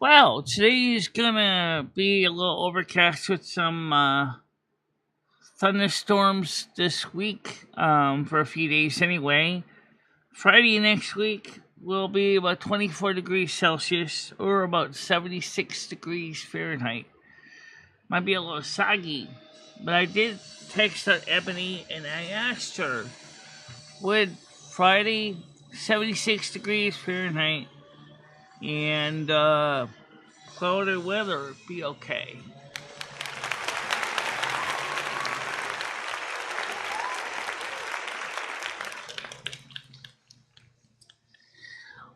Well, today's gonna be a little overcast with some thunderstorms this week, for a few days anyway. Friday next week will be about 24 degrees Celsius or about 76 degrees Fahrenheit. Might be a little soggy, but I did text out Ebony and I asked her, would Friday 76 degrees Fahrenheit and cloudy weather be okay?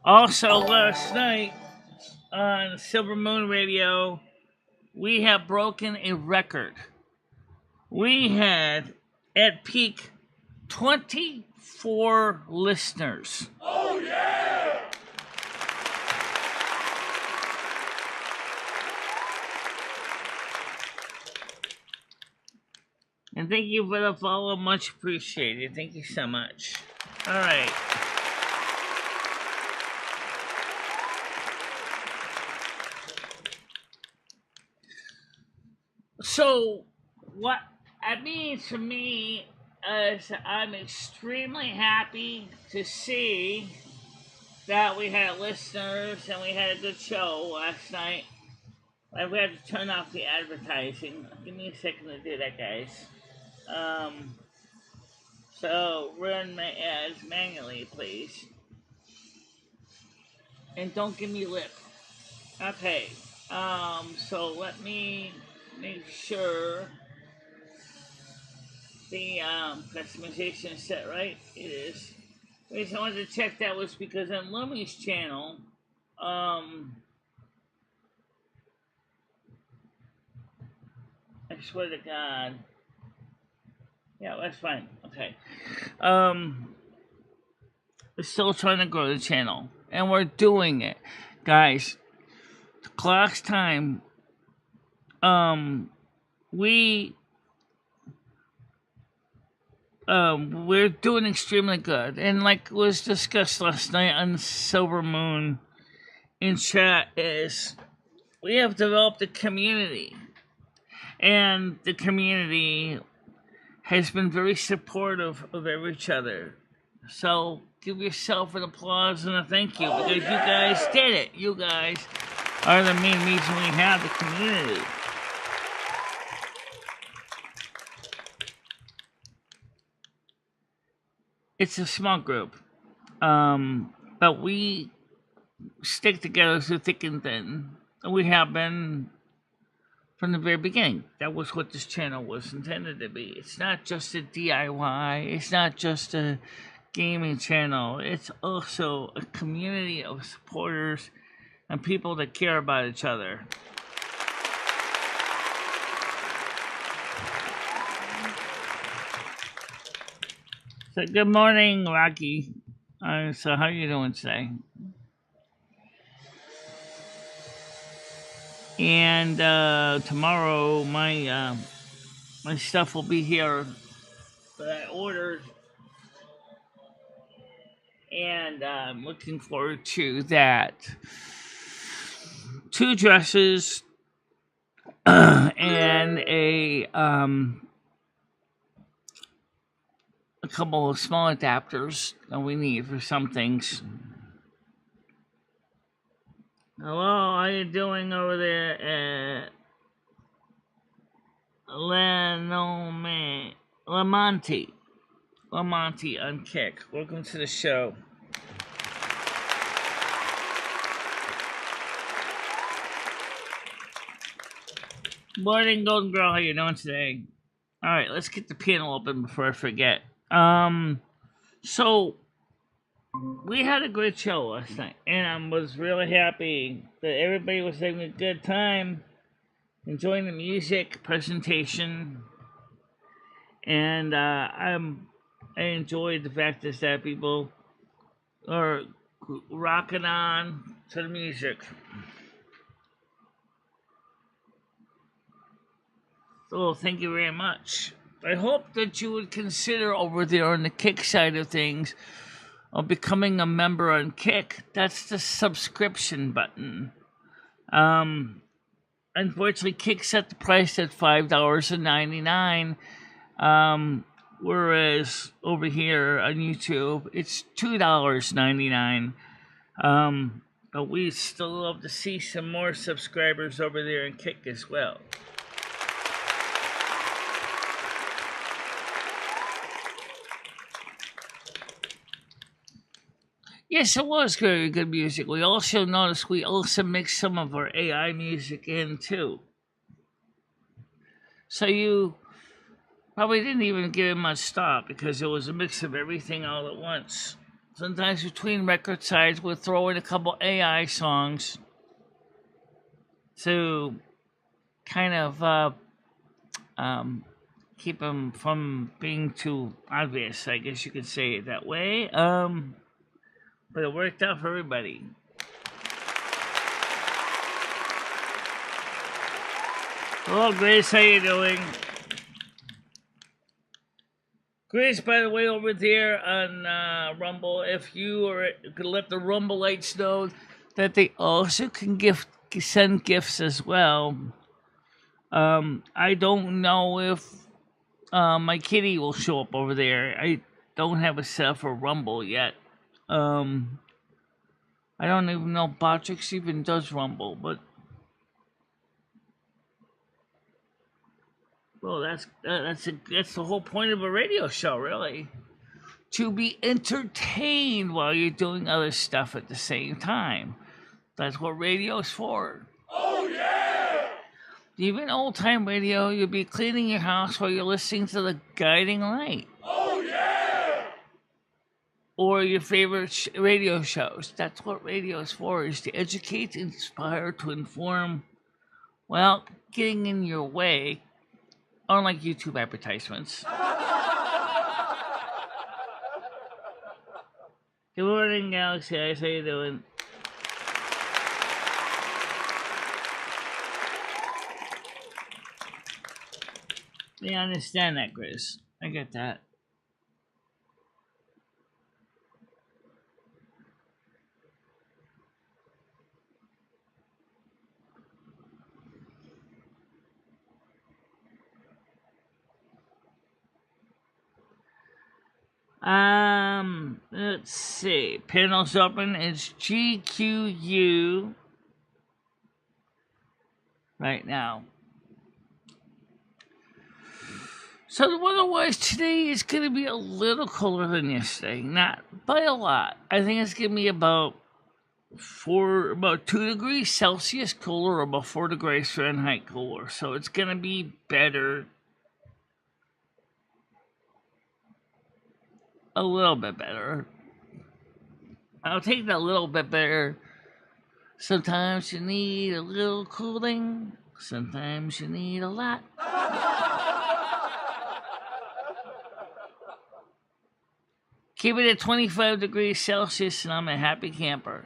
Also, last night on Silver Moon Radio, we have broken a record. We had, at peak, 24 listeners. Oh, yeah! And thank you for the follow. Much appreciated. Thank you so much. All right. So, what that means to me is I'm extremely happy to see that we had listeners and we had a good show last night. We had to turn off the advertising. Give me a second to do that, guys. So run my ads manually, please. And don't give me lip. Okay. So let me make sure the customization is set right. It is. The reason I wanted to check that was because on Lumi's channel, I swear to God. Yeah, that's fine. Okay. We're still trying to grow the channel. And we're doing it. Guys, the clock's time. We're doing extremely good. And like was discussed last night on Silver Moon in chat is we have developed a community. And the community has been very supportive of each other. So give yourself an applause and a thank you because you guys did it. You guys are the main reason we have the community. It's a small group, but we stick together through thick and thin. We have been from the very beginning. That was what this channel was intended to be. It's not just a DIY. It's not just a gaming channel. It's also a community of supporters and people that care about each other. So good morning, Rocky. So how are you doing today? And tomorrow my stuff will be here that I ordered, and I'm looking forward to that. 2 dresses and a couple of small adapters that we need for some things. Hello, how you doing over there at Lamonti on Kick? Welcome to the show. Morning, Golden Girl. How you doing today? All right, let's get the panel open before I forget. So we had a great show last night, and I was really happy that everybody was having a good time, enjoying the music, presentation, and I enjoyed the fact that people are rocking on to the music. So thank you very much. I hope that you would consider over there on the Kick side of things of becoming a member on Kick. That's the subscription button. Um, Unfortunately, Kick set the price at $5.99. Whereas over here on YouTube, it's $2.99. But we still love to see some more subscribers over there in Kick as well. Yes, it was very good music. We also noticed we also mixed some of our AI music in too. So you probably didn't even give it much thought because it was a mix of everything all at once. Sometimes between record sides, we'll throw in a couple AI songs to kind of keep them from being too obvious. I guess you could say it that way. But it worked out for everybody. Hello, Grace. How you doing? Grace, by the way, over there on Rumble, if you could let the Rumbleites know that they also can send gifts as well. I don't know if my kitty will show up over there. I don't have a set for Rumble yet. I don't even know if Botrix even does Rumble, but well, that's the whole point of a radio show, really, to be entertained while you're doing other stuff at the same time. That's what radio's for. Oh yeah! Even old time radio, you'll be cleaning your house while you're listening to the guiding light. Oh yeah! Or your favorite radio shows. That's what radio is for, is to educate, inspire, to inform, well, getting in your way, unlike YouTube advertisements. Good morning, Galaxy Eyes. How you doing? Yeah, I understand that, Chris. I get that. Let's see. Panels open. It's GQU right now. So the weather-wise today is going to be a little colder than yesterday, not by a lot. I think it's going to be about 2 degrees Celsius cooler, or about 4 degrees Fahrenheit cooler. So it's going to be better. A little bit better. I'll take that little bit better. Sometimes you need a little cooling. Sometimes you need a lot. Keep it at 25 degrees Celsius and I'm a happy camper.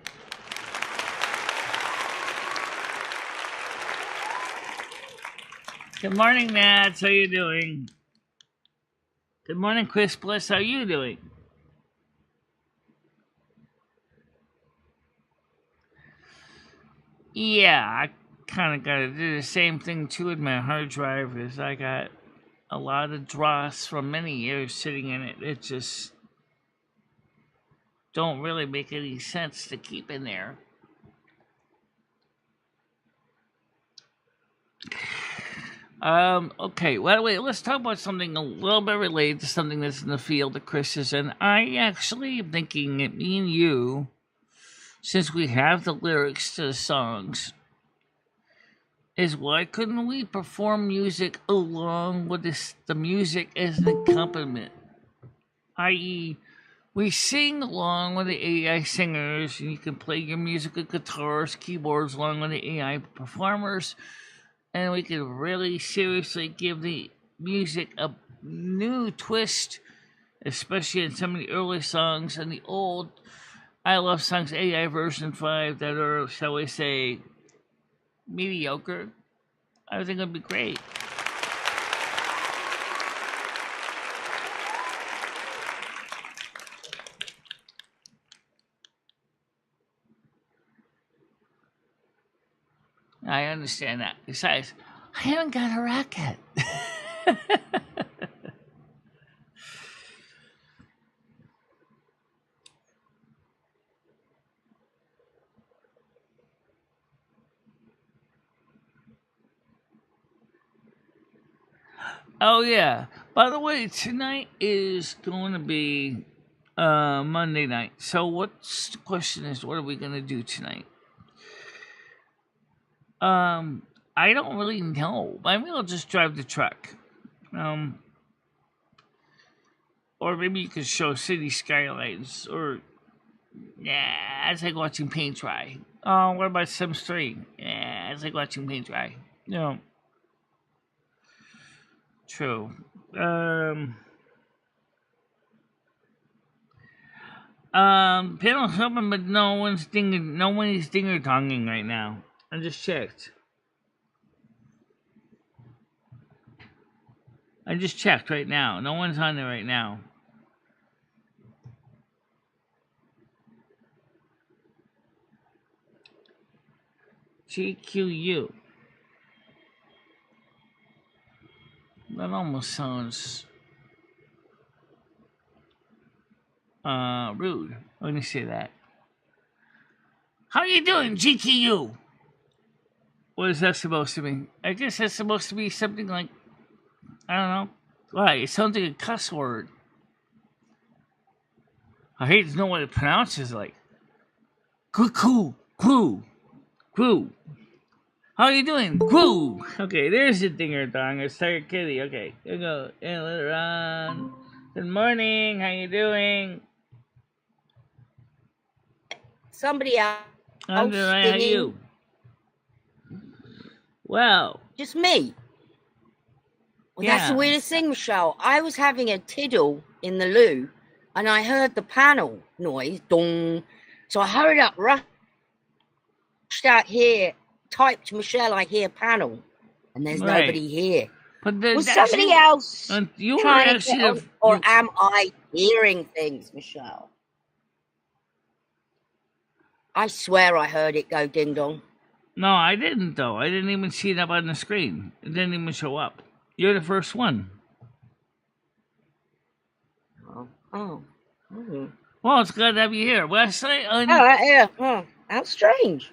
Good morning, Nats. How you doing? Good morning, Chris Bliss. How you doing? Yeah, I kind of got to do the same thing too with my hard drive. Is I got a lot of dross from many years sitting in it. It just don't really make any sense to keep in there. Okay, well, wait, let's talk about something a little bit related to something that's in the field that Chris is in. I actually am thinking that me and you, since we have the lyrics to the songs, is why couldn't we perform music along with the music as an accompaniment? I.e., we sing along with the AI singers, and you can play your music with guitars, keyboards along with the AI performers, and we can really seriously give the music a new twist, especially in some of the early songs and the old I Love Songs AI version 5 that are, shall we say, mediocre. I think it'd be great. I understand that. Besides, I haven't got a racket. Oh yeah. By the way, tonight is going to be Monday night. So what's the question is, what are we gonna do tonight? I don't really know. Maybe I'll just drive the truck. Or maybe you could show city skylines, or yeah, it's like watching paint dry. Oh, what about some street? Yeah, it's like watching paint dry. No. True. Panel's open, but no one's dinger donging right now. I just checked. Right now. No one's on there right now. GQU. That almost sounds rude. Let me say that. How you doing, GQU? What is that supposed to mean? I guess that's supposed to be something like, I don't know. Why? It sounds like a cuss word. I hate to know what it pronounces like. Crew. How you doing? Crew. Okay, there's the dinger dong. It's Tiger Kitty. Okay, here we go. And let it run. Good morning. How you doing? Somebody else. I'm doing right. How you? Well. Just me. Well, yeah. That's the weirdest thing, Michelle. I was having a tiddle in the loo, and I heard the panel noise, dong. So I hurried up, rushed out here, typed Michelle, I hear panel, and there's nobody here. But was somebody else you trying to get on, or am I hearing things, Michelle? I swear I heard it go ding dong. No, I didn't though. I didn't even see it up on the screen. It didn't even show up. You're the first one. Oh. Well, it's good to have you here. Wesley. Yeah. Oh, how strange.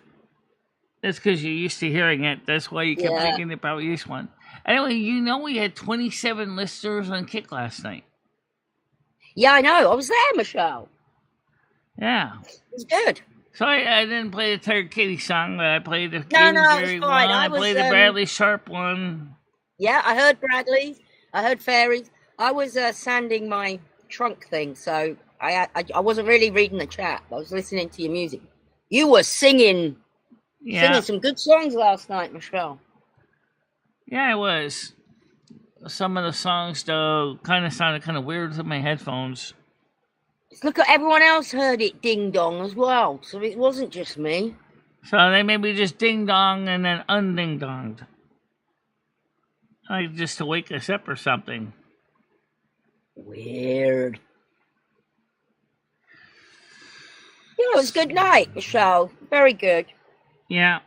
That's because you're used to hearing it. That's why you kept thinking about this one. Anyway, we had 27 listeners on Kick last night. Yeah, I know. I was there, Michelle. Yeah. It was good. Sorry, I didn't play the Tiger Kitty song, but I played the Kingsbury one. I played the Bradley Sharp one. Yeah, I heard Bradley's. I heard Fairies. I was sanding my trunk thing, so I wasn't really reading the chat. I was listening to your music. You were singing some good songs last night, Michelle. Yeah, I was. Some of the songs, though, kind of sounded kind of weird with my headphones. Look at everyone else heard it ding dong as well, so it wasn't just me. So they maybe just ding dong and then unding donged. Like just to wake us up or something. Weird. Yeah, it was a good night, Michelle. Very good. Yeah.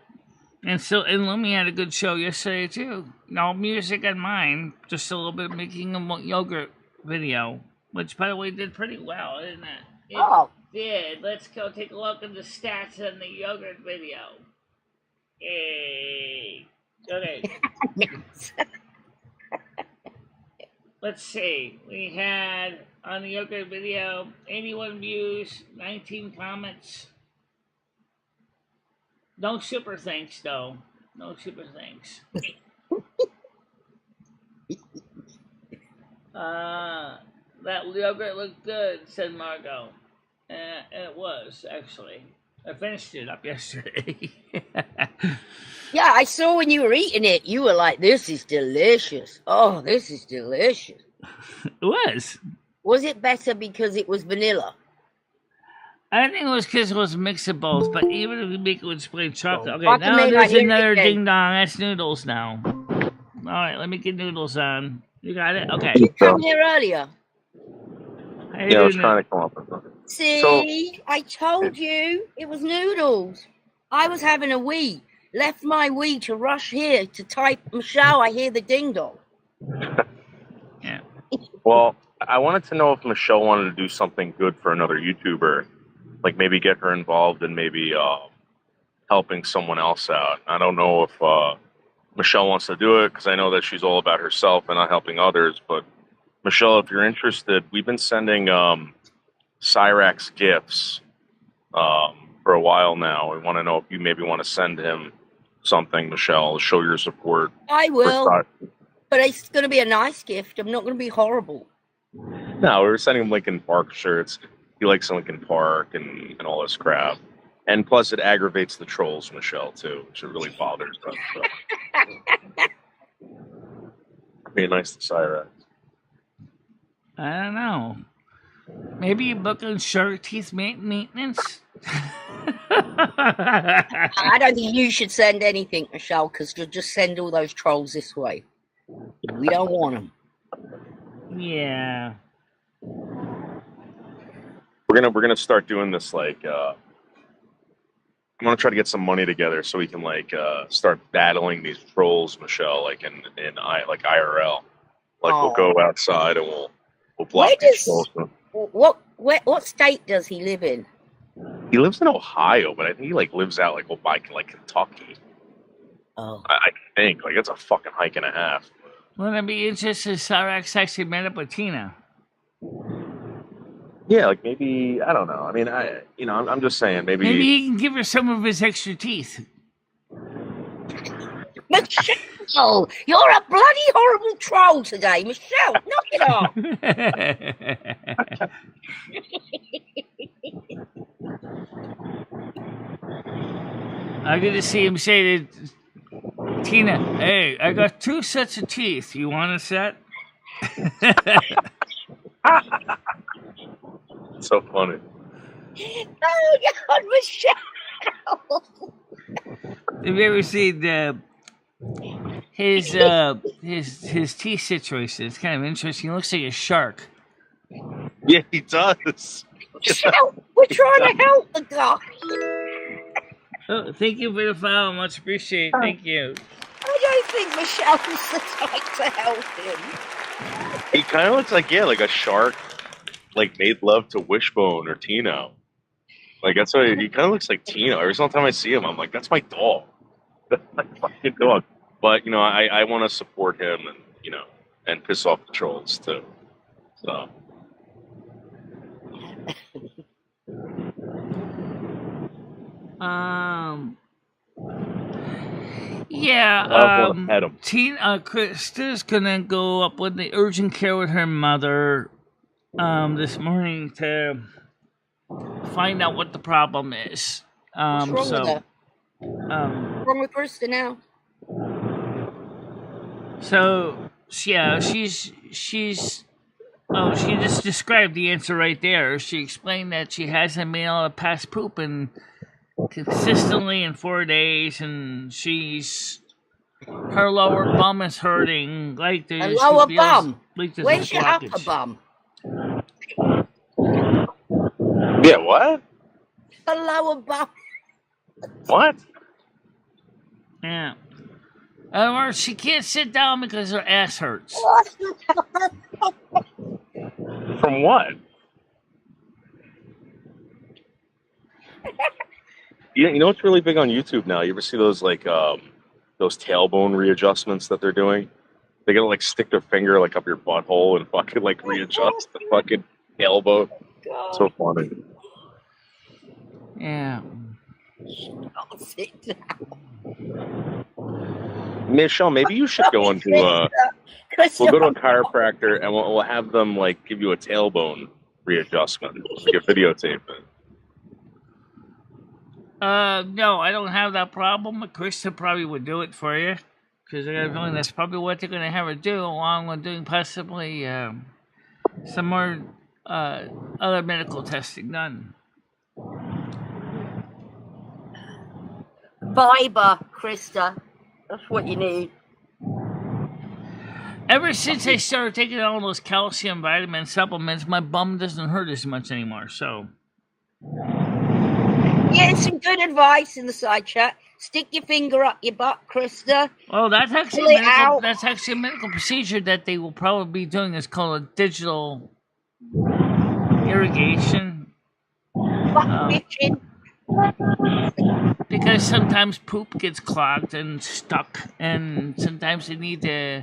And Lumi had a good show yesterday, too. No music on mine, just a little bit of making a yogurt video, which, by the way, did pretty well, didn't it? It did. Let's go take a look at the stats on the yogurt video. Yay. Okay. Let's see. We had, on the yogurt video, 81 views, 19 comments. No super thanks, though. No super thanks. That yogurt looked good, said Margot. And it was, actually. I finished it up yesterday. Yeah, I saw when you were eating it, you were like, this is delicious. Oh, this is delicious. It was. Was it better because it was vanilla? I think it was because it was a mix of both, but even if you make it with plain chocolate. Okay, now there's another ding dong. That's Noodles now. All right, let me get Noodles on. You got it? Okay. You come here earlier. Yeah, I was trying to come up with something. See, I told you it was Noodles. I was having a wee, left my wee to rush here to type, Michelle, I hear the ding dong. Yeah. Well, I wanted to know if Michelle wanted to do something good for another YouTuber, like maybe get her involved in maybe helping someone else out. I don't know if Michelle wants to do it because I know that she's all about herself and not helping others. But Michelle, if you're interested, we've been sending Cyrax gifts for a while now. We want to know if you maybe want to send him something, Michelle, to show your support. I will, but it's going to be a nice gift. I'm not going to be horrible. No, we were sending him Lincoln Park shirts. He likes Lincoln Park and all this crap. And plus, it aggravates the trolls, Michelle, too, which it really bothers them. So. Be nice to Cyrax. I don't know. Maybe you book on Shark Teeth maintenance? I don't think you should send anything, Michelle, because you'll just send all those trolls this way. We don't want them. Yeah. We're gonna start doing this like I'm gonna try to get some money together so we can like start battling these trolls, Michelle, like in IRL. Like we'll go outside and we'll block these trolls. What state does he live in? He lives in Ohio, but I think he like lives out by Kentucky. Oh. I think like it's a fucking hike and a half. Wouldn't it be interesting if Cyrax actually met up with Tina? Yeah, like maybe I don't know. I mean, I'm just saying maybe he can give her some of his extra teeth. Michelle, you're a bloody horrible troll today, Michelle. Knock it off. I'm gonna see him say to Tina, "Hey, I got 2 sets of teeth. You want a set?" So funny. Oh God, Michelle. Have you ever seen his teeth situation? It's kind of interesting. He looks like a shark. Yeah, he does. Michelle, we're trying to help the guy. Oh, thank you for the follow. Much appreciated. Thank you. I don't think Michelle's the type to help him. He kind of looks like a shark, like made love to Wishbone or Tino. Like that's why he kind of looks like Tino. Every single time I see him, I'm like, that's my dog. That's my fucking dog. But I want to support him and piss off the trolls too. So. Tina, Krista's gonna go up with the urgent care with her mother this morning to find out what the problem is. What's wrong with her? What's wrong with Krista now? So yeah, she just described the answer right there. She explained that she hasn't been able to pass poop consistently in 4 days, and her lower bum is hurting. Like the lower bum. Where's your upper bum? Yeah, what? The lower bum. What? Yeah. Or she can't sit down because her ass hurts. From what? You know what's really big on YouTube now? You ever see those those tailbone readjustments that they're doing? They gotta stick their finger up your butthole and fucking readjust the fucking tailbone. God. So funny. Yeah. Michelle, maybe you should go into we'll go to a chiropractor and we'll have them give you a tailbone readjustment. A videotape it. No, I don't have that problem. Krista probably would do it for you, because I got a feeling that's probably what they're going to have her do, along with doing possibly some more other medical testing done. Fiber, Krista. That's what you need. Ever since I started taking all those calcium vitamin supplements, my bum doesn't hurt as much anymore, so... Get some good advice in the side chat. Stick your finger up your butt, Krista. Well, that's Pull actually it out. that's actually a medical procedure that they will probably be doing. It's called a digital irrigation. Bitching. Because sometimes poop gets clogged and stuck, and sometimes they need to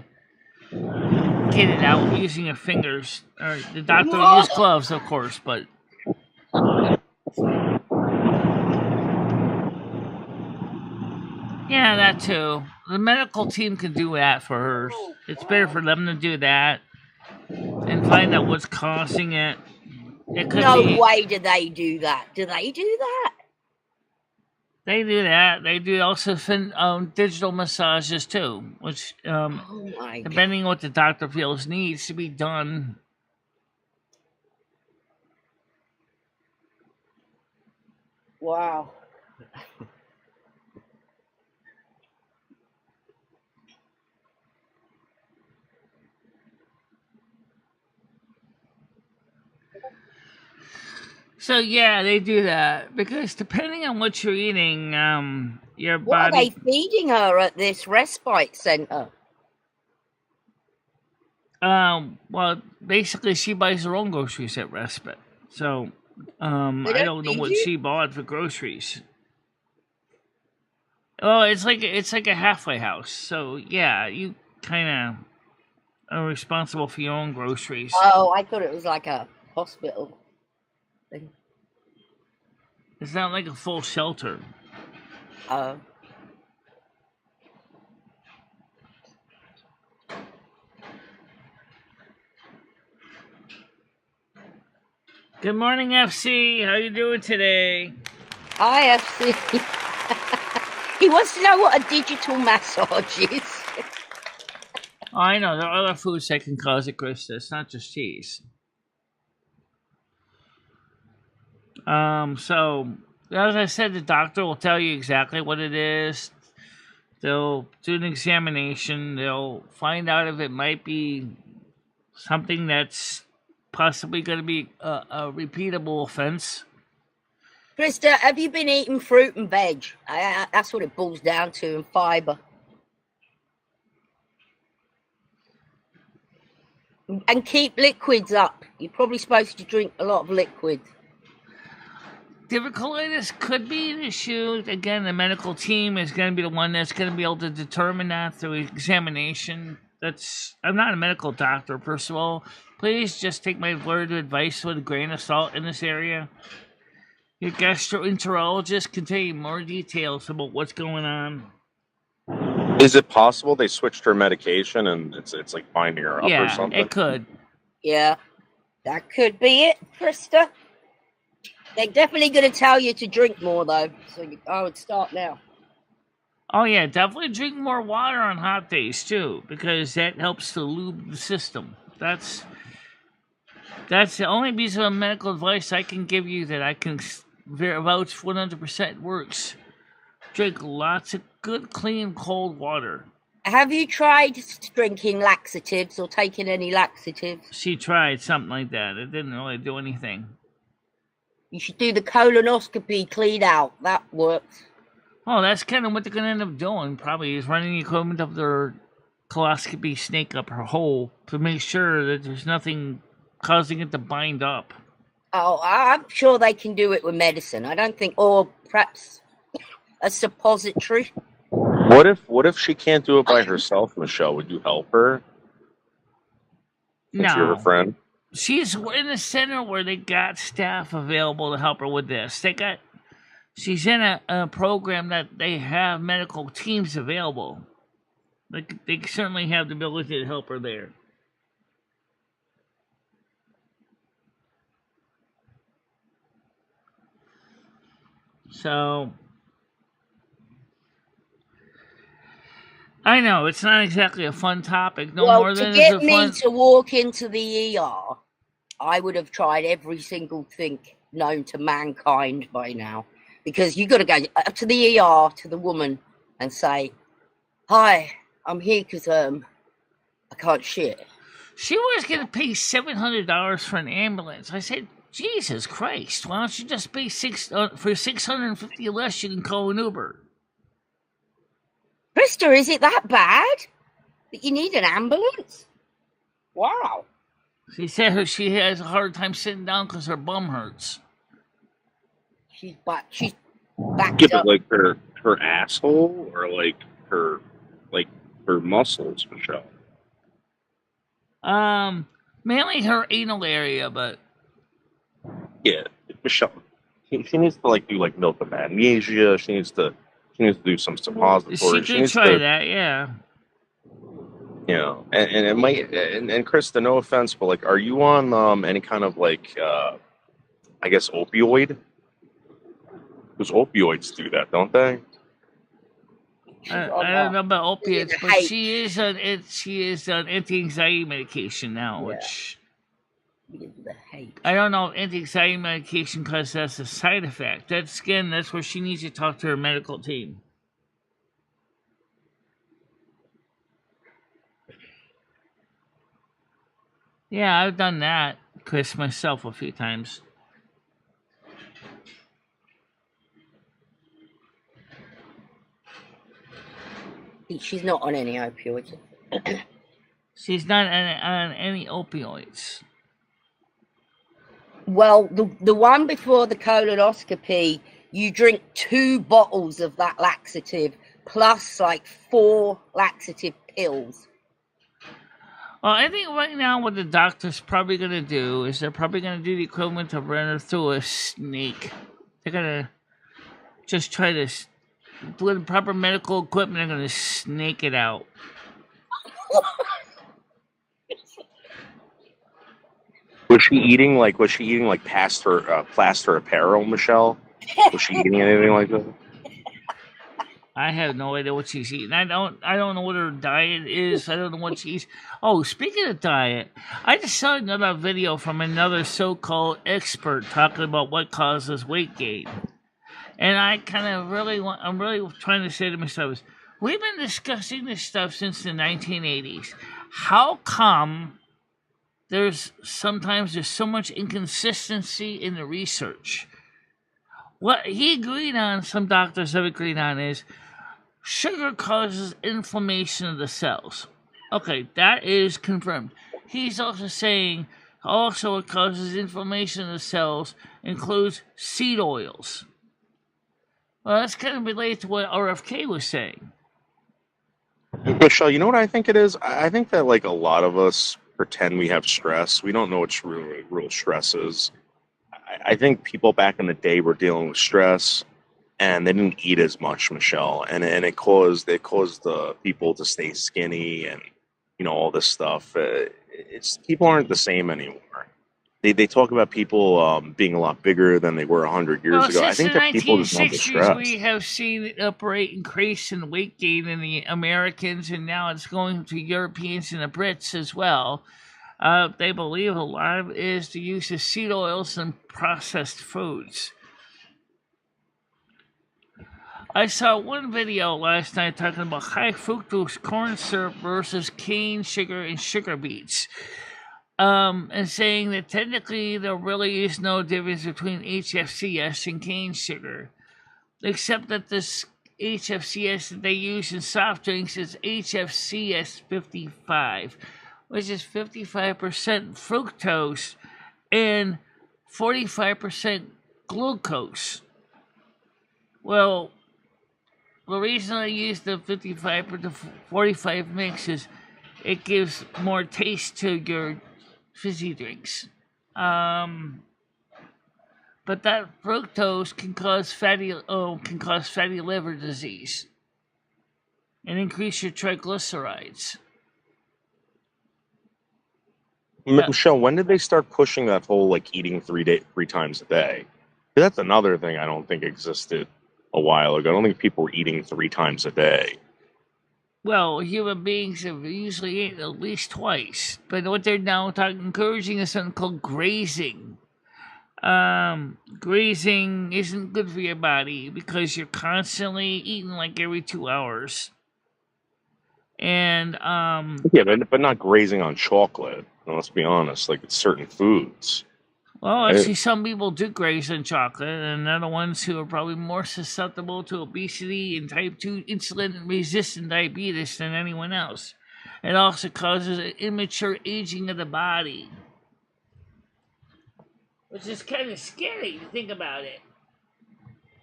get it out using your fingers. Or the doctor will use gloves, of course, but. Yeah, that too. The medical team can do that for her. It's better for them to do that and find out what's causing it. It could No be. way do they do that. Do they do that? They do that. They do also digital massages too, which, depending on what the doctor feels needs to be done. Wow. So yeah, they do that because depending on what you're eating, your What are body. they feeding her at this respite centre? Well, basically, she buys her own groceries at Respite. So, I don't know what she bought for groceries. Oh, it's like a halfway house. So yeah, you kind of are responsible for your own groceries. Oh, I thought it was like a hospital thing. It's not like a full shelter. Oh. Good morning, FC. How you doing today? Hi, FC. He wants to know what a digital massage is. Oh, I know. There are other foods that can cause it, Krista. It's not just cheese. So, as I said, the doctor will tell you exactly what it is. They'll do an examination. They'll find out if it might be something that's possibly going to be a repeatable offense. Krista, have you been eating fruit and veg? That's what it boils down to, and fibre. And keep liquids up. You're probably supposed to drink a lot of liquid. Diverticulitis could be an issue. Again, the medical team is going to be the one that's going to be able to determine that through examination. I'm not a medical doctor, first of all. Please just take my word of advice with a grain of salt in this area. Your gastroenterologist can tell you more details about what's going on. Is it possible they switched her medication and it's like binding her up or something? Yeah, it could. Yeah, that could be it, Krista. They're definitely going to tell you to drink more, though. So I would start now. Oh, yeah, definitely drink more water on hot days, too, because that helps to lube the system. That's the only piece of medical advice I can give you that I can vouch 100% works. Drink lots of good, clean, cold water. Have you tried drinking laxatives or taking any laxatives? She tried something like that. It didn't really do anything. You should do the colonoscopy clean out. That works. Oh, that's kind of what they're going to end up doing, probably, is running the equipment of their coloscopy snake up her hole to make sure that there's nothing causing it to bind up. Oh, I'm sure they can do it with medicine. I don't think, or perhaps a suppository. What if she can't do it by herself, Michelle? Would you help her? No. If you're a friend? She's in a center where they got staff available to help her with this. She's in a program that they have medical teams available. They certainly have the ability to help her there. So, I know it's not exactly a fun topic. More than to get me to walk into the ER, I would have tried every single thing known to mankind by now. Because you got to go to the ER to the woman and say, "Hi, I'm here because I can't shit." She was going to pay $700 for an ambulance. I said, Jesus Christ! Why don't you just pay for $650 less? You can call an Uber. Krista, is it that bad that you need an ambulance? Wow. She said she has a hard time sitting down because her bum hurts. She's backed Yeah, up. but like her asshole or like her muscles, Michelle. Mainly her anal area, but Yeah, Michelle. She needs to like do like milk of magnesia. She needs to do some suppositories. she could try that. Yeah. You know, and it might. And Krista, no offense, but like, are you on any kind of like, I guess opioid? Because opioids do that, don't they? I don't know about opiates, but she is on anti-anxiety medication now, which I don't know if anti-anxiety medication because that's a side effect. That's where she needs to talk to her medical team. Yeah, I've done that, Chris, myself a few times. She's not on any opioids. She's not on any opioids. Well, the one before the colonoscopy, you drink 2 bottles of that laxative plus like 4 laxative pills. Well, I think right now what the doctor's probably going to do is they're probably going to do the equivalent of running her through a snake. They're going to just try to, with the proper medical equipment, they're going to snake it out. Was she eating like past her plaster apparel, Michelle? Was she eating anything like that? I have no idea what she's eating. I don't know what her diet is. I don't know what she eats. Oh, speaking of diet, I just saw another video from another so-called expert talking about what causes weight gain. And I kind of I'm really trying to say to myself, we've been discussing this stuff since the 1980s. How come there's so much inconsistency in the research? What he agreed on, some doctors have agreed on, is sugar causes inflammation of the cells. Okay, that is confirmed. He's also saying what causes inflammation of the cells includes seed oils. Well, that's kind of related to what RFK was saying. Michelle, you know what I think it is? I think that like a lot of us pretend we have stress. We don't know what real stress is. I think people back in the day were dealing with stress, and they didn't eat as much, Michelle, and it caused the people to stay skinny, and all this stuff. It's people aren't the same anymore. They talk about people being a lot bigger than they were 100 years ago. I think that people just don't get stressed. We have seen a rate increase in weight gain in the Americans, and now it's going to Europeans and the Brits as well. They believe a lot of it is the use of seed oils and processed foods. I saw one video last night talking about high fructose corn syrup versus cane sugar and sugar beets. And saying that technically there really is no difference between HFCS and cane sugar, except that this HFCS that they use in soft drinks is HFCS 55, which is 55% fructose and 45% glucose. Well, the reason I use the 55 to 45 mix is it gives more taste to your fizzy drinks. But that fructose can cause fatty liver disease and increase your triglycerides. Michelle, when did they start pushing that whole like eating 3 times a day? That's another thing I don't think existed a while ago. I don't think people were eating 3 times a day. Well, human beings have usually eaten at least twice, but what they're now encouraging is something called grazing. Grazing isn't good for your body because you're constantly eating like every 2 hours. And yeah, but not grazing on chocolate. Let's be honest. Like it's certain foods. Well, actually, some people do graze on chocolate, and they're the ones who are probably more susceptible to obesity and type 2 insulin-resistant diabetes than anyone else. It also causes an immature aging of the body, which is kind of scary to think about it.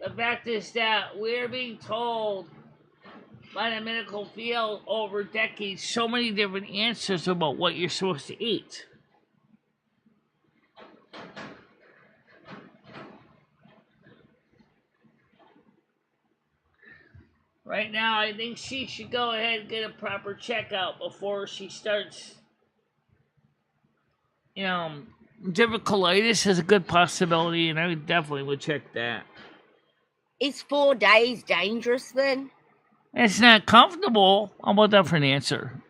The fact is that we're being told by the medical field over decades so many different answers about what you're supposed to eat. Right now, I think she should go ahead and get a proper checkout before she starts. Diverticulitis is a good possibility, and I definitely would check that. Is 4 days dangerous then? It's not comfortable. How about that for an answer?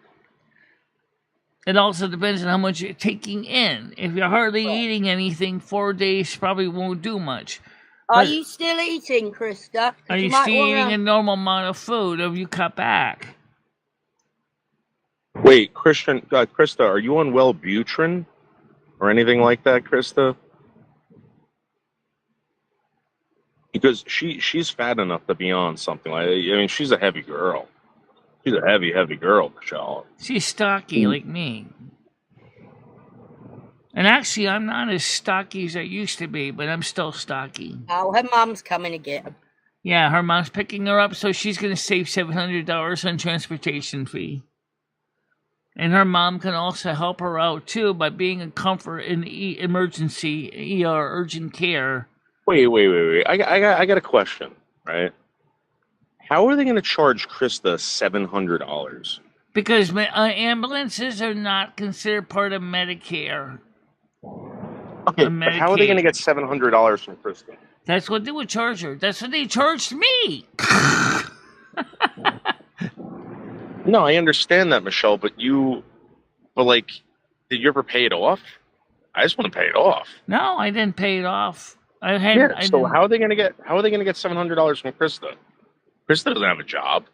It also depends on how much you're taking in. If you're hardly eating anything, 4 days probably won't do much. Are you still eating, Krista? Are you still eating a normal amount of food, or have you cut back? Wait, Krista, are you on Wellbutrin or anything like that, Krista? Because she's fat enough to be on something like that. I mean, she's a heavy girl. She's a heavy girl, Michelle. She's stocky like me. And actually, I'm not as stocky as I used to be, but I'm still stocky. Oh, her mom's coming to get her. Yeah, her mom's picking her up, so she's going to save $700 on transportation fee. And her mom can also help her out, too, by being a comfort in the emergency ER urgent care. Wait. I got a question, right? How are they going to charge Krista $700? Because ambulances are not considered part of Medicare. Okay, but how are they going to get $700 from Krista? That's what they would charge her. That's what they charged me. No, I understand that, Michelle, but did you ever pay it off? I just want to pay it off. No, I didn't pay it off. How are they going to get $700 from Krista? Krista doesn't have a job.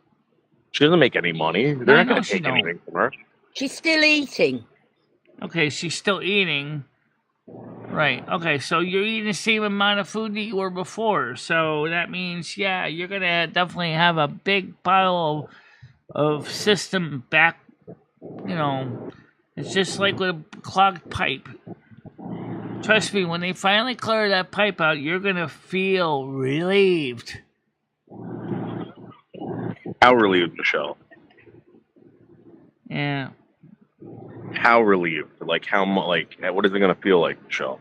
She doesn't make any money. They're not going to take anything from her. She's still eating. Okay, she's still eating. Right. Okay, so you're eating the same amount of food that you were before. So that means, yeah, you're going to definitely have a big pile of system back. It's just like with a clogged pipe. Trust me, when they finally clear that pipe out, you're going to feel relieved. How relieved, Michelle? Yeah. How relieved? What is it going to feel like, Michelle?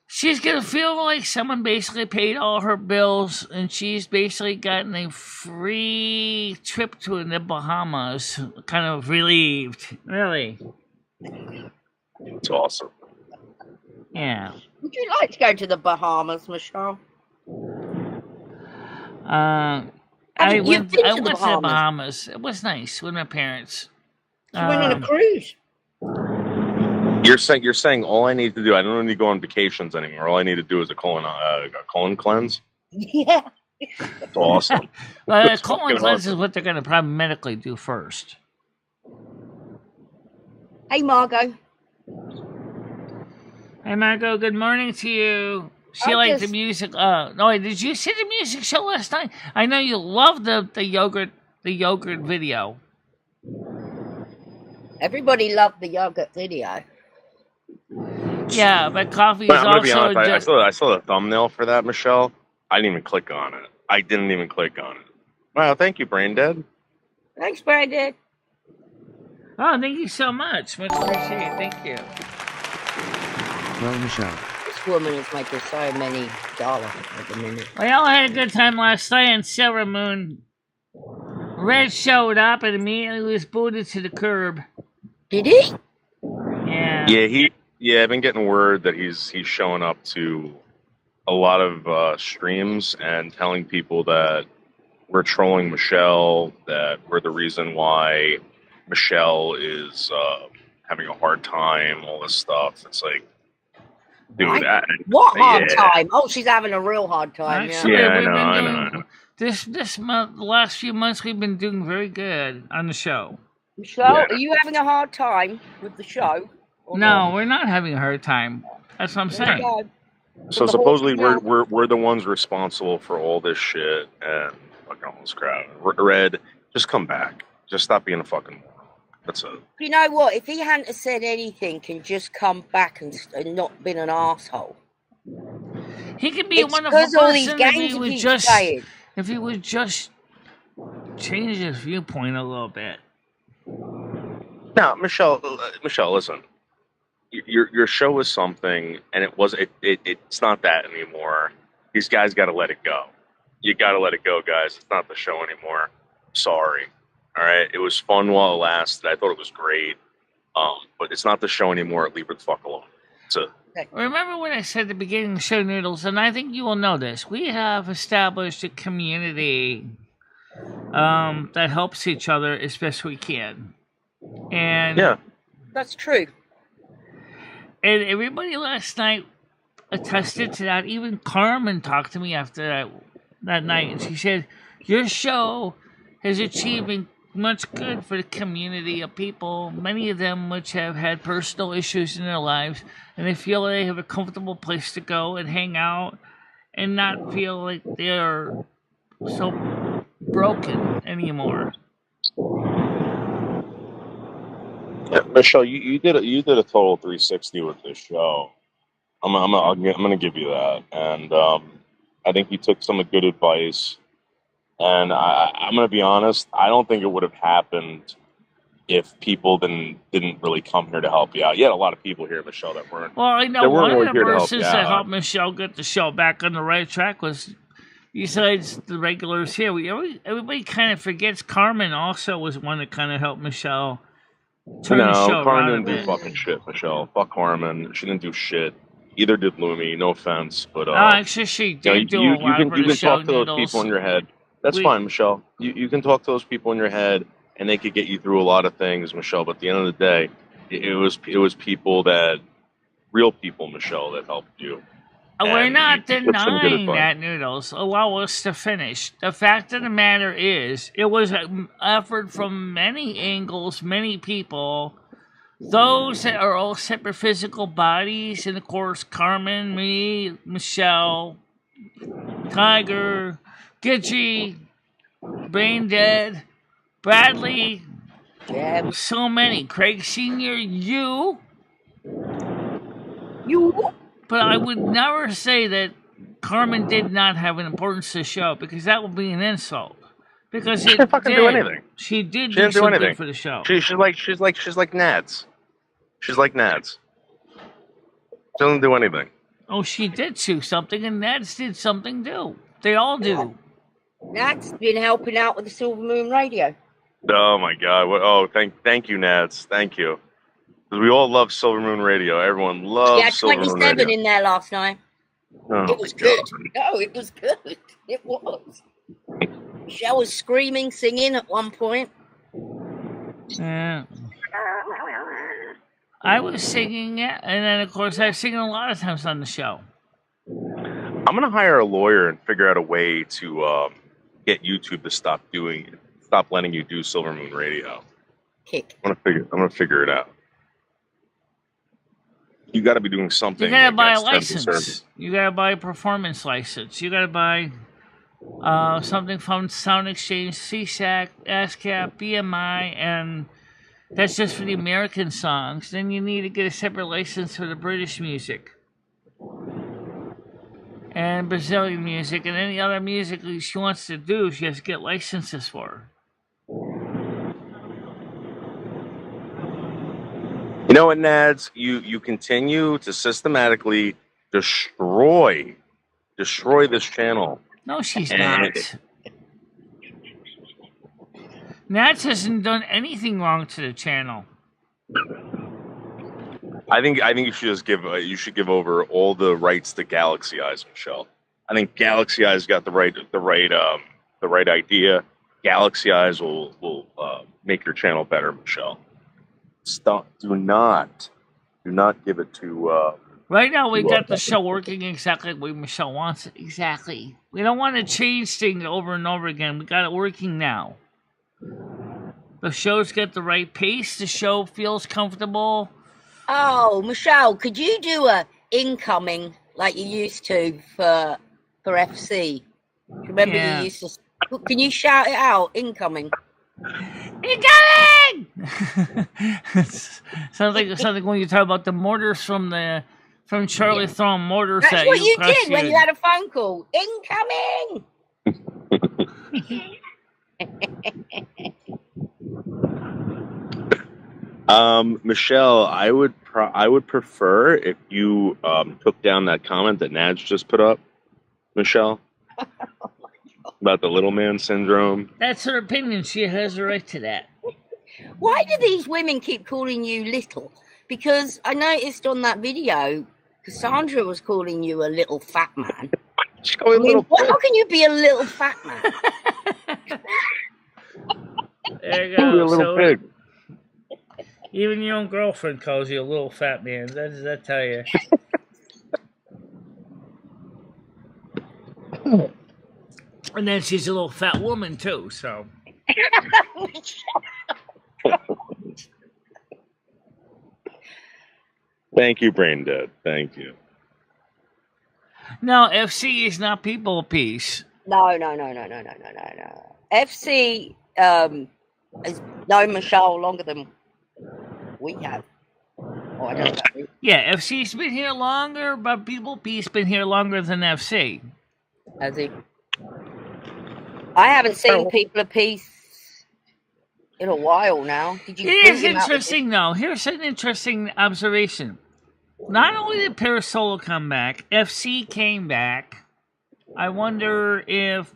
She's going to feel like someone basically paid all her bills, and she's basically gotten a free trip to the Bahamas. Kind of relieved. Really. It's awesome. Yeah. Would you like to go to the Bahamas, Michelle? I went to the Bahamas. It was nice with my parents. You went on a cruise. You're saying all I need to do, I don't need to go on vacations anymore. All I need to do is a colon cleanse? Yeah. That's awesome. Colon cleanse is what they're going to probably medically do first. Hey, Margot. Hey, Margot, good morning to you. She liked the music. Did you see the music show last night? I know you loved the yogurt video. Everybody loved the yogurt video. Yeah, but coffee is also... I'm going to be honest, I saw the thumbnail for that, Michelle. I didn't even click on it. Wow, thank you, Braindead. Thanks, Braindead. Oh, thank you so much. Much appreciated. Thank you. Well, Michelle. This woman is making so many dollars at the minute. We all had a good time last night on Silver Moon. Red showed up and immediately was booted to the curb. Did he? Yeah. Yeah, I've been getting word that he's showing up to a lot of streams and telling people that we're trolling Michelle, that we're the reason why Michelle is having a hard time, all this stuff. It's like, dude, what hard time? Oh, she's having a real hard time. Actually, I know. This month, the last few months, we've been doing very good on the show. Michelle, are you having a hard time with the show? No, we're not having a hard time. That's what I'm There you saying. go. So the supposedly horse's we're the ones responsible for all this shit and fucking all this crap. Red, just come back. Just stop being a fucking moron. That's it. You know what? If he hadn't have said anything and just come back and not been an asshole, He could be a it's wonderful because all these person if he games would keep just playing. change his viewpoint a little bit. Now, Michelle, listen. Your show is something, and it's not that anymore. These guys got to let it go. You got to let it go, guys. It's not the show anymore. Sorry. All right. It was fun while it lasted. I thought it was great. But it's not the show anymore. Leave it the fuck alone. That's it. Remember when I said at the beginning of the show, Noodles, and I think you will know this. We have established a community that helps each other as best we can. And Yeah. That's true. And everybody last night attested to that. Even Carmen talked to me after that night, and she said, your show has achieved much good for the community of people, many of them which have had personal issues in their lives, and they feel they have a comfortable place to go and hang out and not feel like they're so broken anymore. Yeah, Michelle, you did a total 360 with this show. I'm gonna give you that, and I think you took some good advice. And I'm gonna be honest, I don't think it would have happened if people didn't really come here to help you out. You had a lot of people here, Michelle, that weren't. Well, I know one of the here to help persons you that out. helped Michelle get the show back on the right track was, besides the regulars here, everybody kind of forgets Carmen also was one that kind of helped Michelle turn the show Carmen around a didn't do bit. fucking shit, Michelle. Fuck Carmen. She didn't do shit. Either did Lumi. No offense, but Actually, she did do a lot for you the can show, talk to those Noodles. people in your head. That's fine, Michelle. You can talk to those people in your head, and they could get you through a lot of things, Michelle. But at the end of the day, it was people real people, Michelle, that helped you. We're not you took some good denying advice. that, Noodles. Allow us to finish. The fact of the matter is, it was an effort from many angles, many people. Those that are all separate physical bodies, and of course, Carmen, me, Michelle, Tiger, Gitchy, Brain Dead, Bradley, Yeah. so many. Craig Sr., you. But I would never say that Carmen did not have an importance to the show, because that would be an insult. Because She didn't fucking do anything. She did She didn't do something anything for the show. She's like Nads. She's like Nads. She doesn't do anything. Oh, she did do something, and Nads did something too. They all do. Nat's been helping out with the Silver Moon Radio. Oh my God! Thank you, Nads. Thank you. Because we all love Silver Moon Radio. Everyone loves Yeah, Silver Moon 27 Radio. in there last night. Oh, It was good. No, it was good. It was. Michelle was screaming, singing at one point. Yeah. I was singing it, and then of course I was singing a lot of times on the show. I'm gonna hire a lawyer and figure out a way to get YouTube to stop letting you do Silver Moon Radio. Kick. I'm gonna figure it out. You got to be doing something. You gotta buy a against them license. You gotta buy a performance license. You gotta buy something from Sound Exchange, CSAC, ASCAP, BMI, and that's just for the American songs. Then you need to get a separate license for the British music and Brazilian music, and any other music that she wants to do, she has to get licenses for. You know what, Nads? You continue to systematically destroy this channel. No, she's And- not. Nats hasn't done anything wrong to the channel. I think you should just give over all the rights to Galaxy Eyes, Michelle. I think Galaxy Eyes got the right idea. Galaxy Eyes will make your channel better, Michelle. Stop! Do not give it to. Right now, we got the show working exactly the way Michelle wants it. Exactly. We don't want to change things over and over again. We got it working now. The show's got the right pace. The show feels comfortable. Oh, Michelle, could you do a incoming like you used to for FC. Remember you used to. Can you shout it out? Incoming. Incoming! sounds like when you talk about the mortars from Charlie throwing mortars That's at what you. you did when you had a phone call. Incoming! Michelle, I would prefer if you took down that comment that Nadge just put up, Michelle, about the little man syndrome. That's her opinion. She has a right to that. Why do these women keep calling you little? Because I noticed on that video, Cassandra was calling you a little fat man. How can you be a little fat man? There you go. A little pig. Even your own girlfriend calls you a little fat man. Does that tell you? And then she's a little fat woman too, so. Thank you, Brain Dead. Thank you. No, FC is not people of peace. No. FC has known Michelle longer than we have. Oh, I don't know. Yeah, FC's been here longer, but people of peace been here longer than FC. Has he? I haven't seen people of peace in a while now. Did you? It is interesting, though. Here's an interesting observation. Not only did Parasolo come back, FC came back. I wonder if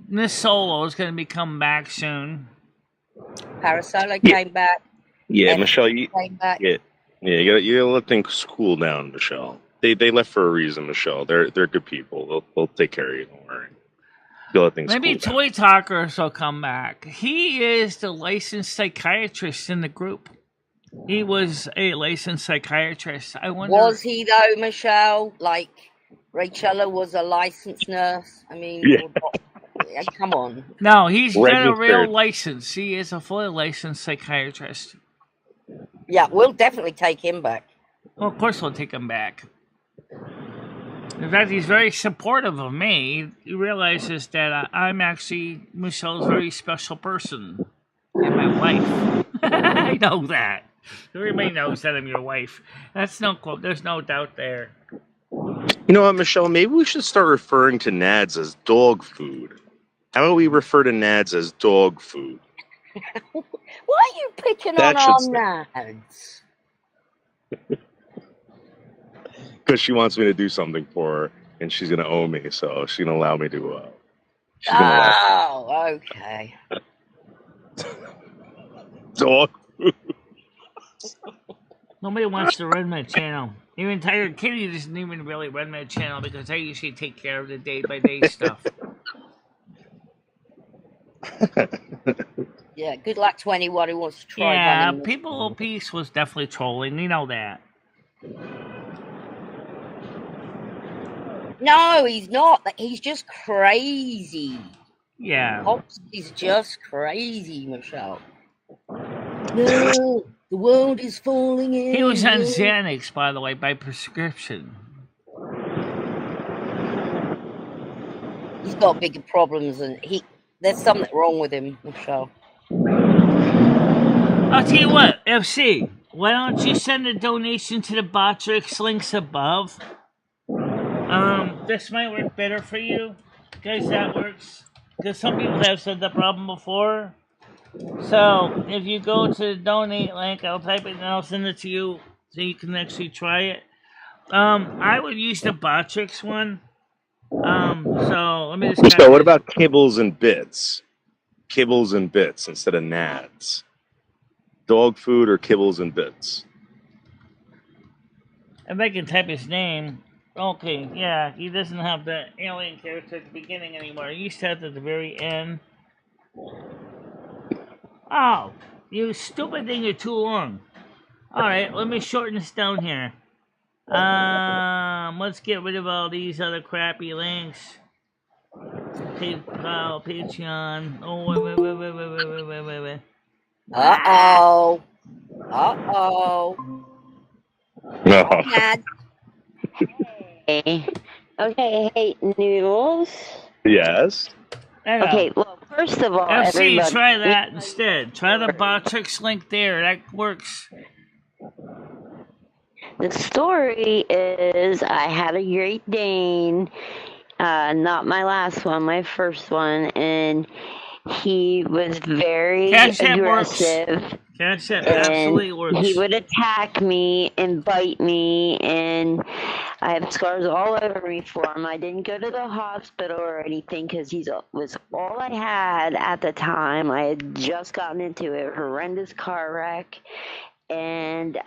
Miss Solo is going to be coming back soon. Parasolo came back. Yeah, Michelle, you came back. Yeah, you gotta let things cool down, Michelle. They left for a reason, Michelle. They're good people. They'll take care of you. Don't worry. You'll let things Maybe cool Toy Talkers will come back. He is the licensed psychiatrist in the group. He was a licensed psychiatrist. I wonder. Was he though, Michelle? Like Rachella was a licensed nurse. I mean, come on. No, he's got a real license. He is a fully licensed psychiatrist. Yeah, we'll definitely take him back. Well, of course we'll take him back. In fact, he's very supportive of me. He realizes that I'm actually Michelle's very special person and my wife. I know that. Everybody knows that I'm your wife. That's no quote. There's no doubt there. You know what, Michelle? Maybe we should start referring to Nads as dog food. How about we refer to Nads as dog food? Why are you picking on our Nads? Because she wants me to do something for her, and she's going to owe me, so she's going to allow me to. Okay. Dog food. Nobody wants to run my channel. Even Tiger Kitty doesn't even really run my channel because I usually take care of the day-by-day stuff. Yeah, good luck to anyone who wants to try. Yeah, People of Peace was definitely trolling. You know that. No, he's not. He's just crazy. Yeah. Pops is just crazy, Michelle. No, the world is falling in. He was on Xanax, by the way, by prescription. He's got bigger problems, and there's something wrong with him, Michelle. I'll tell you what, FC, why don't you send a donation to the Botrix links above? This might work better for you, because that works. Because some people have said the problem before. So, if you go to the donate link, I'll type it and I'll send it to you so you can actually try it. I would use the Botrix one. So, let me just... So, what about kibbles and bits? Kibbles and bits instead of nads. Dog food or kibbles and bits? If I can type his name... Okay, yeah, he doesn't have the alien character at the beginning anymore. He used to have it at the very end. Oh, you stupid thing, you're too long. Alright, let me shorten this down here. Let's get rid of all these other crappy links. PayPal, Patreon. Oh, wait. Uh-oh. No. Okay, hey, Noodles. Yes. Okay, well, first of all, FC, everybody, try that instead. Try the Botrix link there. That works. the story is I had a Great Dane, not my last one, my first one, and he was very CashApp works. aggressive. CashApp And absolutely works. he would attack me and bite me, and I have scars all over me for him. I didn't go to the hospital or anything because he was all I had at the time. I had just gotten into a horrendous car wreck, and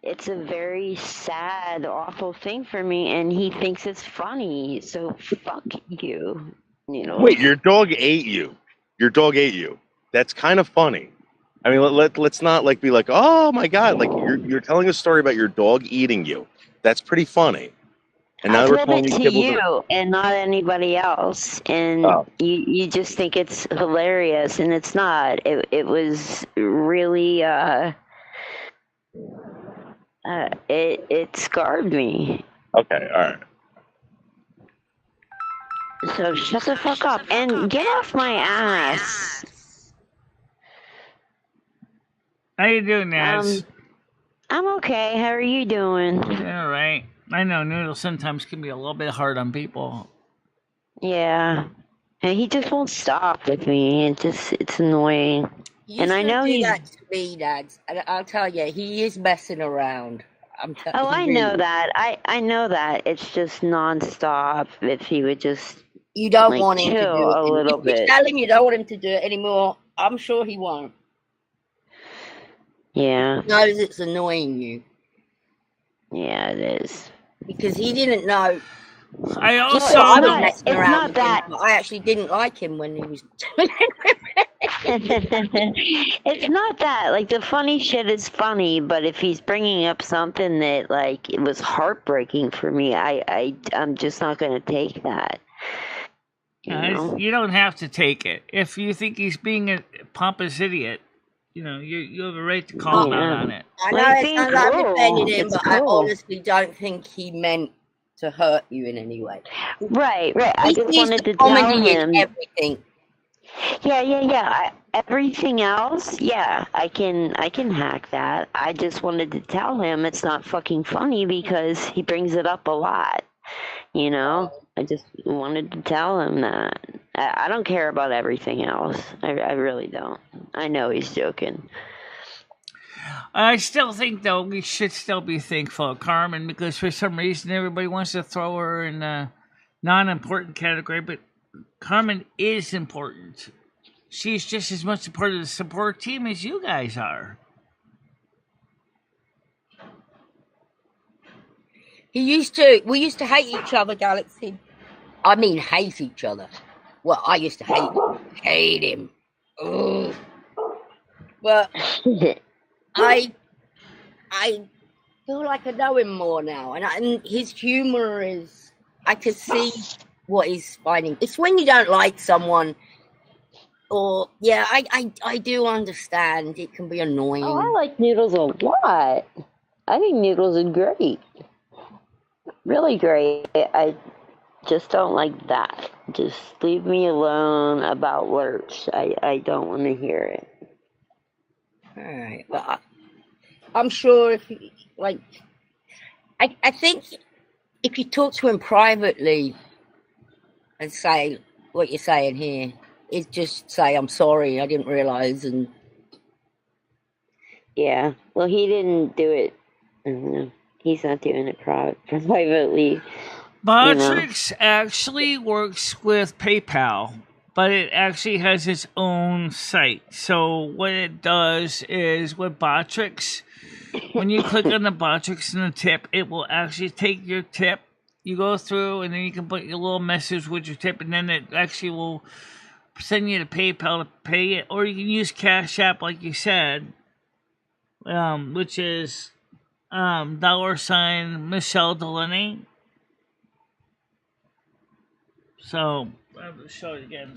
it's a very sad, awful thing for me, and he thinks it's funny. So fuck you, Wait, your dog ate you. Your dog ate you. That's kind of funny. I mean, let's not like be like, oh my god, like you're telling a story about your dog eating you. That's pretty funny. And now I we're told calling it you to kibble. you and not anybody else, and you just think it's hilarious, and it's not. It was really it scarred me. Okay, all right. So shut the fuck up and get off my ass. How you doing, Naz? I'm okay. How are you doing? All right. I know Noodle sometimes can be a little bit hard on people. Yeah. And he just won't stop with me. It's annoying. And I know he's that to me, Dad. I'll tell you, he is messing around. I know that. I know that. It's just nonstop. If he would just you don't want him to do it a little bit. You tell him you don't want him to do it anymore. I'm sure he won't. Yeah. He knows it's annoying you. Yeah, it is. Because he didn't know. I also it's not that I actually didn't like him when he was doing it. It's not that. Like, the funny shit is funny, but if he's bringing up something that, like, it was heartbreaking for me, I'm just not going to take that. You don't have to take it. If you think he's being a pompous idiot, you have a right to call him out on it. I know it sounds like I'm defending him, but I honestly don't think he meant to hurt you in any way. Right. I just wanted to tell him everything. Yeah. Everything else, I can hack that. I just wanted to tell him it's not fucking funny because he brings it up a lot. I just wanted to tell him that. I don't care about everything else. I really don't. I know he's joking. I still think, though, we should still be thankful of Carmen because for some reason everybody wants to throw her in a non-important category, but Carmen is important. She's just as much a part of the support team as you guys are. We used to hate each other, Galaxy. I mean, hate each other. Well, I used to hate him. Ugh. But I feel like I know him more now, and his humor is. I can see what he's finding. It's when you don't like someone, or I do understand it can be annoying. Oh, I like Noodles a lot. I think Noodles is great, really great. I just don't like that. Just leave me alone about Lurch. I don't want to hear it. All right, but I'm sure if I think if you talk to him privately and say what you're saying here, it's just say I'm sorry, I didn't realize, and yeah, well, he didn't do it. I don't know. He's not doing it privately. Botrix actually works with PayPal, but it actually has its own site. So what it does is with Botrix, when you click on the Botrix and the tip, it will actually take your tip. You go through, and then you can put your little message with your tip, and then it actually will send you to PayPal to pay it, or you can use CashApp, like you said, which is $ MicheleDalene. So I'll show it again.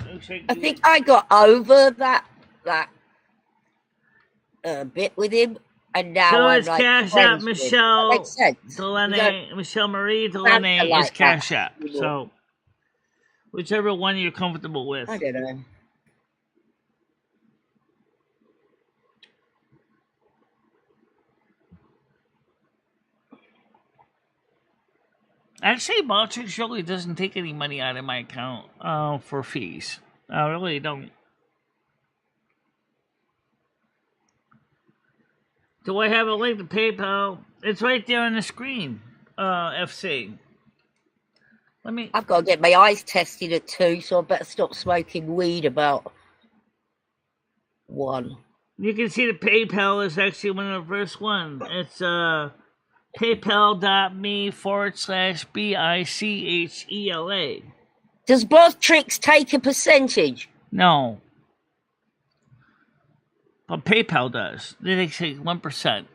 I think I got over that bit with him and now So I'm it's like Cash App friends with. That makes sense. You don't Michelle banter MarieDalene is like that Cash App. anymore. So whichever one you're comfortable with. I don't know. Actually, Matrix really doesn't take any money out of my account for fees. I really don't. Do I have a link to PayPal? It's right there on the screen, FC. Let me. I've got to get my eyes tested at 2, so I better stop smoking weed about 1. You can see the PayPal is actually one of the first ones. It's paypal.me/BICHELA. Does Bostrix take a percentage? No. But PayPal does. They take 1%.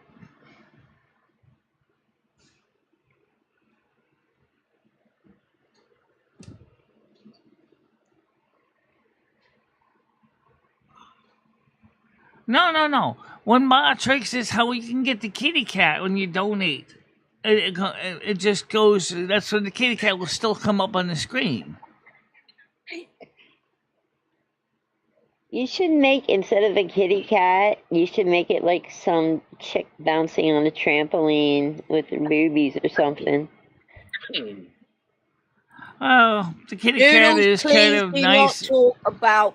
No. One Matrix is how you can get the kitty cat when you donate. It just goes. That's when the kitty cat will still come up on the screen. You should make, instead of a kitty cat, you should make it like some chick bouncing on a trampoline with her boobies or something. Oh, the kitty cat is kind of do nice. Not talk about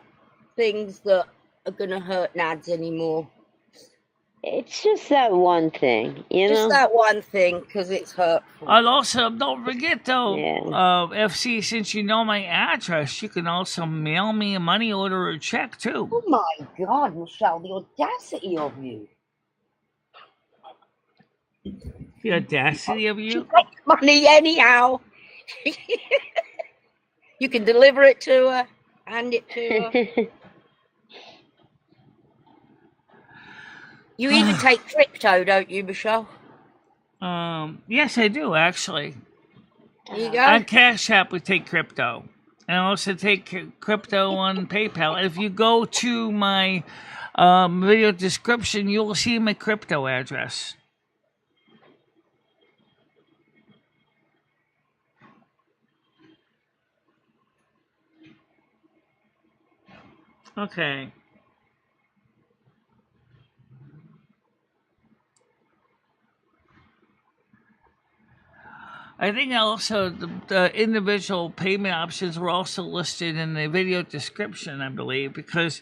things that are going to hurt Nads anymore. It's just that one thing, you know? Just that one thing, because it's hurtful. I'll also, don't forget though, Yeah. FC, since you know my address, you can also mail me a money order or check too. Oh my God, Michelle, the audacity of you. The audacity of you? Money anyhow. You can deliver it to her, hand it to her. You even take crypto, don't you, Michelle? Yes, I do actually. There you go. On Cash App, we take crypto. And I also take crypto on PayPal. If you go to my video description, you'll see my crypto address. Okay. I think also the individual payment options were also listed in the video description, I believe, because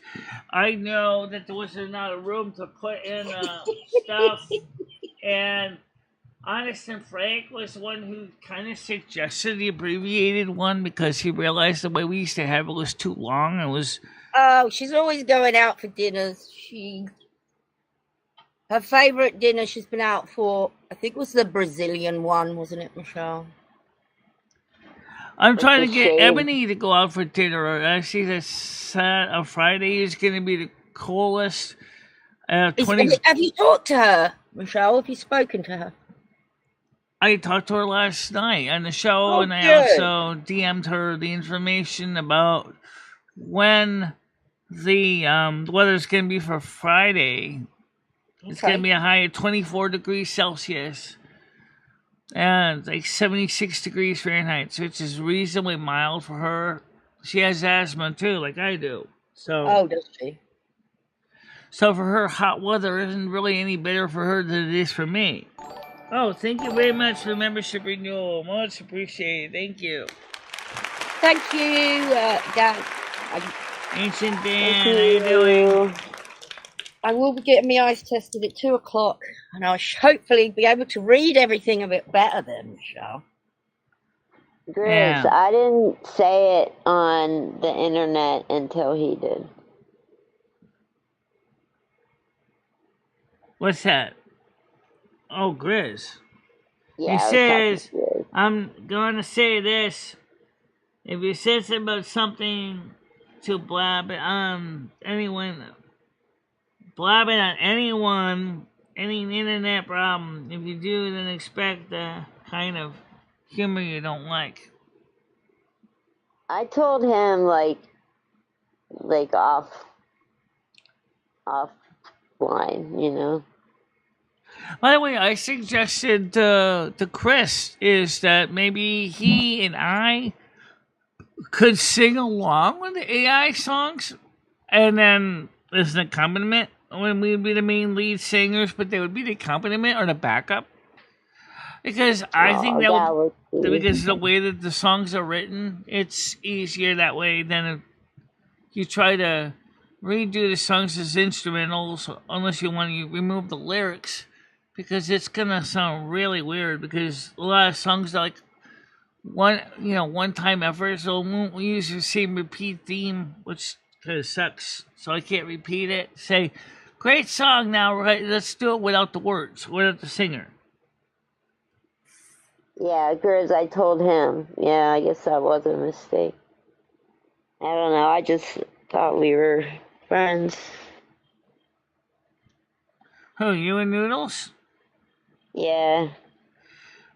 I know that there was not a room to put in stuff, and Honest and Frank was the one who kind of suggested the abbreviated one because he realized the way we used to have it was too long. It was. Oh, she's always going out for dinners. Her favourite dinner she's been out for, I think it was the Brazilian one, wasn't it, Michelle? I'm trying to get Ebony to go out for dinner. Actually, Friday is going to be the coolest. Have you talked to her, Michelle? Have you spoken to her? I talked to her last night on the show, and I also DM'd her the information about when the weather's going to be for Friday. It's going to be a high of 24 degrees Celsius and like 76 degrees Fahrenheit, which is reasonably mild for her. She has asthma too, like I do. So, does she? So for her, hot weather isn't really any better for her than it is for me. Oh, thank you very much for the membership renewal. Much appreciated. Thank you. Thank you, Dan. Ancient Dan, how you doing? I will be getting my eyes tested at 2 o'clock, and I shall hopefully be able to read everything a bit better then, Michelle. Grizz, I didn't say it on the internet until he did. What's that? Oh, Grizz. Yeah, he says, I'm going to say this. If you said something about something to blab it on anyone, blabbing on anyone, any internet problem, if you do, then expect the kind of humor you don't like. I told him, like offline, you know. By the way, I suggested to Chris is that maybe he and I could sing along with the AI songs, and then as an accompaniment, when we'd be the main lead singers, but they would be the accompaniment or the backup. Because I think that would, because the way that the songs are written, it's easier that way than if you try to redo the songs as instrumentals, unless you want to remove the lyrics, because it's gonna sound really weird. Because a lot of songs are like one time effort, so we use the same repeat theme, which kind of sucks. So I can't repeat it. Say, great song now, right? Let's do it without the words, without the singer. Yeah, Grizz, I told him. Yeah, I guess that was a mistake. I don't know. I just thought we were friends. Who, you and Noodles? Yeah.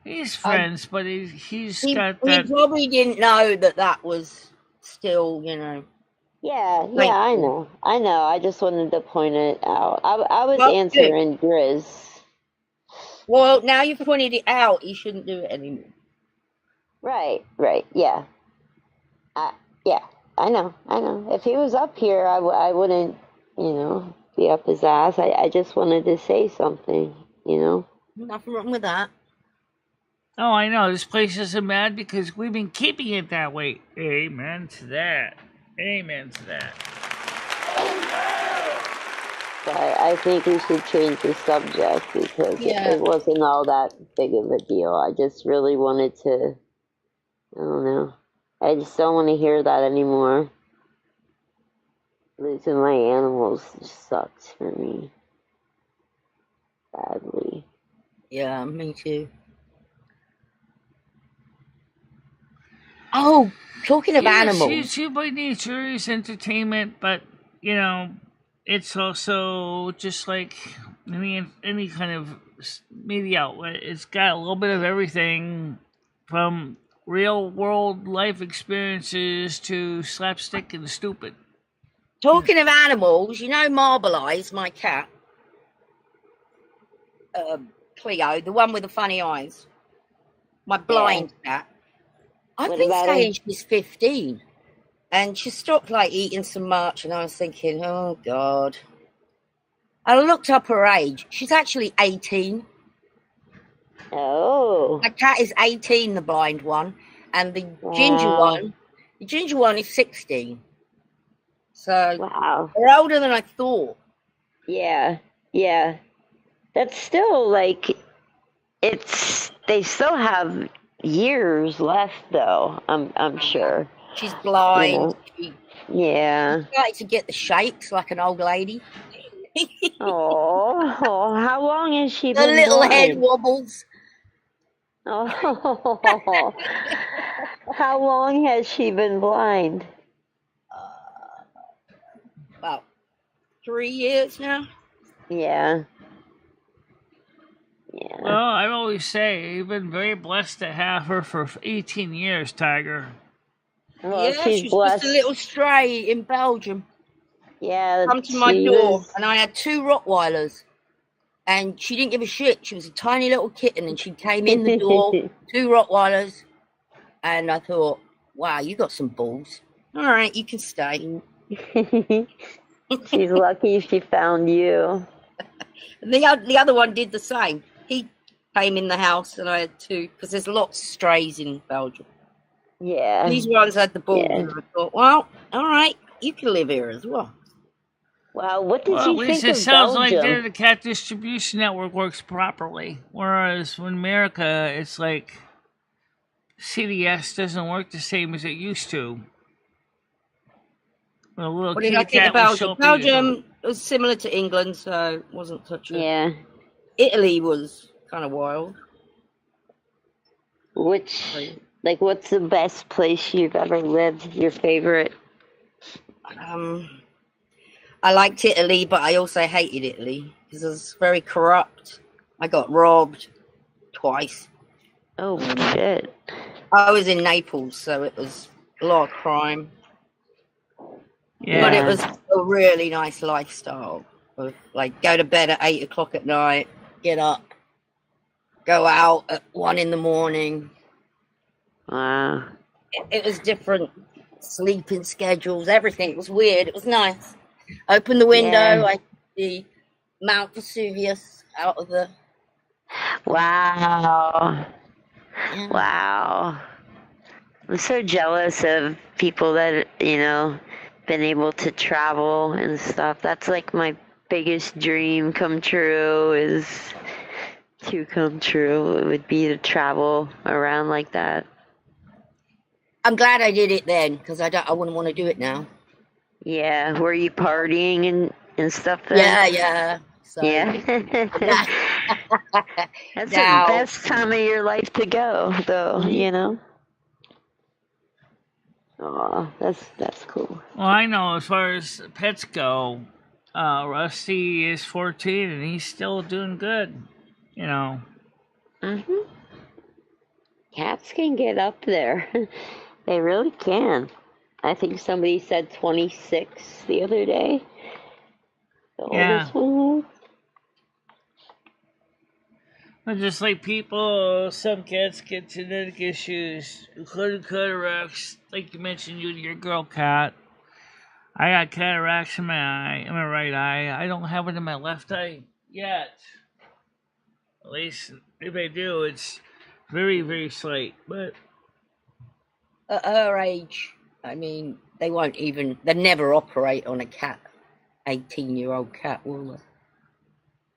He's friends, but he's got he that. He probably didn't know that was still, Yeah, like, I know. I just wanted to point it out. I was well, answering Grizz. Well, now you've pointed it out, you shouldn't do it anymore. Right, yeah. Yeah, I know. If he was up here, I wouldn't, be up his ass. I just wanted to say something, Nothing wrong with that. Oh, I know. This place isn't mad because we've been keeping it that way. Amen to that. Amen to that. But I think we should change the subject because it wasn't all that big of a deal. I just really wanted to, I don't know. I just don't want to hear that anymore. Losing my animals just sucks for me. Badly. Yeah, me too. Oh, talking of animals. YouTube by nature is entertainment, but, it's also just like any kind of media outlet. It's got a little bit of everything from real world life experiences to slapstick and stupid. Talking of animals, Marble Eyes, my cat, Cleo, the one with the funny eyes, my blind cat. I've been saying she's 15, and she stopped eating so much, and I was thinking, oh God. I looked up her age. She's actually 18. Oh. My cat is 18, the blind one, and the ginger one is 16. So they're older than I thought. Yeah. That's still they still have years left though, I'm sure. She's blind. She started to get the shakes like an old lady. Oh, how long has she been blind? The little blind? head wobbles. Oh, how long has she been blind? About 3 years now. Yeah. Well, I always say you've been very blessed to have her for 18 years, Tiger. Well, she's blessed. Just a little stray in Belgium. Yeah. Come to my door, and I had 2 Rottweilers, and she didn't give a shit. She was a tiny little kitten, and she came in the door, 2 Rottweilers, and I thought, wow, you got some balls. All right, you can stay. She's lucky she found you. And the other one did the same. He came in the house, and I had 2, because there's lots of strays in Belgium. Yeah. These ones had the balls, and I thought, well, all right, you can live here as well. Wow, what did you think of it sounds Belgium? like the cat distribution network works properly, whereas in America, it's like CDS doesn't work the same as it used to. What did I think about Belgium? Belgium was similar to England, so it wasn't such a... Yeah. Italy was kind of wild. What's the best place you've ever lived? Your favorite? I liked Italy, but I also hated Italy because it was very corrupt. I got robbed twice. Oh, shit. I was in Naples, so it was a lot of crime. Yeah. But it was a really nice lifestyle. Of, go to bed at 8 o'clock at night, get up, go out at 1 a.m. Wow. It was different sleeping schedules. Everything was weird. It was nice. Open the window. Yeah. I could see Mount Vesuvius out of the. Wow. Yeah. Wow. I'm so jealous of people that, been able to travel and stuff. That's like my biggest dream come true is to come true. It would be to travel around like that. I'm glad I did it then because I wouldn't want to do it now. Yeah. Were you partying and stuff then? Yeah. So, Yeah. That's the best time of your life to go, though, Oh, that's cool. Well, I know as far as pets go, Rusty is 14 and he's still doing good. Mhm. Cats can get up there. They really can. I think somebody said 26 the other day. The oldest one was. But just like people, some cats get genetic issues, including cataracts. Like you mentioned, you and your girl cat. I got cataracts in my right eye. I don't have it in my left eye yet. At least if I do, it's very, very slight. But at her age, I mean, they never operate on a cat, 18-year-old cat, will they?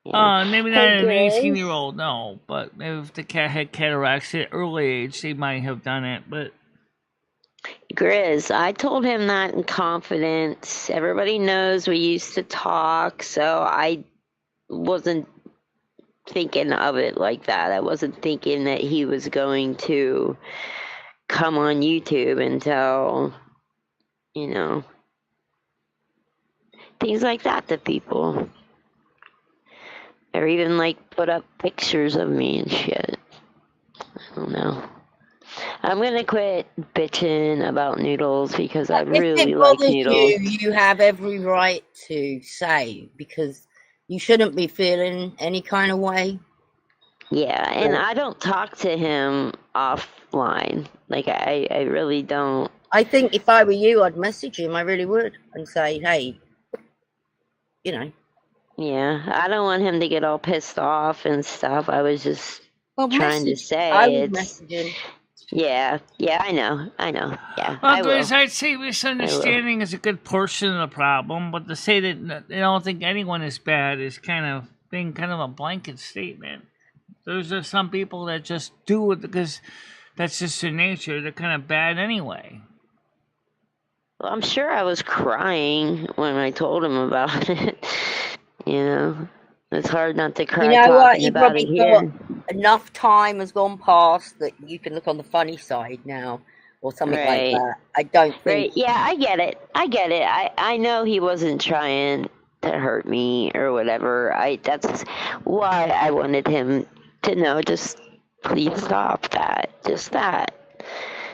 Yeah. Maybe not an 18-year-old, no. But if the cat had cataracts at early age, they might have done it. But Grizz, I told him that in confidence. Everybody knows we used to talk, so I wasn't thinking of it like that. I wasn't thinking that he was going to come on YouTube and tell, things like that to people. Or even put up pictures of me and shit. I don't know. I'm gonna quit bitching about noodles because I really like noodles. You have every right to say because you shouldn't be feeling any kind of way. Yeah, and I don't talk to him offline. I really don't. I think if I were you, I'd message him. I really would, and say, "Hey, Yeah, I don't want him to get all pissed off and stuff. I was just trying to say I would message him. Yeah, I know. Yeah, well, Grizz, I'd say misunderstanding is a good portion of the problem, but to say that they don't think anyone is bad is kind of being kind of a blanket statement. There's just some people that just do it because that's just their nature. They're kind of bad anyway. Well, I'm sure I was crying when I told him about it. It's hard not to cry talking about it here. Enough time has gone past that you can look on the funny side now or something like that. I don't think. Right. Yeah, I get it. I know he wasn't trying to hurt me or whatever. That's why I wanted him to know, just please stop that. Just that.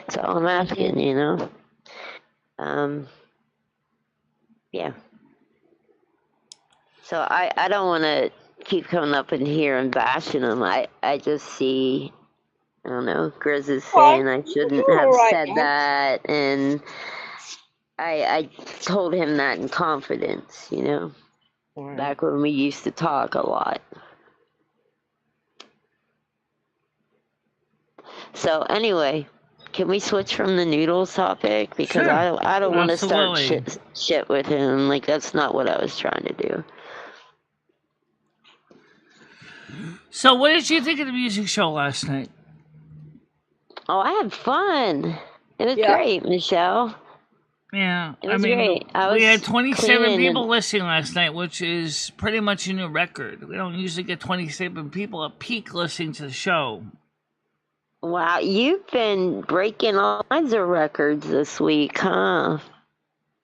That's all I'm asking, Yeah. So I don't want to keep coming up in here and bashing him. I just see, I don't know, Grizz is saying I shouldn't have said that, and I told him that in confidence, back when we used to talk a lot. So anyway, can we switch from the noodles topic? Because sure. I don't want to start shit with him. That's not what I was trying to do. So what did you think of the music show last night? Oh, I had fun. It was great, Michelle. Yeah, it was great. We had 27 people listening last night, which is pretty much a new record. We don't usually get 27 people at peak listening to the show. Wow, you've been breaking all kinds of records this week, huh?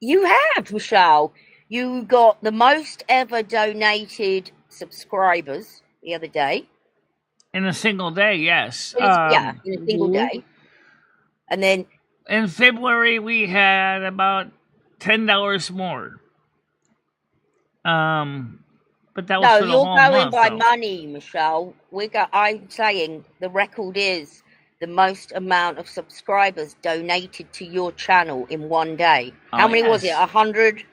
You have, Michelle. You got the most ever donated subscribers the other day. In a single day, yes. In a single day. And then in February, we had about $10 more. But that was No, for the you're whole going month, by though. money, Michelle. I'm saying the record is the most amount of subscribers donated to your channel in one day. How many was it? Yes. 100?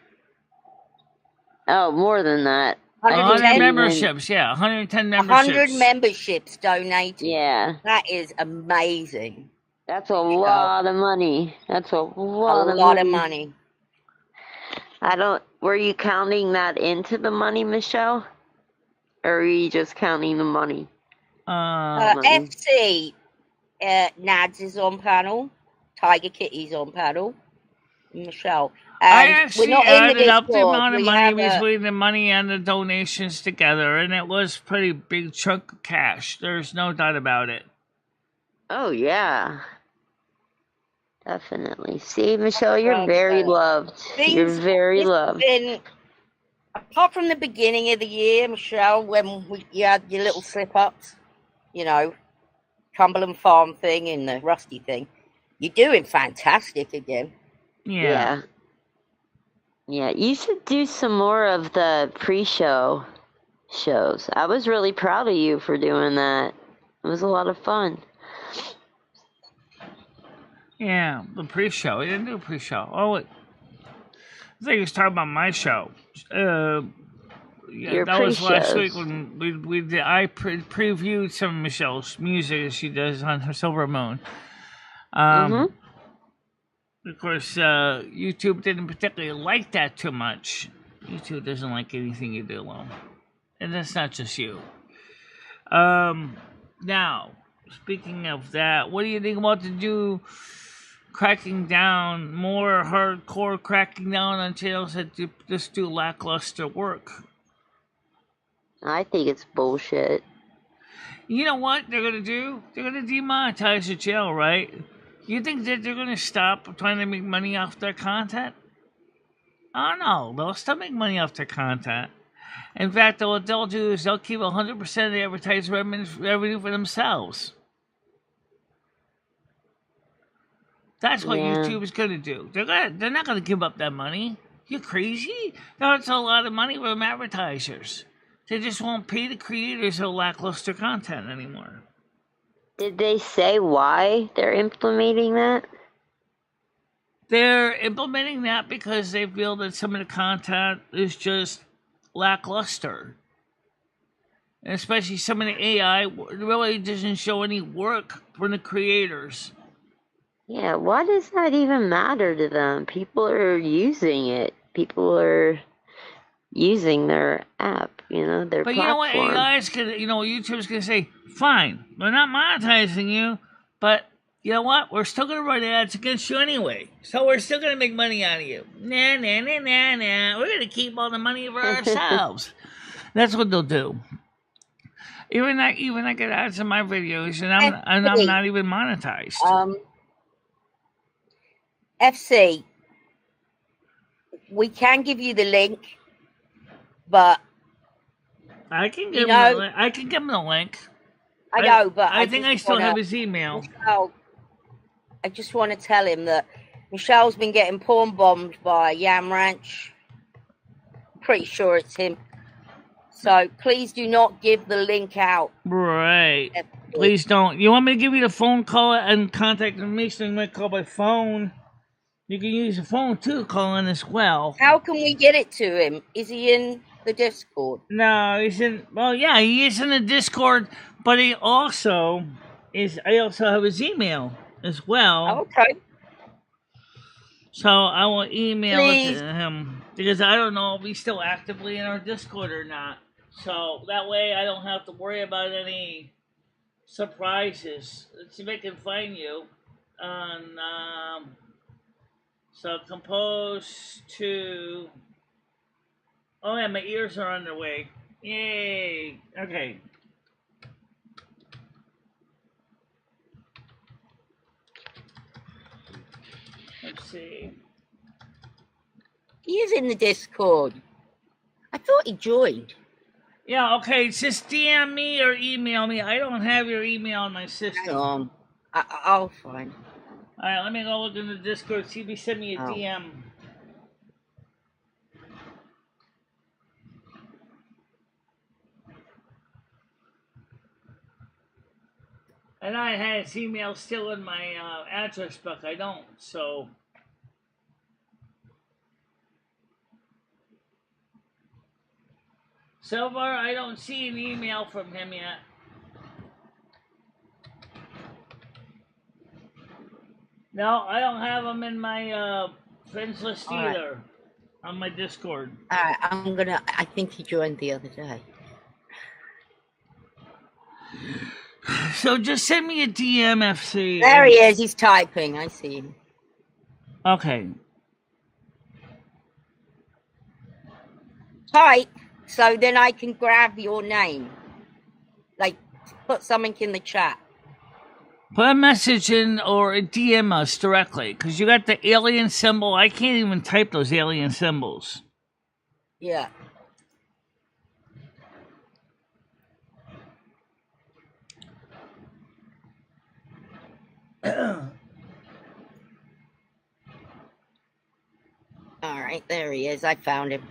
Oh, more than that. 100 110? memberships, yeah. 110 memberships. 100 memberships donated. Yeah. That is amazing. That's a lot of money. That's a lot of money. Were you counting that into the money, Michelle? Or were you just counting the money? FC, Nads is on panel. Tiger Kitty's on panel. Michelle. And I actually we're not in the added up the Discord. amount of We money have between the money and the donations together, and it was a pretty big chunk of cash. There's no doubt about it. Oh, yeah. Definitely. See, Michelle, you're very loved. You're very loved. Apart from the beginning of the year, Michelle, when you had your little slip-ups, you know, Cumberland Farm thing and the Rusty thing, you're doing fantastic again. Yeah. Yeah, you should do some more of the pre-show shows. I was really proud of you for doing that. It was a lot of fun. Yeah, the pre-show. We didn't do a pre-show. Oh, I think he was talking about my show. Yeah, that was last week when we did. I previewed some of Michelle's music she does on her Silver Moon. Of course, YouTube didn't particularly like that too much. YouTube doesn't like anything you do alone, and that's not just you. Now, speaking of that, what do you think about cracking down, more hardcore cracking down on channels that just do lackluster work? I think it's bullshit. You know what they're going to do? They're going to demonetize your channel, right? You think that they're going to stop trying to make money off their content? Oh, no. They'll still make money off their content. In fact, what they'll do is they'll keep 100% of the advertising revenue for themselves. That's what YouTube is going to do. They're not going to give up that money. You crazy? That's a lot of money from advertisers. They just won't pay the creators of lackluster content anymore. Did they say why they're implementing that? They're implementing that because they feel that some of the content is just lackluster. And especially some of the AI really doesn't show any work from the creators. Yeah, why does that even matter to them? People are using it. People are using their app, their platform. But you know what? YouTube's going to say, fine, we're not monetizing you, but you know what? We're still going to run ads against you anyway. So we're still going to make money out of you. Nah. We're going to keep all the money for ourselves. That's what they'll do. Even I get ads in my videos, and I'm not even monetized. FC, we can give you the link, but I can give him the link. I know, but I think I still have his email. Michelle, I just want to tell him that Michelle's been getting porn bombed by Yam Ranch. Pretty sure it's him. So please do not give the link out. Right. Please don't. You want me to give you the phone call and contact information? You might call by phone. You can use the phone too, calling as well. How can we get it to him? Is he in the Discord? No, he's in. Well, yeah, he is in the Discord, but he also is. I also have his email as well. Okay. So I will email it to him because I don't know if he's still actively in our Discord or not. So that way I don't have to worry about any surprises. Let's see if I can find you on. So compose to. Oh yeah, my ears are on their way. Yay! Okay. Let's see. He is in the Discord. I thought he joined. Yeah, okay. Just DM me or email me. I don't have your email in my system. Hang on. I'll find. All right, let me go look in the Discord. See if he sent me a DM. And I had his email still in my address book. I don't, so. So far, I don't see an email from him yet. No, I don't have him in my friends list either. On my Discord. I think he joined the other day. So just send me a DM, FC. There he is. He's typing. I see him. Okay. Type so then I can grab your name. Like, put something in the chat. Put a message in or DM us directly, because you got the alien symbol. I can't even type those alien symbols. Yeah. All right, there he is. I found him.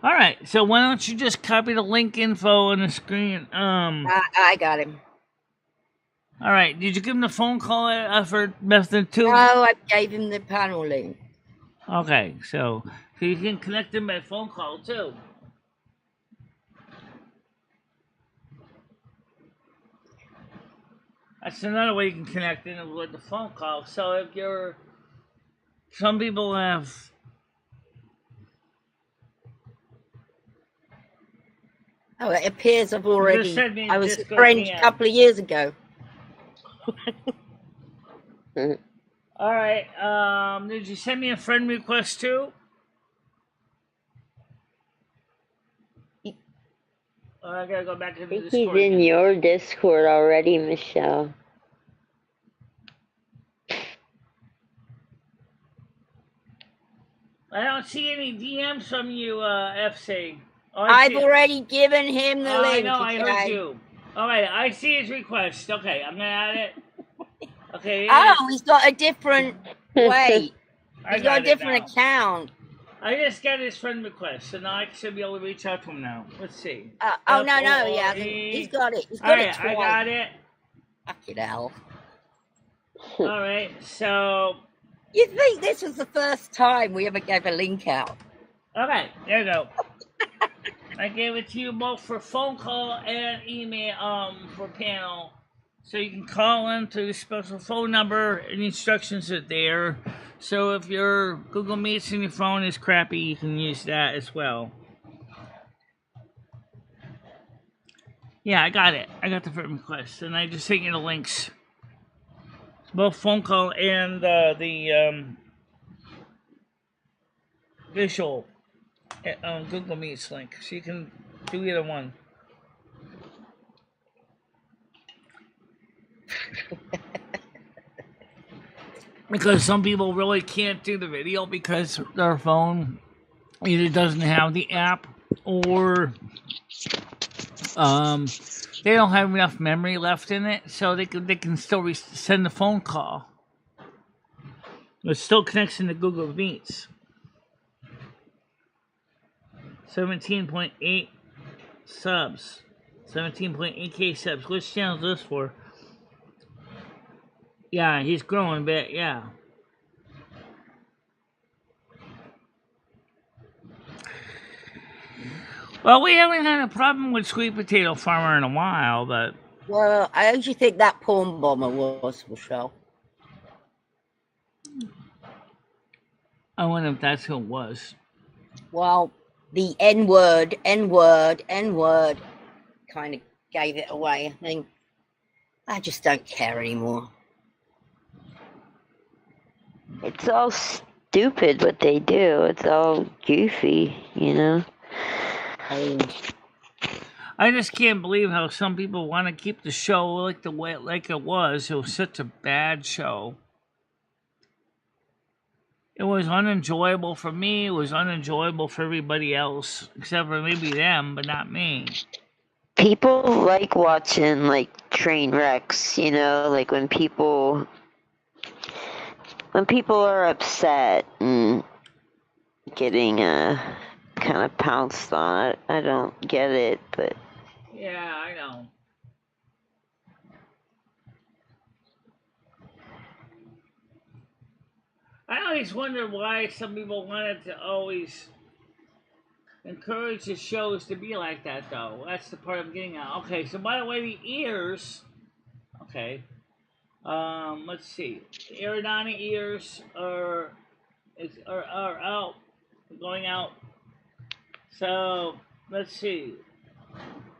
All right, so why don't you just copy the link info on the screen? I got him. All right, did you give him the phone call effort method too? No, I gave him the panel link. Okay, so you can connect him by phone call too. That's another way you can connect in with the phone call. So if you're, some people have. Oh, it appears I've already. I was a friend a couple of years ago. All right. Did you send me a friend request too? I gotta go back to the Discord. He's in your Discord already, Michelle. I don't see any DMs from you, FC. Oh, I've already given him the link. I know, I heard you. All right, I see his request. Okay, I'm gonna add it. Okay. Oh, he's got a different way. He's got a different account. I just got his friend request, so now I should be able to reach out to him now. Let's see. No, yeah, he's got it. He's got it twice. I got it. Fucking hell. All right, so. You'd think this was the first time we ever gave a link out. Okay, there you go. I gave it to you both for phone call and email for panel. So you can call into the special phone number and the instructions are there. So if your Google Meets and your phone is crappy, you can use that as well. Yeah, I got it. I got the friend request, and I just sent you the links. Both phone call and the visual Google Meets link, so you can do either one. Because some people really can't do the video because their phone either doesn't have the app or they don't have enough memory left in it, so they can still send the phone call. It still connects into Google Meets. 17.8 subs. 17.8K subs. Which channel is this for? Yeah, he's growing a bit, yeah. Well, we haven't had a problem with Sweet Potato Farmer in a while, but... Well, I actually think that porn bomber was, Michelle. I wonder if that's who it was. Well, the N-word kind of gave it away, I think. I just don't care anymore. It's all stupid what they do. It's all goofy, you know? I just can't believe how some people want to keep the show like the way it was. It was such a bad show. It was unenjoyable for me. It was unenjoyable for everybody else, except for maybe them, but not me. People like watching like train wrecks, you know, like when people are upset and getting kind of pounced on it. I don't get it, but yeah, I know. I always wonder why some people wanted to always encourage the shows to be like that, though. That's the part I'm getting at. Okay, so by the way, the ears. Okay. Let's see. The Iridani ears are out, going out. So let's see.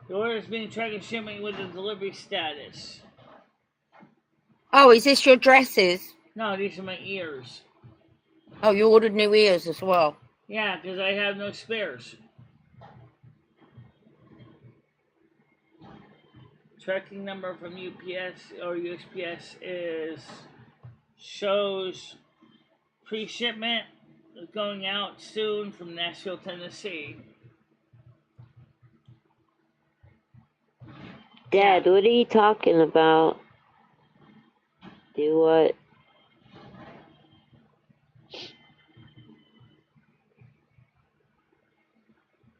The order is being tracked and shipping with the delivery status. Oh, is this your dresses? No, these are my ears. Oh, you ordered new ears as well. Yeah, because I have no spares. Tracking number from UPS or USPS shows pre-shipment is going out soon from Nashville, Tennessee. Dad, what are you talking about? Do what?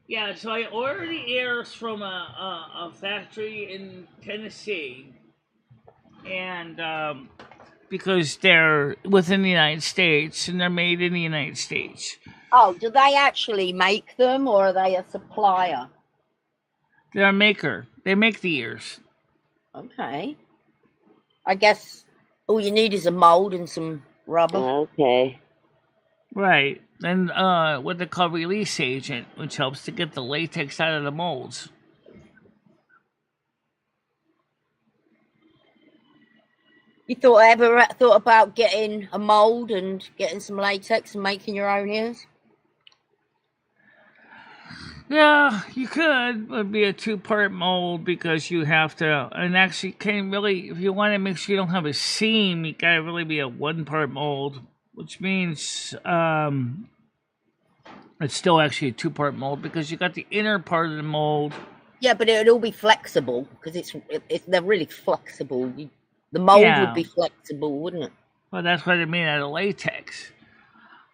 Yeah, so I ordered the ears from a factory in Tennessee, and because they're within the United States and they're made in the United States. Oh, do they actually make them, or are they a supplier? They're a maker. They make the ears. Okay. I guess all you need is a mold and some rubber. Okay. Right. And what they call release agent, which helps to get the latex out of the molds. You ever thought about getting a mold and getting some latex and making your own ears? Yeah, you could. It would be a 2-part mold because you have to, and actually can really, if you want to make sure you don't have a seam, you gotta really be a 1-part mold, which means it's still actually a 2-part mold because you got the inner part of the mold. Yeah, but it would all be flexible because they're really flexible. The mold would be flexible, wouldn't it? Well, that's what I mean out of latex.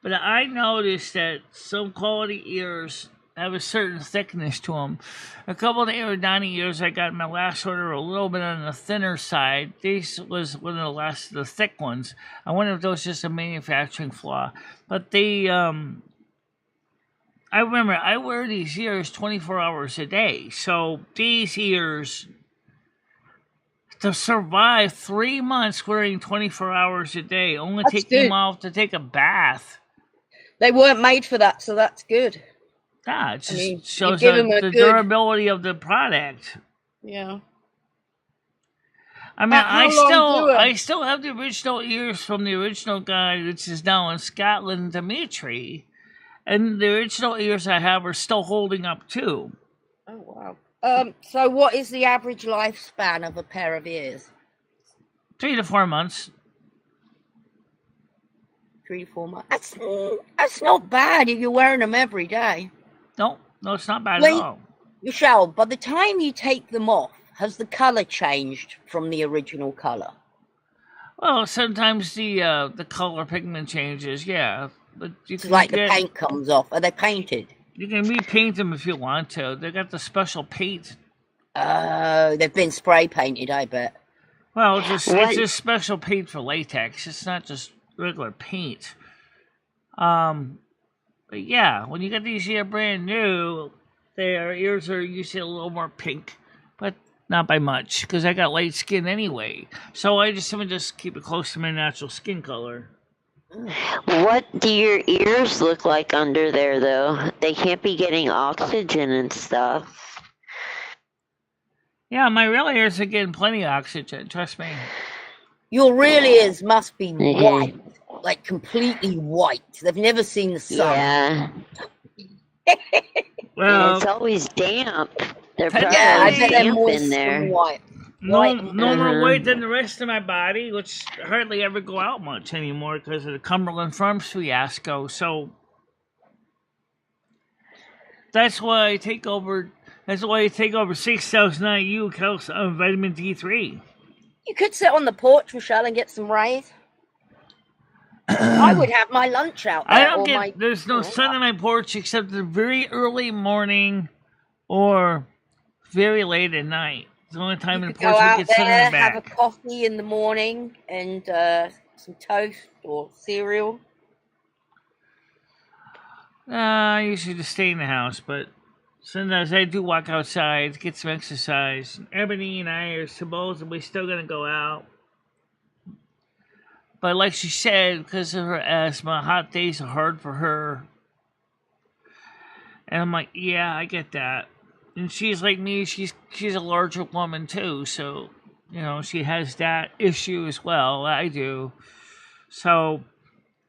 But I noticed that some quality ears have a certain thickness to them. A couple of the Iridani ears I got in my last order were a little bit on the thinner side. This was one of the thick ones. I wonder if that was just a manufacturing flaw. But they, I remember I wear these ears 24 hours a day. So these ears, to survive 3 months wearing 24 hours a day, only taking them off to take a bath. They weren't made for that, so that's good. Yeah, it just shows the durability of the product. Yeah. I mean, I still have the original ears from the original guy, which is now in Scotland, Dimitri, and the original ears I have are still holding up too. Oh wow. So what is the average lifespan of a pair of ears? 3 to 4 months. 3 to 4 months. That's not bad if you're wearing them every day. No, it's not bad at all. Michelle, by the time you take them off, has the colour changed from the original colour? Well, sometimes the color pigment changes, yeah. But you can the paint comes off. Are they painted? You can repaint them if you want to. They got the special paint. They've been spray painted, I bet. Well, it's just special paint for latex. It's not just regular paint. But yeah, when you get these here brand new, their ears are usually a little more pink, but not by much, because I got light skin anyway. So I'm just keep it close to my natural skin color. What do your ears look like under there, though? They can't be getting oxygen and stuff. Yeah, my real ears are getting plenty of oxygen, trust me. Your real ears must be white. Like completely white. They've never seen the sun. Yeah. Well, it's always damp. They're probably I bet they're damp moist in there. and white. No more white than the rest of my body, which hardly ever go out much anymore because of the Cumberland Farms fiasco. So that's why I take over 6,000 IU of vitamin D3. You could sit on the porch, Michelle, and get some rays. I would have my lunch out there. There's no sun on my porch except the very early morning or very late at night. It's the only time in the porch we get sun in the back. Have a coffee in the morning and some toast or cereal. I usually just stay in the house, but sometimes I do walk outside, get some exercise. Ebony and I are supposedly still going to go out. But like she said, because of her asthma, hot days are hard for her. And I'm like, yeah, I get that. And she's like me, she's a larger woman too, so, she has that issue as well. I do. So,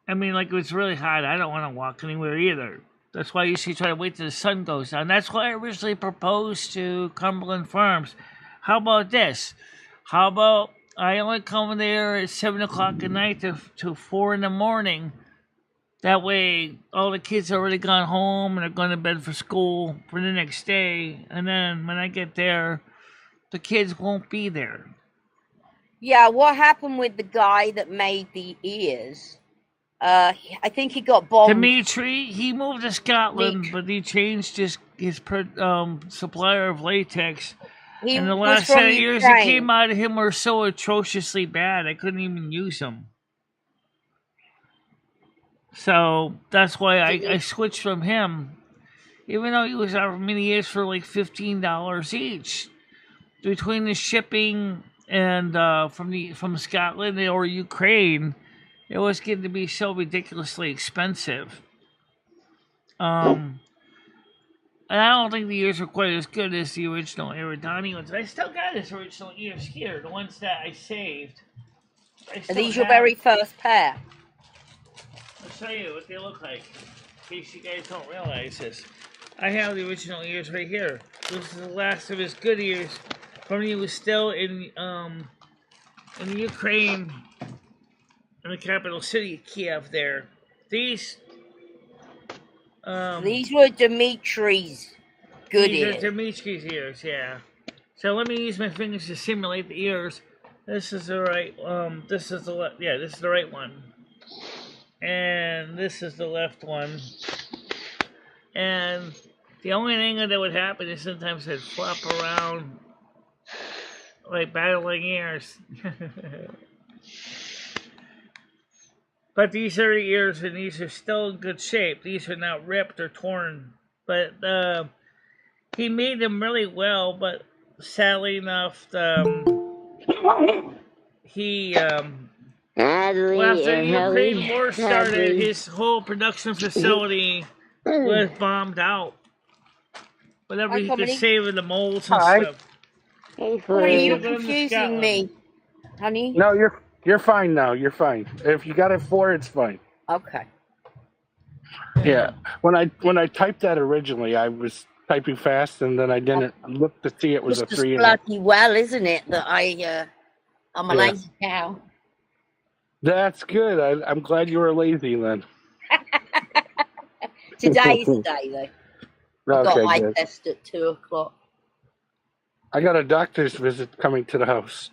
I mean, like, if it's really hot, I don't want to walk anywhere either. That's why I usually try to wait till the sun goes down. That's why I originally proposed to Cumberland Farms. How about this? How about I only come there at 7 o'clock at night to 4 in the morning. That way, all the kids are already gone home and are going to bed for school for the next day. And then when I get there, the kids won't be there. Yeah, what happened with the guy that made the ears? I think he got bombed. Dimitri, he moved to Scotland, but he changed his supplier of latex. And the last set of ears that came out of him were so atrociously bad, I couldn't even use them. So that's why I switched from him, even though he was offering me the ears for like $15 each. Between the shipping and from Scotland or Ukraine, it was getting to be so ridiculously expensive. And I don't think the ears were quite as good as the original Aerodani ones. I still got his original ears here, the ones that I saved. Are these your very first pair? I'll show you what they look like, in case you guys don't realize this. I have the original ears right here. This is the last of his good ears from when he was still in the Ukraine, in the capital city, Kiev. There, these were Dimitri's good ears. These are Dimitri's ears, yeah. So let me use my fingers to simulate the ears. This is the right. This is the this is the right one. And this is the left one. And the only thing that would happen is sometimes I'd flop around like battling ears. But these are the ears, and these are still in good shape. These are not ripped or torn. But he made them really well, but sadly enough, he... after the Ukraine war started, his whole production facility was bombed out. Whatever he could save in the molds and stuff. Are you confusing me, honey? No, you're fine now. You're fine. If you got a 4, it's fine. Okay. Yeah. When I typed that originally, I was typing fast, and then I didn't look to see it was a 3. It's bloody well, isn't it, that I'm a lazy cow. That's good. I'm glad you were lazy then. Today's the day, though. I got eye test at 2 o'clock. I got a doctor's visit coming to the house.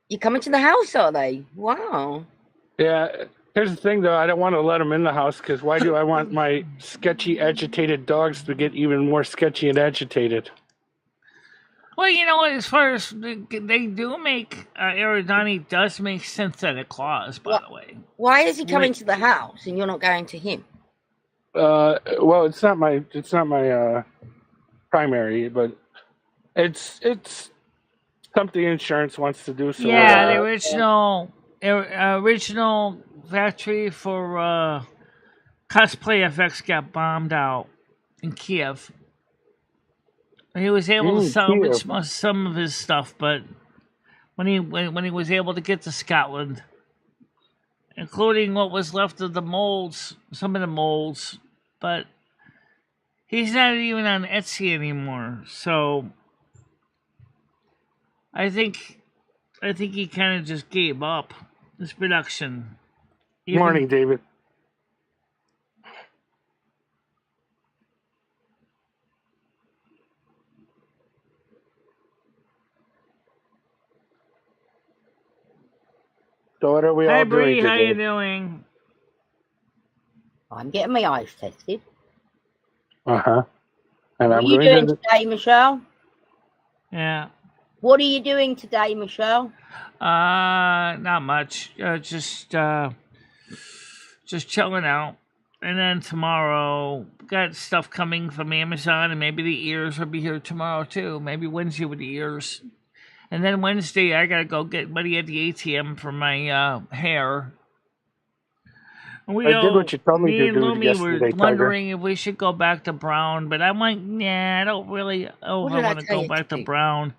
You coming to the house, are they? Wow. Yeah. Here's the thing, though. I don't want to let them in the house because why do I want my sketchy, agitated dogs to get even more sketchy and agitated? Well, as far as they do make, Aerodani does make synthetic claws, by the way. Why is he coming to the house and you're not going to him? Well, it's not my primary, but it's something insurance wants to do. So yeah, the original factory for Cosplay FX got bombed out in Kiev. He was able to salvage some of his stuff, but when he was able to get to Scotland, including what was left of the molds, some of the molds, but he's not even on Etsy anymore. So I think he kind of just gave up this production. Morning, David. So what are we all doing today? How you doing? I'm getting my eyes tested. And what are you doing today, Michelle? Yeah. What are you doing today, Michelle? Not much. Just chilling out. And then tomorrow, got stuff coming from Amazon, and maybe the ears will be here tomorrow too. Maybe Wednesday with the ears. And then Wednesday, I gotta go get money at the ATM for my hair. I did what you told me to and do Lumi yesterday, were wondering if we should go back to brown, but I'm like, nah, I don't really. Oh, I want to go back to brown.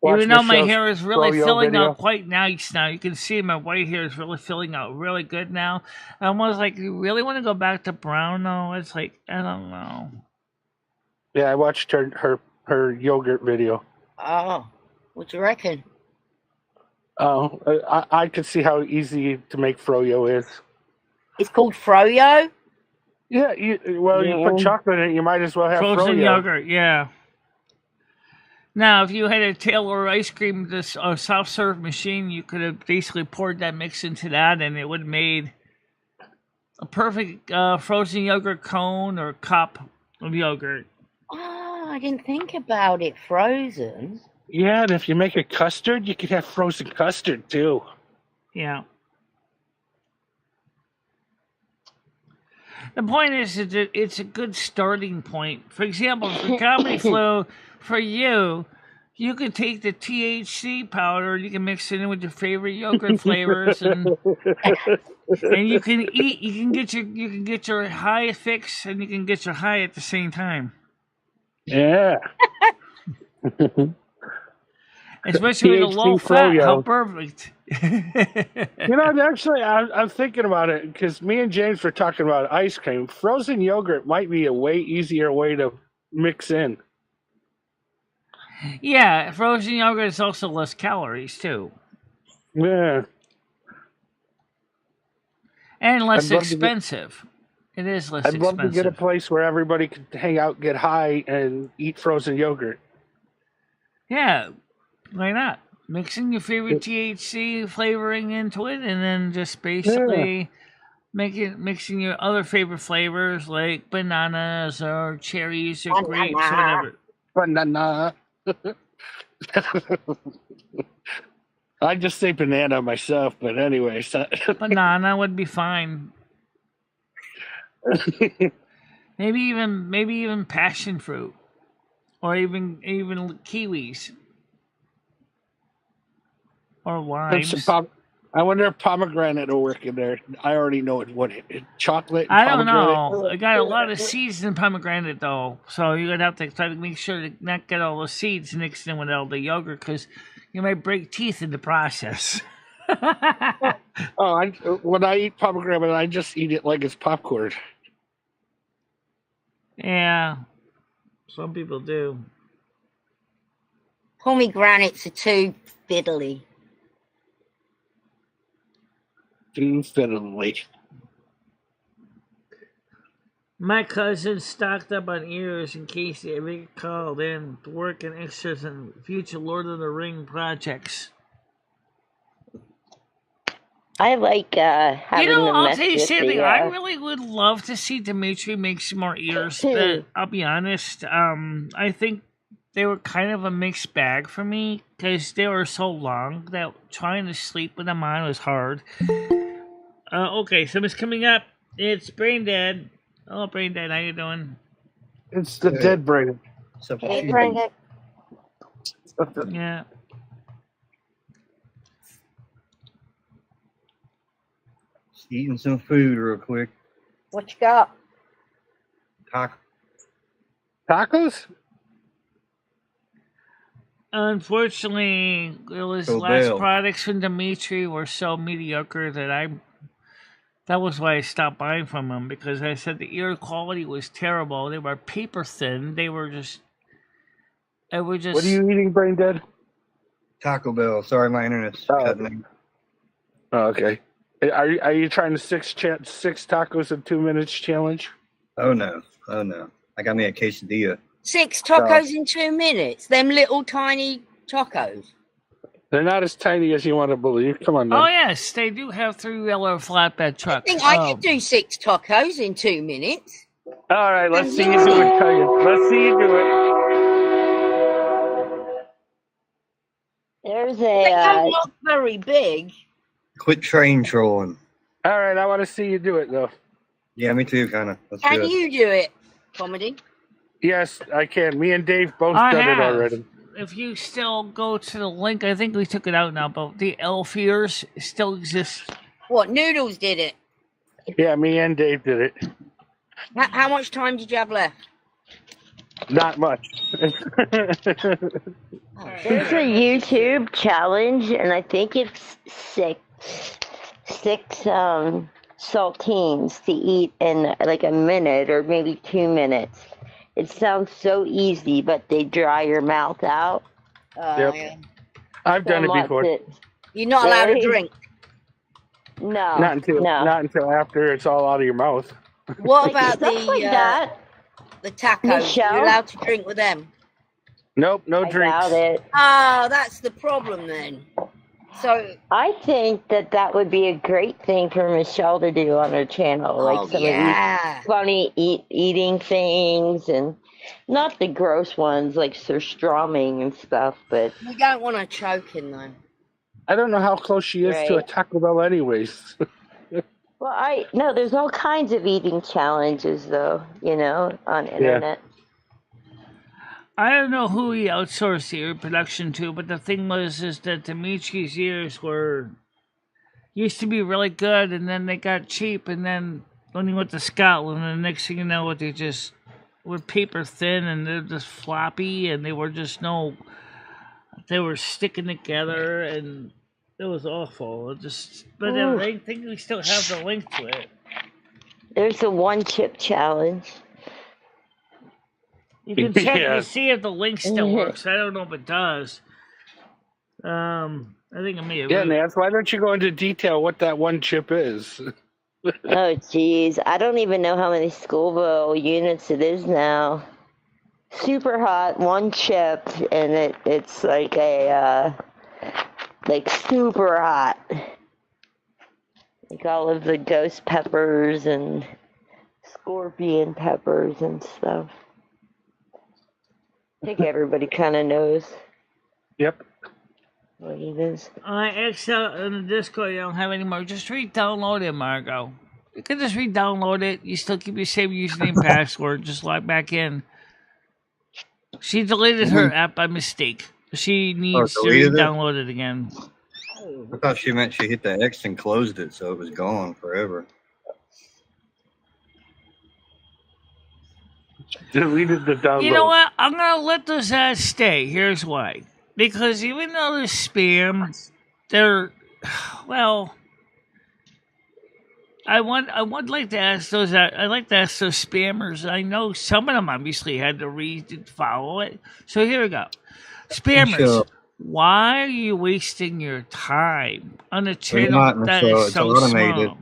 Even though my hair is really filling out quite nice now, you can see my white hair is really filling out really good now. I'm almost like, you really want to go back to brown? No, it's like, I don't know. Yeah, I watched her yogurt video. Oh, what do you reckon? Oh, I could see how easy to make froyo is. It's called froyo? Yeah, you put chocolate in it, you might as well have frozen froyo. yogurt, yeah. Now, if you had a Taylor ice cream, this soft serve machine, you could have basically poured that mix into that, and it would have made a perfect frozen yogurt cone or cup of yogurt. Oh, I didn't think about it frozen. Yeah, and if you make a custard, you could have frozen custard too. Yeah. The point is that it's a good starting point. For example, for Comedy Flow, for you could take the THC powder, you can mix it in with your favorite yogurt flavors, and you can eat. You can get your high fix, and you can get your high at the same time. Yeah. Especially with a low fat, how perfect. Actually, I'm thinking about it because me and James were talking about ice cream. Frozen yogurt might be a way easier way to mix in. Yeah, frozen yogurt is also less calories too. Yeah. And less expensive. It is less expensive. I'd love to get a place where everybody could hang out, get high, and eat frozen yogurt. Yeah. Why not? Mixing your favorite THC flavoring into it, and then just basically mixing your other favorite flavors like bananas or cherries or grapes or whatever. Banana. I just say banana myself, but anyway. Banana would be fine. maybe even passion fruit, or even kiwis. Or limes. I wonder if pomegranate will work in there. I already know what chocolate. I don't know. I got a lot of seeds in pomegranate though, so you're gonna have to try to make sure to not get all the seeds mixed in with all the yogurt, because you might break teeth in the process. When I eat pomegranate, I just eat it like it's popcorn. Yeah, some people do. Pomegranates are too fiddly. My cousin stocked up on ears in case they ever get called in to work in extras in future Lord of the Ring projects. I like having them I'll tell you something. I really would love to see Dimitri make some more ears, but I'll be honest. I think they were kind of a mixed bag for me because they were so long that trying to sleep with them on was hard. Okay, so it's coming up. It's Brain Dead. Oh, Brain Dead, how you doing? It's the dead brain. Hey, Brain Dead. Yeah. Just eating some food real quick. What you got? Tacos? Unfortunately, his last products from Dimitri were so mediocre that was why I stopped buying from him, because I said the ear quality was terrible. They were paper thin. They were just. What are you eating, Brain Dead? Taco Bell. Sorry, my internet's cutting. Oh, okay. Are you trying to six tacos in 2 minutes challenge? Oh no. I got me a quesadilla. 6 tacos in 2 minutes. Them little tiny tacos. They're not as tiny as you want to believe. Come on, man. Oh yes, they do have 3-wheeler flatbed trucks. I think I could do 6 tacos in 2 minutes. All right, let's see you do it, Kaya. Let's see you do it. There's They don't look very big. Quit train trolling. All right, I want to see you do it, though. Yeah, me too, kind of. That's Can good. you do it, Comedy? Yes, I can. Me and Dave both I done it have. already. If you still go to the link, I think we took it out now, but the elf ears still exist. What, Noodles did it? Yeah, me and Dave did it. How much time did you have left? Not much. There's a YouTube challenge, and I think it's six saltines to eat in like a minute or maybe 2 minutes. It sounds so easy, but they dry your mouth out. Yep. Yeah. I've done it before. You're not allowed to Really? drink. No. Not until after it's all out of your mouth. What about Stuff like that. the tacos? Michelle? You're allowed to drink with them. Nope, no I drinks. doubt it. Oh, that's the problem then. So, I think that would be a great thing for Michelle to do on her channel, like some of these funny eating things, and not the gross ones like surströmming and stuff, but we don't want to choke him though. I don't know how close she is to a Taco Bell anyways. well, there's all kinds of eating challenges though, on internet. I don't know who he outsourced the ear production to, but the thing is that Dimitri's ears used to be really good, and then they got cheap, and then when he went to Scotland, and the next thing you know, they just were paper thin, and they're just floppy, and they were they were sticking together, and it was awful. But I think we still have the link to it. There's a one chip challenge. You can check to see if the link still works. I don't know if it does. I think it may have. Yeah, Nance, why don't you go into detail what that one chip is? Oh, geez. I don't even know how many Scoville units it is now. Super hot, one chip, and it's like like super hot. Like all of the ghost peppers and scorpion peppers and stuff. I think everybody kind of knows. Yep. What it is. I Excel in the Discord. You don't have any more. Just re-download it, Margot. You can just re-download it. You still keep your same username password. Just log back in. She deleted her app by mistake. She needs to re-download it again. I thought she meant she hit the X and closed it, so it was gone forever. Deleted the download. You know what? I'm gonna let those ads stay. Here's why. Because even though they're spam, they're I would like to ask those. I like to ask those spammers. I know some of them obviously had to read and follow it. So here we go. Spammers, why are you wasting your time on a channel that is so automated. small?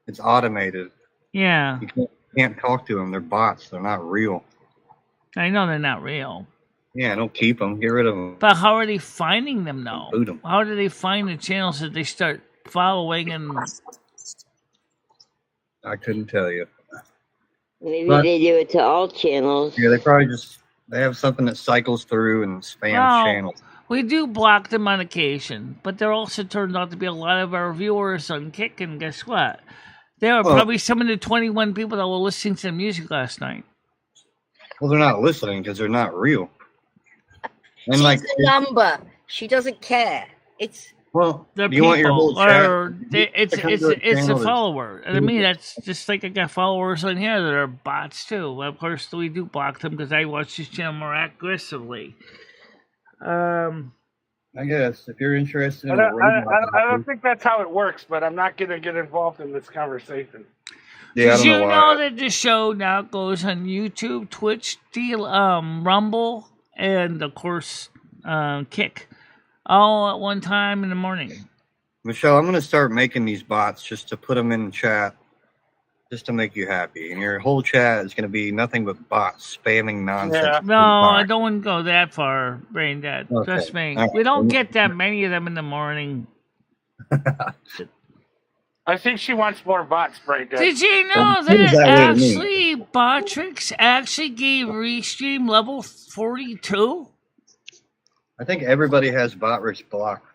It's automated. Yeah. You can't talk to them. They're bots. They're not real. I know they're not real. Yeah, don't keep them. Get rid of them. But how are they finding them, though? Boot them. How do they find the channels that they start following? And I couldn't tell you. Maybe they do it to all channels. Yeah, they have something that cycles through and spams channels. We do block them on occasion, but there also turned out to be a lot of our viewers on Kick, and guess what? There are probably some of the 21 people that were listening to the music last night. Well, they're not listening because they're not real. And she's a number. She doesn't care. It's they're you want your whole or chat? it's a follower. I mean, that's just like I got followers on here that are bots too. Well, of course, we do block them because I watch this channel more aggressively. I guess if you're interested in I don't think that's how it works, but I'm not going to get involved in this conversation. Yeah, Did you know that the show now goes on YouTube, Twitch, Rumble, and of course, Kick, all at one time in the morning? Michelle, I'm going to start making these bots just to put them in the chat, just to make you happy. And your whole chat is going to be nothing but bots spamming nonsense. Yeah. No, I don't want to go that far, Brain Dad. Okay. Trust me. Right. We don't get that many of them in the morning. I think she wants more bots, Brain Dad. Did you know that actually Botrix actually gave Restream level 42? I think everybody has Botrix blocked.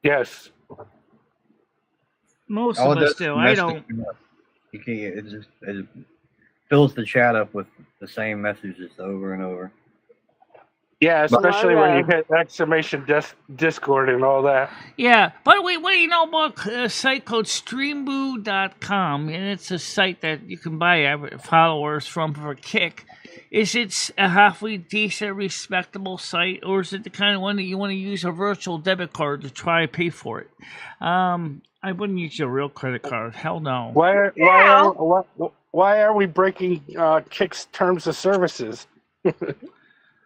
Yes. Most All of it us does is do. I mess the don't. chat up. You can't. It fills the chat up with the same messages over and over. Yeah, But especially when you hit exclamation Discord and all that. Yeah. By the way, what do you know about a site called streamboo.com? And it's a site that you can buy followers from for a kick. Is it a halfway decent, respectable site, or is it the kind of one that you want to use a virtual debit card to try to pay for it? I wouldn't use your real credit card. Hell no. Why are we breaking Kick's terms of services?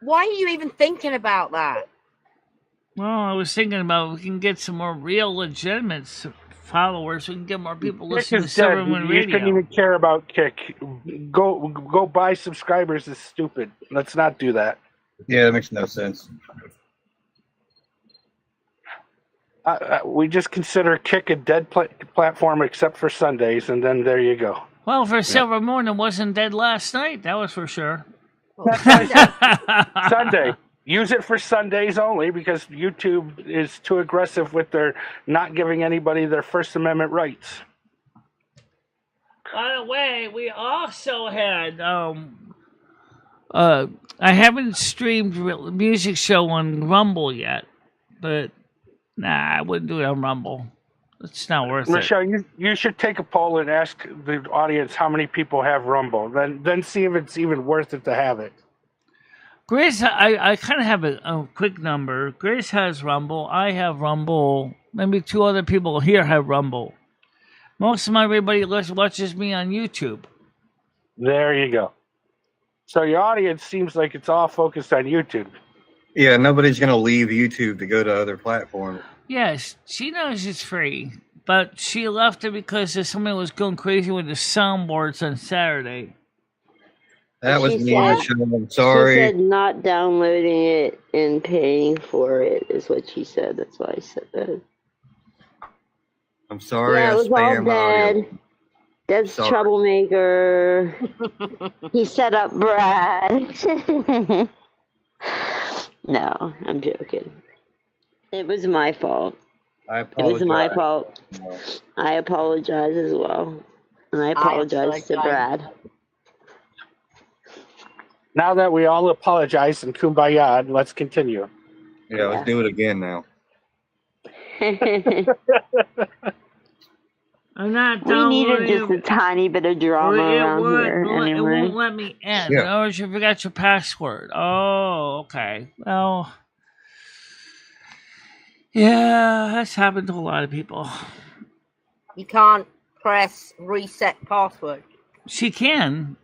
Why are you even thinking about that? Well, I was thinking about we can get some more real legitimate followers. We can get more people listening to Silverman Radio. You shouldn't even care about Kick. Go buy subscribers is stupid. Let's not do that. Yeah, that makes no sense. We just consider Kick a dead platform except for Sundays, and then there you go. Well, for Silver Moon, it wasn't dead last night. That was for sure. Sunday. Use it for Sundays only because YouTube is too aggressive with their not giving anybody their First Amendment rights. By the way, we also had I haven't streamed a music show on Rumble yet, but I wouldn't do it on Rumble. It's not worth Michelle, you should take a poll and ask the audience how many people have Rumble. Then see if it's even worth it to have it. Grizz, I kind of have a quick number. Grizz has Rumble. I have Rumble. Maybe two other people here have Rumble. Most of everybody watches me on YouTube. There you go. So your audience seems like it's all focused on YouTube. Yeah, nobody's going to leave YouTube to go to other platforms. Yes, she knows it's free, but she left it because somebody was going crazy with the soundboards on Saturday. That was me, Michelle. I'm sorry. She said not downloading it and paying for it is what she said. That's why I said that. I'm sorry. Yeah, it was all Dad. Dad's troublemaker. He set up Brad. No, I'm joking. It was my fault. I apologize. It was my fault. I apologize as well. And I apologize to Brad. Now that we all apologize and kumbaya, let's continue. Yeah, let's do it again now. I'm not We needed just a tiny bit of drama around here. Anyway. It won't let me end. Yeah. In other words, you forgot your password. Oh, okay. Well, yeah, that's happened to a lot of people. You can't press reset password. She can.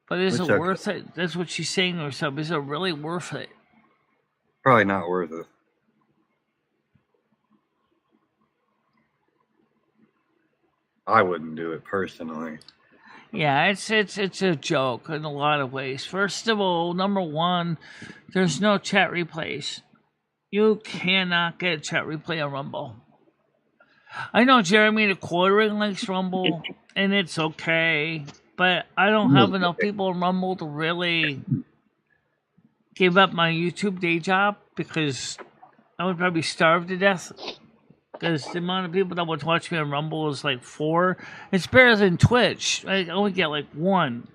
But is It's it okay. worth it? That's what she's saying to herself. Is it really worth it? Probably not worth it. I wouldn't do it personally. Yeah, it's a joke in a lot of ways. First of all, number one, there's no chat replays. You cannot get a chat replay on Rumble. I know Jeremy the Quartering likes Rumble, and it's okay, but I don't have enough people on Rumble to really give up my YouTube day job because I would probably starve to death. Because the amount of people that would watch me on Rumble is like 4. It's better than Twitch. I only get like 1.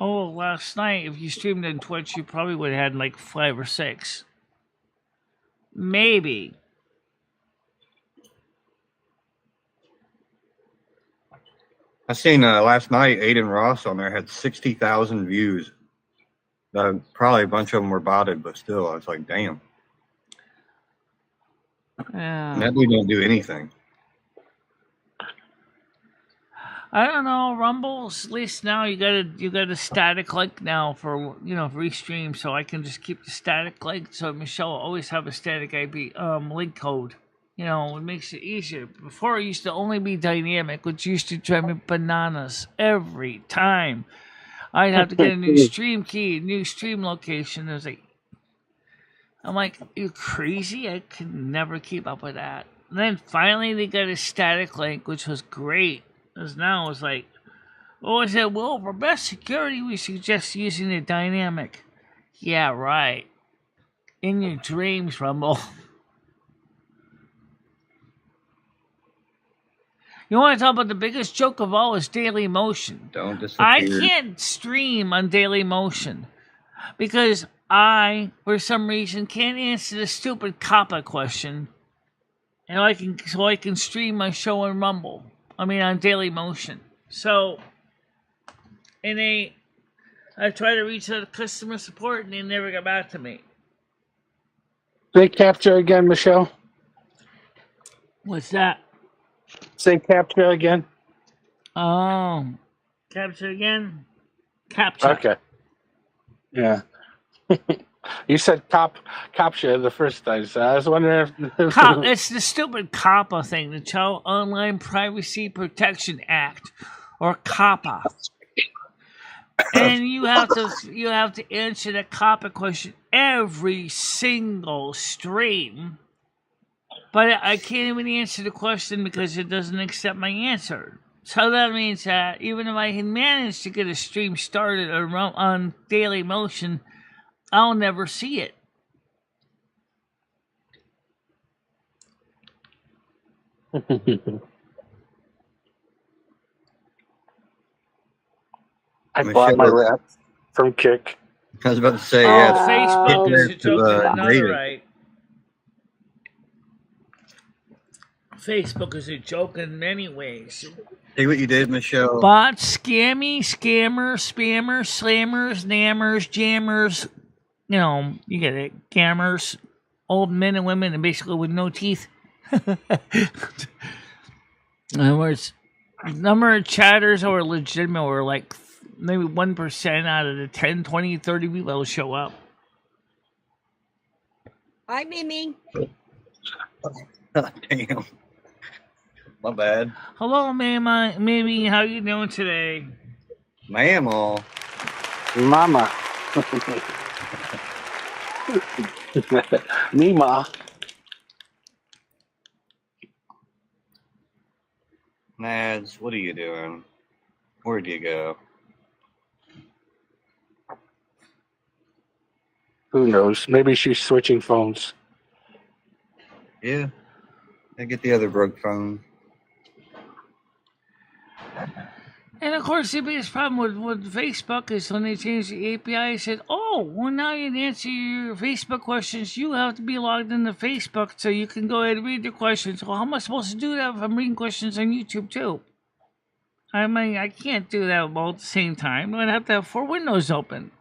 Oh, last night, if you streamed on Twitch, you probably would have had like 5 or 6. Maybe. I seen last night Aiden Ross on there had 60,000 views. Probably a bunch of them were botted, but still, I was like, damn. Yeah. And that dude didn't do anything. I don't know. Rumble's, at least now you got a static link now for restream, so I can just keep the static link. So Michelle will always have a static IP link code. It makes it easier. Before it used to only be dynamic, which used to drive me bananas every time. I'd have to get a new stream key, a new stream location. I'm like, you crazy? I could never keep up with that. And then finally they got a static link, which was great. Because now it's like, I said, well, for best security, we suggest using the dynamic. Yeah, right. In your dreams, Rumble. You want to talk about the biggest joke of all is Daily Motion. Don't disappear. I can't stream on Daily Motion because I, for some reason, can't answer the stupid COPPA question, and I can stream my show on Rumble. I mean, on Daily Motion. So, I tried to reach out to customer support, and they never got back to me. Say capture again, Michelle. What's that? Say capture again. Oh, capture again? Capture. Okay. Yeah. You said capture the first time, so I was wondering if... It's the stupid COPPA thing, the Child Online Privacy Protection Act, or COPPA. And you have to answer the COPPA question every single stream. But I can't even answer the question because it doesn't accept my answer. So that means that even if I can manage to get a stream started on Daily Motion, I'll never see it. I bought my wrap from Kick. I was about to say, Facebook is a joke in another right. Facebook is a joke in many ways. See what you did, Michelle? Bots, scammers, spammers, slammers, nammers, jammers. You know, you get it. Gammers, old men and women, and basically with no teeth. In other words, the number of chatters who are legitimate were like maybe 1% out of the 10, 20, 30 people that will show up. Hi, Mimi. Damn. My bad. Hello, Mimi. How you doing today? Mama. Mima. Nads, what are you doing? Where'd you go? Who knows? Maybe she's switching phones. Yeah. I get the other broke phone. And of course, the biggest problem with Facebook is when they changed the API, it said, oh, well, now you can answer your Facebook questions. You have to be logged into Facebook so you can go ahead and read the questions. Well, how am I supposed to do that if I'm reading questions on YouTube, too? I mean, I can't do that all at the same time. I'd have to have 4 windows open.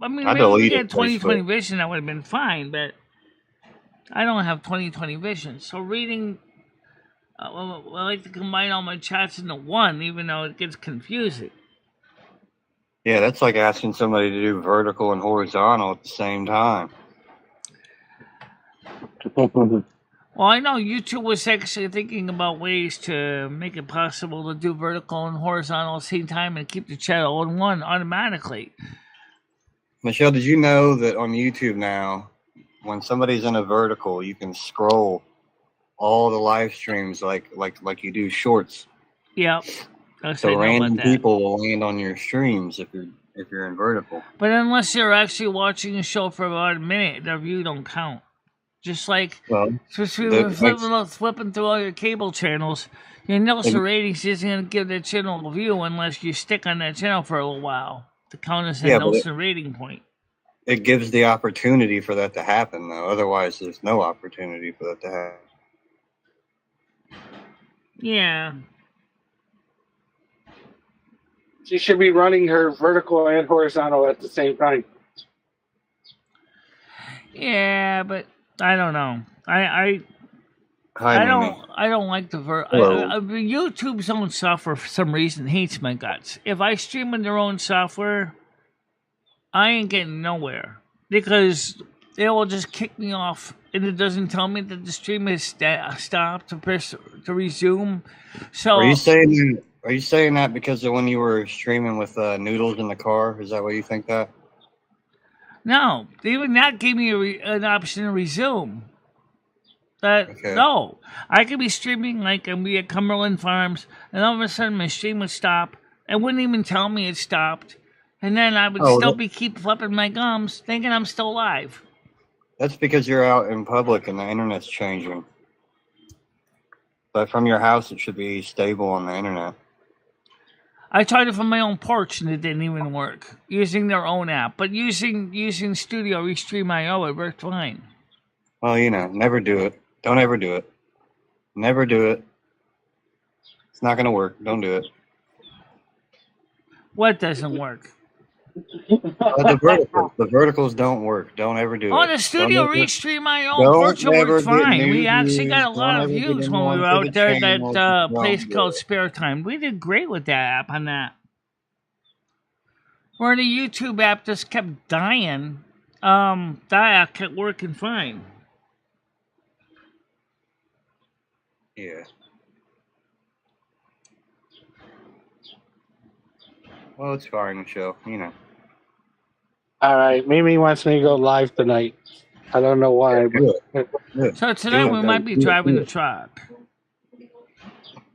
I mean, maybe if we had 20/20 vision, that would have been fine, but I don't have 20/20 vision. So reading... I like to combine all my chats into one, even though it gets confusing. Yeah, that's like asking somebody to do vertical and horizontal at the same time. Well, I know YouTube was actually thinking about ways to make it possible to do vertical and horizontal at the same time and keep the chat all in one automatically. Michelle, did you know that on YouTube now, when somebody's in a vertical, you can scroll all the live streams like you do shorts. Yeah. So random people will land on your streams if you're in vertical. But unless you're actually watching a show for about a minute, the view don't count. Just like flipping through all your cable channels, your Nielsen ratings isn't going to give that channel a view unless you stick on that channel for a little while to count as a Nielsen rating point. It gives the opportunity for that to happen, though. Otherwise, there's no opportunity for that to happen. Yeah. She should be running her vertical and horizontal at the same time. Yeah, but I don't know. I don't like the YouTube's own software for some reason hates my guts. If I stream in their own software, I ain't getting nowhere because they will just kick me off, and it doesn't tell me that the stream has stopped to resume. So are you saying that because of when you were streaming with Noodles in the car? Is that what you think that? No, even that gave me an option to resume. No, I could be streaming like I'd be at Cumberland Farms, and all of a sudden my stream would stop. It wouldn't even tell me it stopped, and then I would keep flipping my gums, thinking I'm still live. That's because you're out in public and the internet's changing. But from your house, it should be stable on the internet. I tried it from my own porch and it didn't even work using their own app. But using Studio Restream IO, it worked fine. Well, never do it. Don't ever do it. Never do it. It's not going to work. Don't do it. What doesn't work? The verticals don't work. Don't ever do it. On the Studio Restream IO virtual worked fine. We actually got a lot of views when we were out there at that place called Spare Time. We did great with that app on that. Where the YouTube app just kept dying. That app kept working fine. Yeah. Well, it's fine, Michelle. All right, Mimi wants me to go live tonight. I don't know why. But... So tonight we might be driving the truck.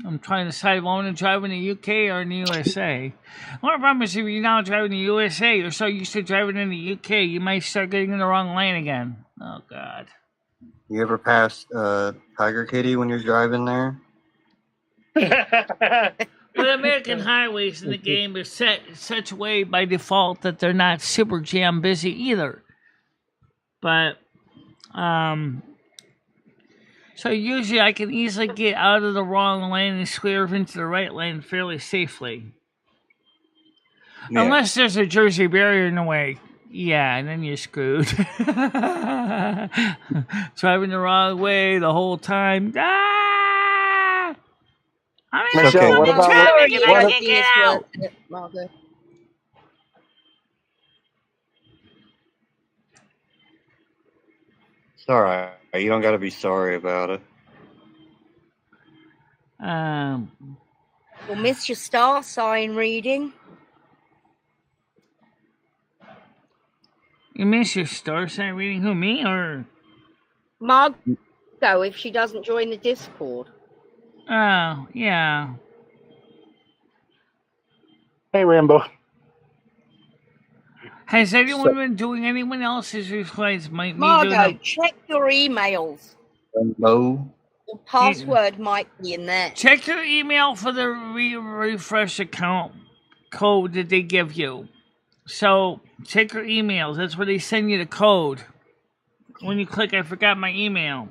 I'm trying to decide if I want to drive in the UK or in the USA. One problem is if you're now driving in the USA, you're so used to driving in the UK, you might start getting in the wrong lane again. Oh, God. You ever pass Tiger Kitty when you're driving there? But American highways in the game are set in such a way by default that they're not super jam busy either. But, so usually I can easily get out of the wrong lane and swerve into the right lane fairly safely. Yeah. Unless there's a Jersey barrier in the way. Yeah, and then you're screwed. Driving the wrong way the whole time. I'm in the traffic and I can't get out. It's all right. You don't got to be sorry about it. You'll miss your star sign reading. You miss your star sign reading? Who, me or? Margot, if she doesn't join the Discord. Oh, yeah. Hey, Rambo. Has anyone been doing anyone else's replies? Margot, check your emails. Rambo. The password might be in there. Check your email for the refresh account code that they give you. So, check your emails. That's where they send you the code. When you click, I forgot my email.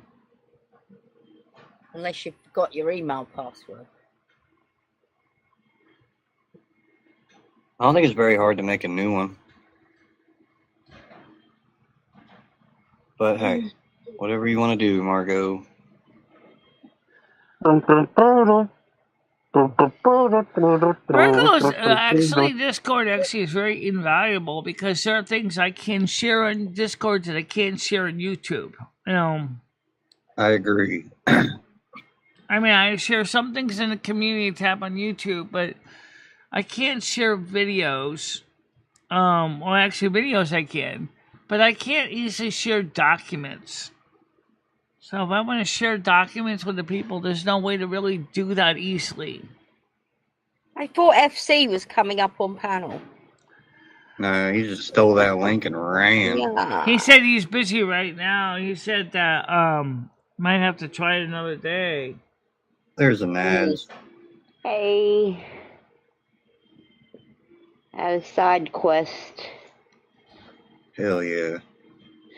Unless you forgot your email password. I don't think it's very hard to make a new one. But hey, whatever you want to do, Margot. Margot's actually Discord actually is very invaluable because there are things I can share on Discord that I can't share on YouTube. I agree. I mean, I share some things in the community tab on YouTube, but I can't share videos. Well, actually, videos I can, but I can't easily share documents. So if I want to share documents with the people, there's no way to really do that easily. I thought FC was coming up on panel. No, he just stole that link and ran. Yeah. He said he's busy right now. He said that might have to try it another day. There's a NASQ. Hey. I have a side quest. Hell yeah.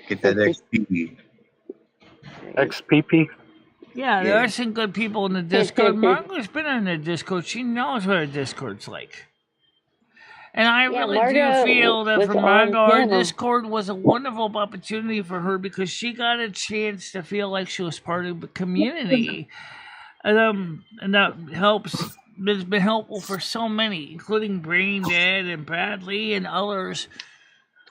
Get that XP. XPP? Yeah, there are some good people in the Discord. Margot's been in the Discord. She knows what a Discord's like. And I really do feel that for Margot, our Discord was a wonderful opportunity for her because she got a chance to feel like she was part of the community. And that helps. It's been helpful for so many, including Brain Dead and Bradley and others.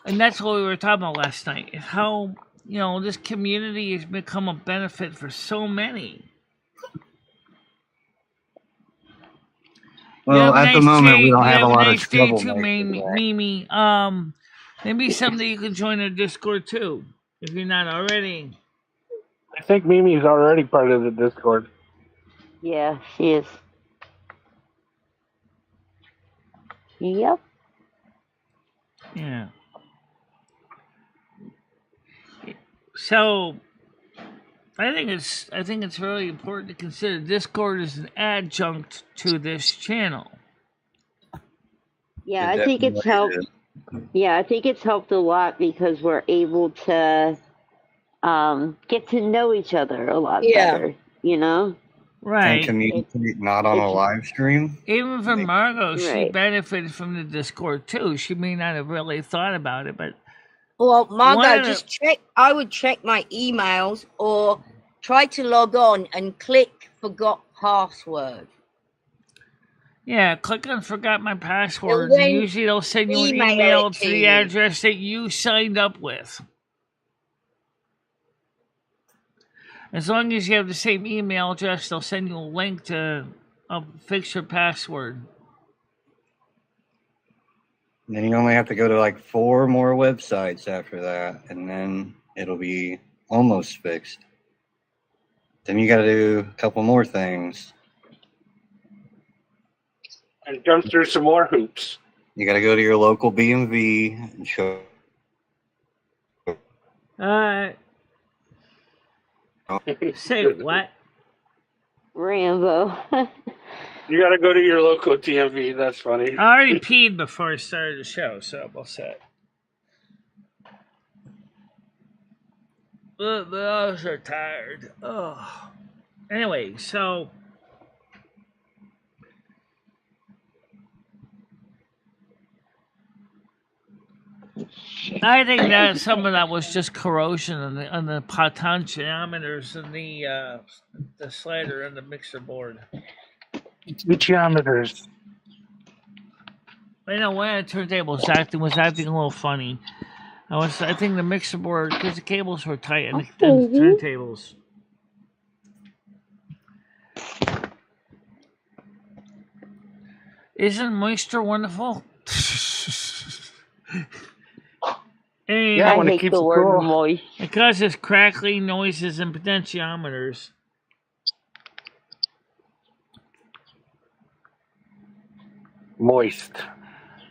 And that's what we were talking about last night. How, this community has become a benefit for so many. Well, at the moment, we don't have a lot of trouble. Mimi. Maybe someday you can join our Discord too, if you're not already. I think Mimi's already part of the Discord. Yeah, she is. Yep. Yeah. So, I think it's really important to consider Discord as an adjunct to this channel. Yeah, It I think it's definitely helped. is. Yeah, I think it's helped a lot because we're able to get to know each other a lot Yeah. better. You know, And Right. communicate not on a it's live stream. Even for Margot, she right. benefited from the Discord too. She may not have really thought about it, but Well, One Margot, of the- just check. I would check my emails or try to log on and click forgot password. yeah, click on forgot my password. then And usually they'll send you an email email it to to the you. address that you signed up with. As long as you have the same email address, they'll send you a link to fix your password. And then you only have to go to like 4 more websites after that, and then it'll be almost fixed. Then you got to do a couple more things. And jump through some more hoops. You got to go to your local BMV and show. Say what? Rambo. You got to go to your local DMV. That's funny. I already peed before I started the show, so I'm all set. The eyes are tired. Oh. Anyway, so I think that some of that was just corrosion on the potentiometers and the slider and the mixer board. Geometers. I know when the turntable was acting a little funny. I think the mixer board, because the cables were tight and the turntables. Isn't moisture wonderful? Yeah, I when it hate keeps the it word cool. moist. It causes crackling noises and potentiometers. Moist.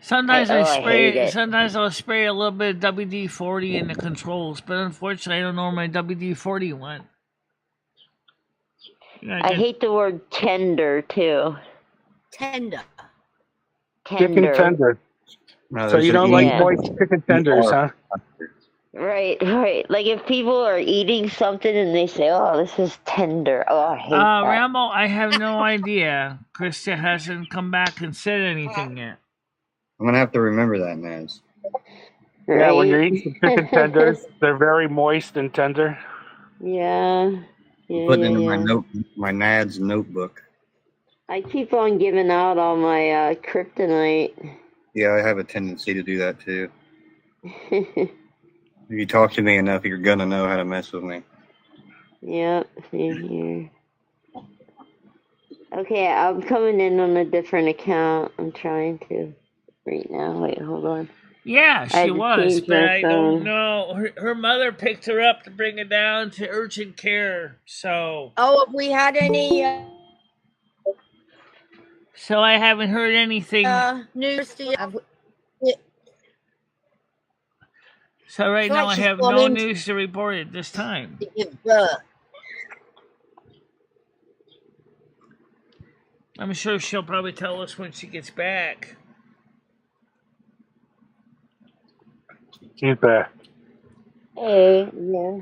Sometimes I hate it. Sometimes I'll spray a little bit of WD-40 in the controls, but unfortunately, I don't know where my WD-40 went. I hate the word tender too. Tender. Chicken tender. No, So there's you an don't E- like moist chicken tenders, huh? Right. Like if people are eating something and they say, "Oh, this is tender," oh, I hate that. Rambo, I have no idea. Krista hasn't come back and said anything yet. I'm gonna have to remember that, Naz. Right? Yeah, when you're eating some chicken tenders, they're very moist and tender. Yeah. I'm putting it in my Nad's notebook. I keep on giving out all my kryptonite. Yeah, I have a tendency to do that too. If you talk to me enough, you're gonna know how to mess with me. Yep, same here. Okay, I'm coming in on a different account. I'm trying to right now. Wait, hold on. Yeah, I had she to was, change but my I phone. don't know. Her mother picked her up to bring her down to urgent care, so... Oh, have we had any So I haven't heard anything. news? So right So now I she's have gone no into- news to report at this time. to give birth? I'm sure she'll probably tell us when she gets back. She's back. Hey, yeah.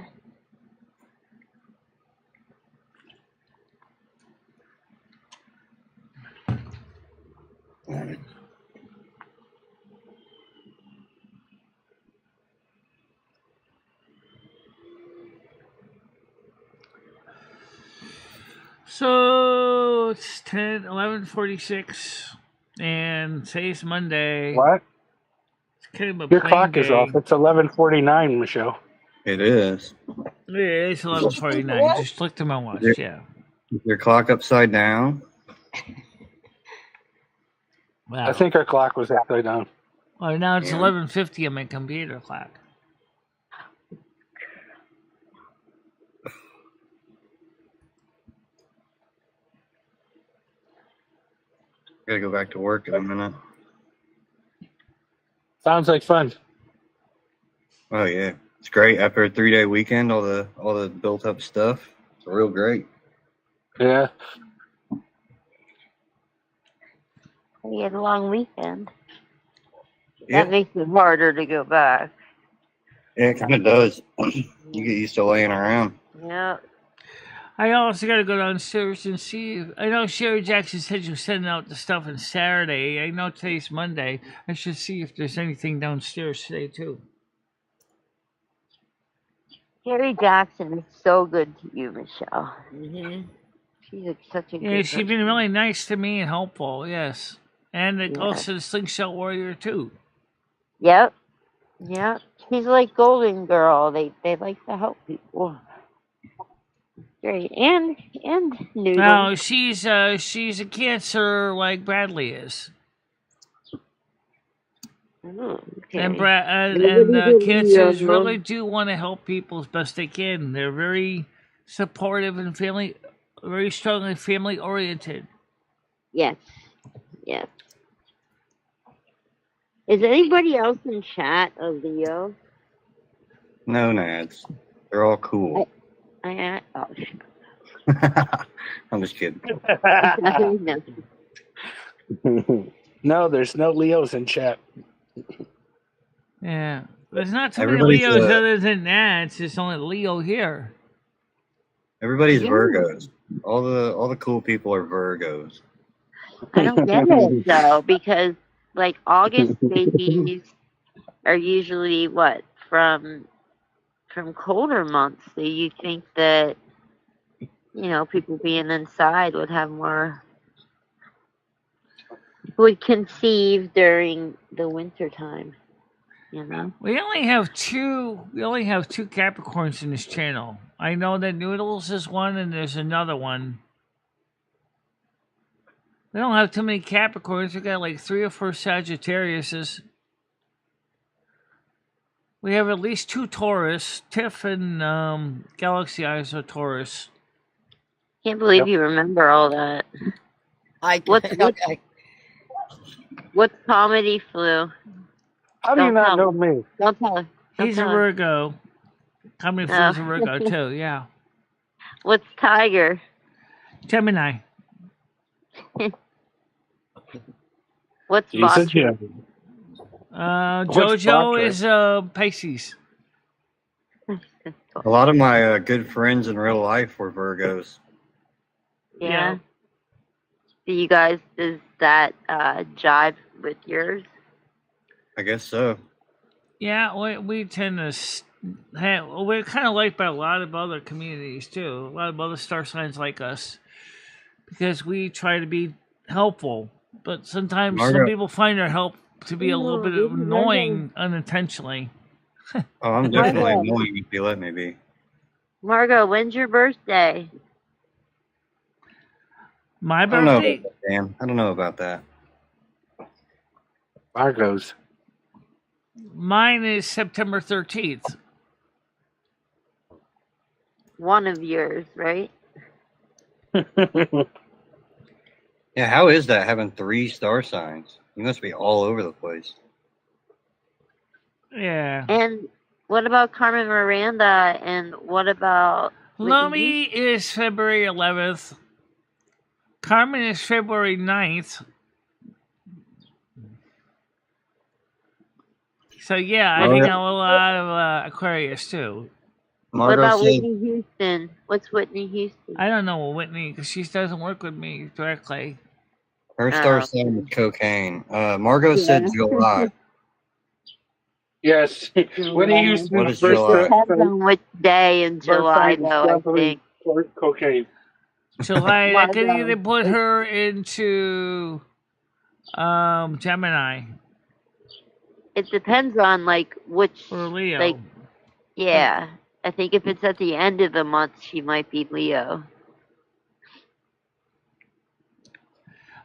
So it's 11:46, and today's Monday. What? It's kind of a Your plain clock is day. off. It's 11:49, Michelle. It is. Yeah, it's 11:49. Just looked at my watch. Yeah. Is your clock upside down? Wow. I think our clock was upside down. Well, now it's Yeah. 11:50 on my computer clock. Gotta go back to work in a minute. Sounds like fun. Oh yeah, it's great after a 3-day weekend. All the built up stuff. It's real great. Yeah. We had a long weekend. Yeah, That makes it harder to go back. it kind of does. You get used to laying around. Yeah. I also got to go downstairs and see. I know Sherry Jackson said she was sending out the stuff on Saturday. I know today's Monday. I should see if there's anything downstairs today, too. Carrie Jackson is so good to you, Michelle. Mm-hmm. She's such a Yeah, good she's person. been really nice to me and helpful, yes. And Yeah. also the Slingshot Warrior, too. Yep. Yep. She's like Golden Girl. They like to help people. Great. And Noodle. No, she's a cancer like Bradley is. Oh, okay. And cancers really do want to help people as best they can. They're very supportive and very strongly family oriented. Yes. Yes. Is anybody else in chat a Leo? No nads. They're all cool. Oh, I'm just kidding. no. No, there's no Leos in chat. Yeah. There's not too many Everybody's, Leos other than that. It's just only Leo here. Everybody's Yeah. Virgos. All the cool people are Virgos. I don't get it though, because like August babies are usually what from colder months. So you think that people being inside would conceive during the winter time. We only have two Capricorns in this channel. I know that Noodles is one and there's another one. We don't have too many Capricorns. We got like 3 or 4 Sagittariuses. We have at least 2 Taurus. Tiff and Galaxy Eyes are Taurus. Can't believe you remember all that. What's Comedy Flu? How do you not know me? Don't tell her. He's a Virgo. Comedy Flu's a Virgo too, yeah. What's Tiger? Gemini. What's He's a Fox? Gemini. Jojo is Pisces. A lot of my good friends in real life were Virgos. Yeah. Do you guys, does that jive with yours? I guess so. Yeah, we tend to we're kind of liked by a lot of other communities too. A lot of other star signs like us, because we try to be helpful. But sometimes some people find our help to be a little bit annoying unintentionally. Oh, I'm definitely annoying if you let me be. Margot, when's your birthday? My birthday? I don't know about that. Margot's. Mine is September 13th. One of yours, right? Yeah, how is that having 3 star signs? You must be all over the place. Yeah. And what about Carmen Miranda? And what about Lomi is February 11th. Carmen is February 9th. So yeah, I hang out with a lot of Aquarius too. What about Whitney Houston? What's Whitney Houston? I don't know Whitney because she doesn't work with me directly. Her star sign is cocaine. Margot said July. Yes. Whitney Houston. What is July? Depends on which day in July, though, I think. Cocaine. July, I could either put her into Gemini. It depends on which or Leo. Yeah. I think if it's at the end of the month, she might be Leo.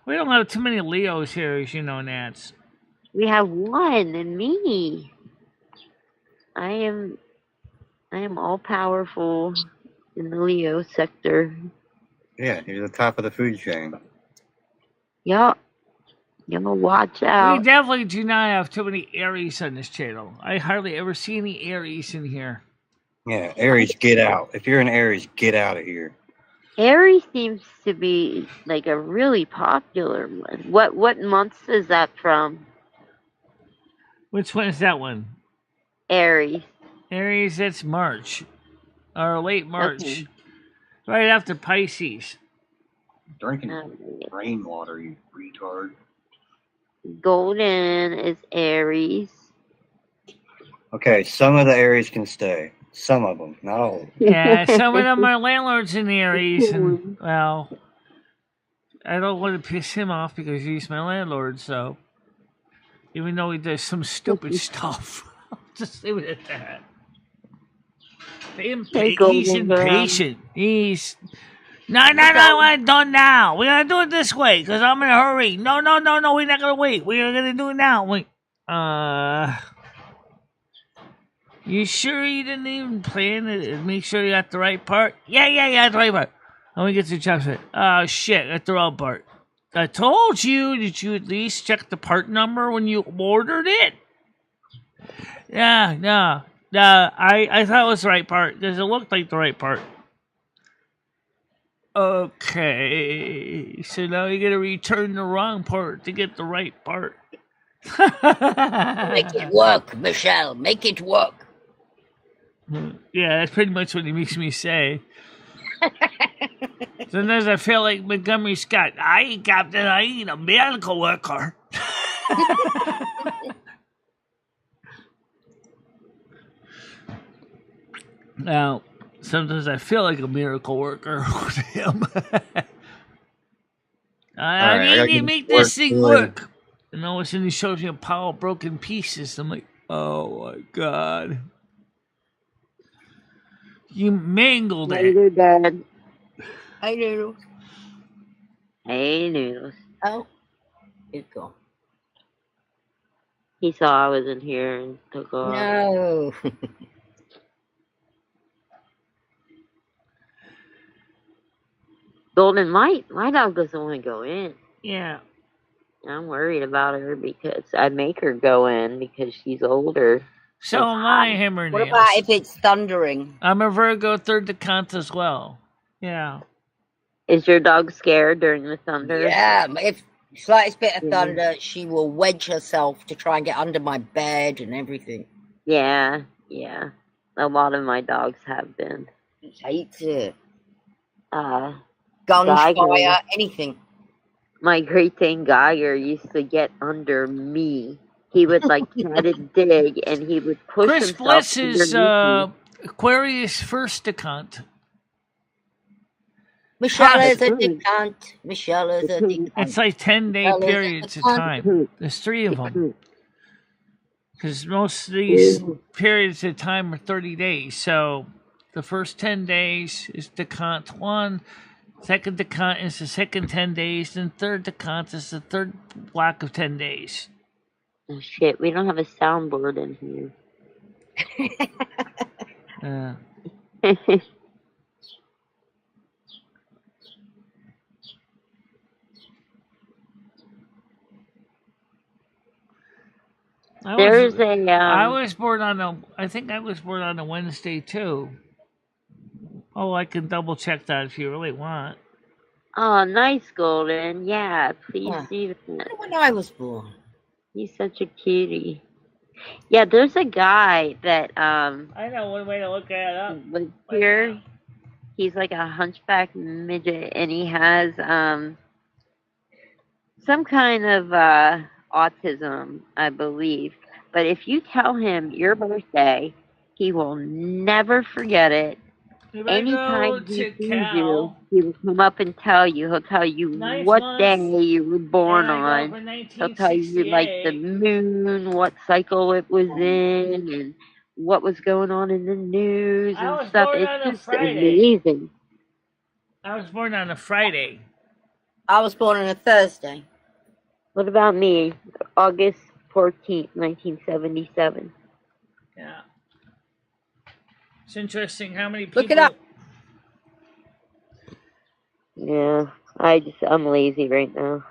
We don't have too many Leos here, as you know, Nats. We have one, and me. I am all powerful in the Leo sector. Yeah, you're the top of the food chain. Yup. You know, watch out. We definitely do not have too many Aries on this channel. I hardly ever see any Aries in here. Yeah, Aries, get out. If you're an Aries, get out of here. Aries seems to be like a really popular one. What months is that from? Which one is that one? Aries. Aries, that's March. Or late March. Okay. Right after Pisces. Drinking rainwater, you retard. Golden is Aries. Okay, some of the Aries can stay. Some of them, not all of them. Yeah, some of them are landlords in the Aries, and, well, I don't want to piss him off because he's my landlord, so. Even though he does some stupid stuff. I'll just leave it at that. He's impatient. He's... No, I'm done now. We're going to do it this way because I'm in a hurry. No, we're not going to wait. We're going to do it now. Wait. You sure you didn't even plan it? Make sure you got the right part? Yeah, the right part. Let me get to the job site. Oh, shit, got the wrong part. I told you. Did you at least check the part number when you ordered it? Yeah, no. I thought it was the right part because it looked like the right part. Okay, so now you gotta return the wrong part to get the right part. Make it work, Michelle. Make it work. Yeah, that's pretty much what he makes me say. Sometimes I feel like Montgomery Scott. I ain't captain, I ain't a medical worker. Now, sometimes I feel like a miracle worker with him. I need to make this thing work. And all of a sudden he shows me a pile of broken pieces. I'm like, oh my God. You mangled it. Later, Dad. Hey, Noodles. Hey, Noodles. Oh, here you go. He saw I was in here and took off. No. Golden, my dog doesn't want to go in. Yeah. I'm worried about her because I make her go in because she's older. So am I, Hammer What Nails. about if it's thundering? I'm a Virgo third decant as well. Yeah. Is your dog scared during the thunder? Yeah, if slightest bit of thunder, she will wedge herself to try and get under my bed and everything. Yeah. A lot of my dogs have been. He hates it. Geiger. Gunfire, anything. My Great Dane Geiger used to get under me. He would try to dig, and he would push Chris himself Bliss is underneath me. Aquarius first decant. Michelle is a decant. Michelle is a decant. It's like 10-day periods of time. There's 3 of them. Because most of these periods of time are 30 days. So the first 10 days is decant 1. Second decant is the second 10 days. Then third decant is the third block of 10 days. Oh, shit, we don't have a soundboard in here. I was born on a Wednesday too. Oh, I can double check that if you really want. Oh, nice, Golden. Yeah, please do that. When I was born. He's such a cutie. Yeah, there's a guy that I know one way to look at it up. Was here. He's like a hunchback midget, and he has some kind of autism, I believe. But if you tell him your birthday, he will never forget it. Anytime he sees you, he will come up and tell you. He'll tell you what day you were born on. He'll tell you like the moon, what cycle it was in, and what was going on in the news and stuff. It's just amazing. I was born on a Friday. I was born on a Thursday. What about me? August 14th, 1977. Yeah. It's interesting how many people... Look it up. Yeah, I'm lazy right now.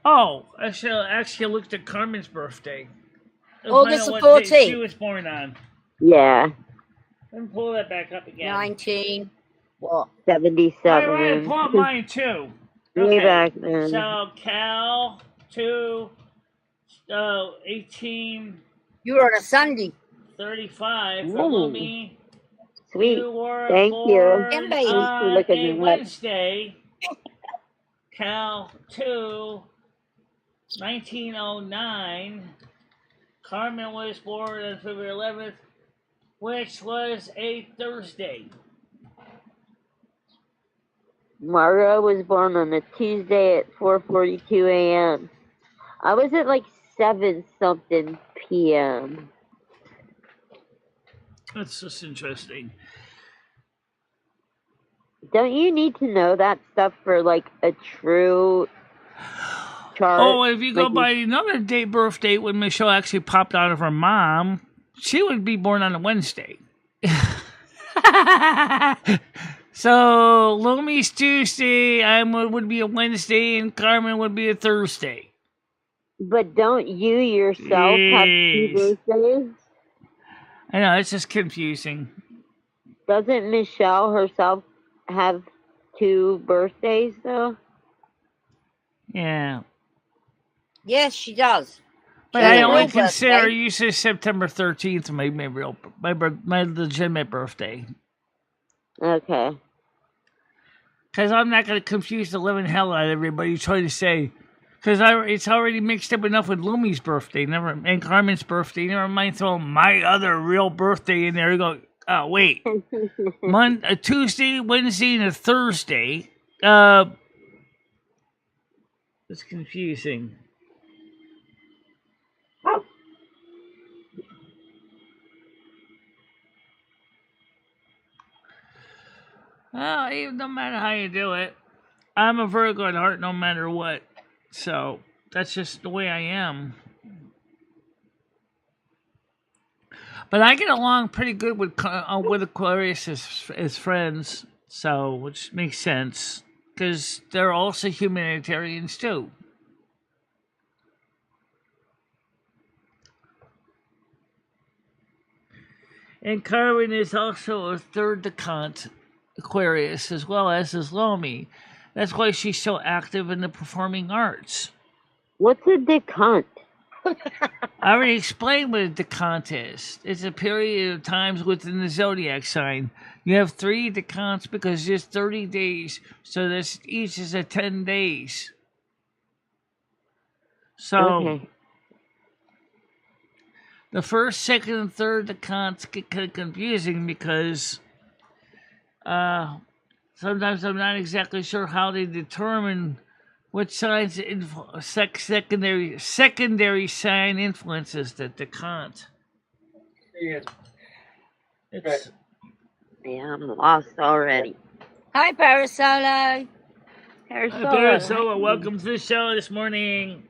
Oh, I should actually looked at Carmen's birthday. August the 14th. She was born on. Yeah, Let me pull that back up again. 19. What? 77. Wait, pull up mine too. Way back then. So Cal 2, 18. You were on a Sunday. 35 for Ooh. Lumi. Sweet. You were Thank born Yeah, baby. on Looking a me up. Wednesday. Cal 2, 1909. Carmen was born on February 11th, which was a Thursday. Margo was born on a Tuesday at 4:42 a.m. I was at like 7-something p.m. That's just interesting. Don't you need to know that stuff for like a true chart? Oh, if you go Like, by another birth date when Michelle actually popped out of her mom, she would be born on a Wednesday. So Lumi's Tuesday, I would be a Wednesday, and Carmen would be a Thursday. But don't you yourself have 2 Yes. birthdays? I know, it's just confusing. Doesn't Michelle herself have 2 birthdays though? Yeah. Yes, she does. But She I has a only real consider birthday. usually September 13th my legitimate birthday. Okay. Because I'm not going to confuse the living hell out of everybody trying to say. Because it's already mixed up enough with Lumi's birthday and Carmen's birthday. Never mind throwing my other real birthday in there. You go, oh, wait. A Tuesday, Wednesday, and a Thursday. It's confusing. Well, even no matter how you do it, I'm a Virgo at heart no matter what. So that's just the way I am. But I get along pretty good with Aquarius as friends, so which makes sense because they're also humanitarians too. And Carmen is also a third decant Aquarius as well as is Lomi. That's why she's so active in the performing arts. What's a decant? I already explained what a decant is. It's a period of times within the zodiac sign. You have 3 decants because there's 30 days, so this each is 10 days. So Okay. the first, second, and third decants get kind of confusing because sometimes I'm not exactly sure how they determine which signs secondary sign influences the decant. It's Yeah, I'm lost already. Hi, Parasolo. Parasola, welcome to the show this morning.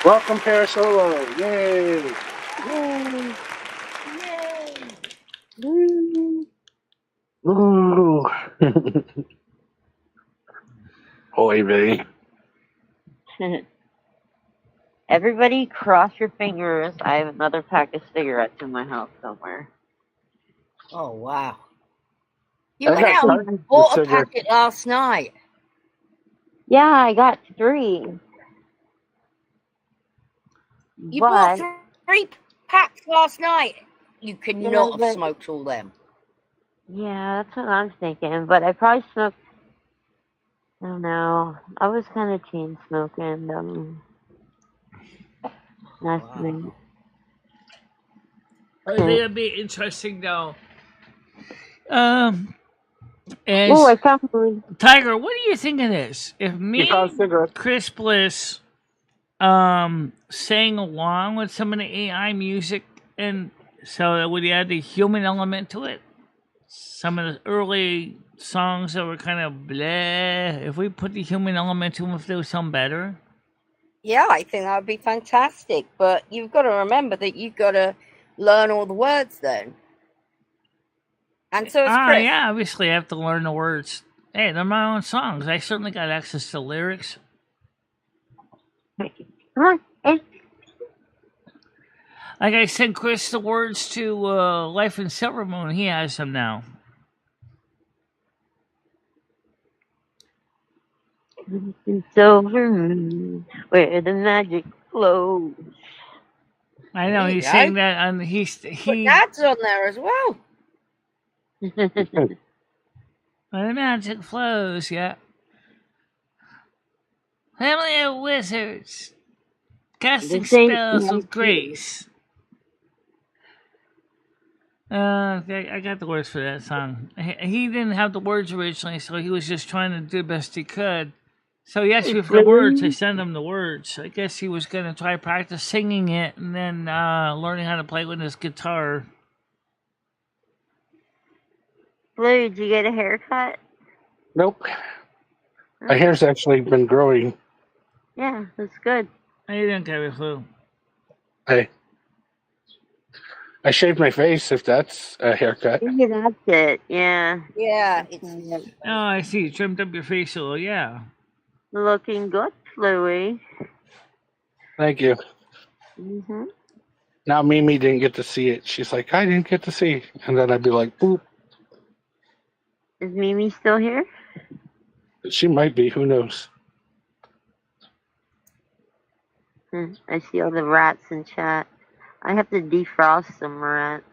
Welcome, Parasolo. Yay. Ooh. Holy baby. Everybody cross your fingers. I have another pack of cigarettes in my house somewhere. Oh, wow. You I went got out tons and of bought a cigarettes. packet last night. Yeah, I got 3. You but, bought 3 packs last night. You could Yeah, not have but- smoked all them. Yeah, that's what I'm thinking. But I probably smoked. I don't know. I was kind of chain smoking. Last night. I think it'd be interesting though. As Oh, I found one. Tiger, what do you think of this? If me You found and cigarettes. Chris Bliss sang along with some of the AI music, and so would you add the human element to it? Some of the early songs that were kind of bleh. If we put the human element to them, if they would sound better. Yeah, I think that would be fantastic. But you've got to remember that you've got to learn all the words then. And so it's Chris. Yeah, obviously I have to learn the words. Hey, they're my own songs. I certainly got access to lyrics. Like I sent Chris the words to Life in Silver Moon. He has them now. Silver moon, where the magic flows. I know There you he's go. saying that, and But he. Dad's on there as well. Where the magic flows, yeah. Family of wizards, casting This ain't spells my with grace. I got the words for that song. He didn't have the words originally, so he was just trying to do the best he could. So he asked me for the words. I sent him the words. I guess he was going to try practice singing it and then learning how to play with his guitar. Blue, did you get a haircut? Nope. My hair's actually been growing. Yeah, that's good. I didn't get a clue. I shaved my face, if that's a haircut. Yeah, that's it. Yeah. Yeah, it's Oh, I see. You trimmed up your face a little, yeah. Looking good, Bluey. Thank you. Mm-hmm. Now Mimi didn't get to see it. She's like, I didn't get to see. And then I'd be like, boop. Is Mimi still here? She might be. Who knows? I see all the rats in chat. I have to defrost some rats.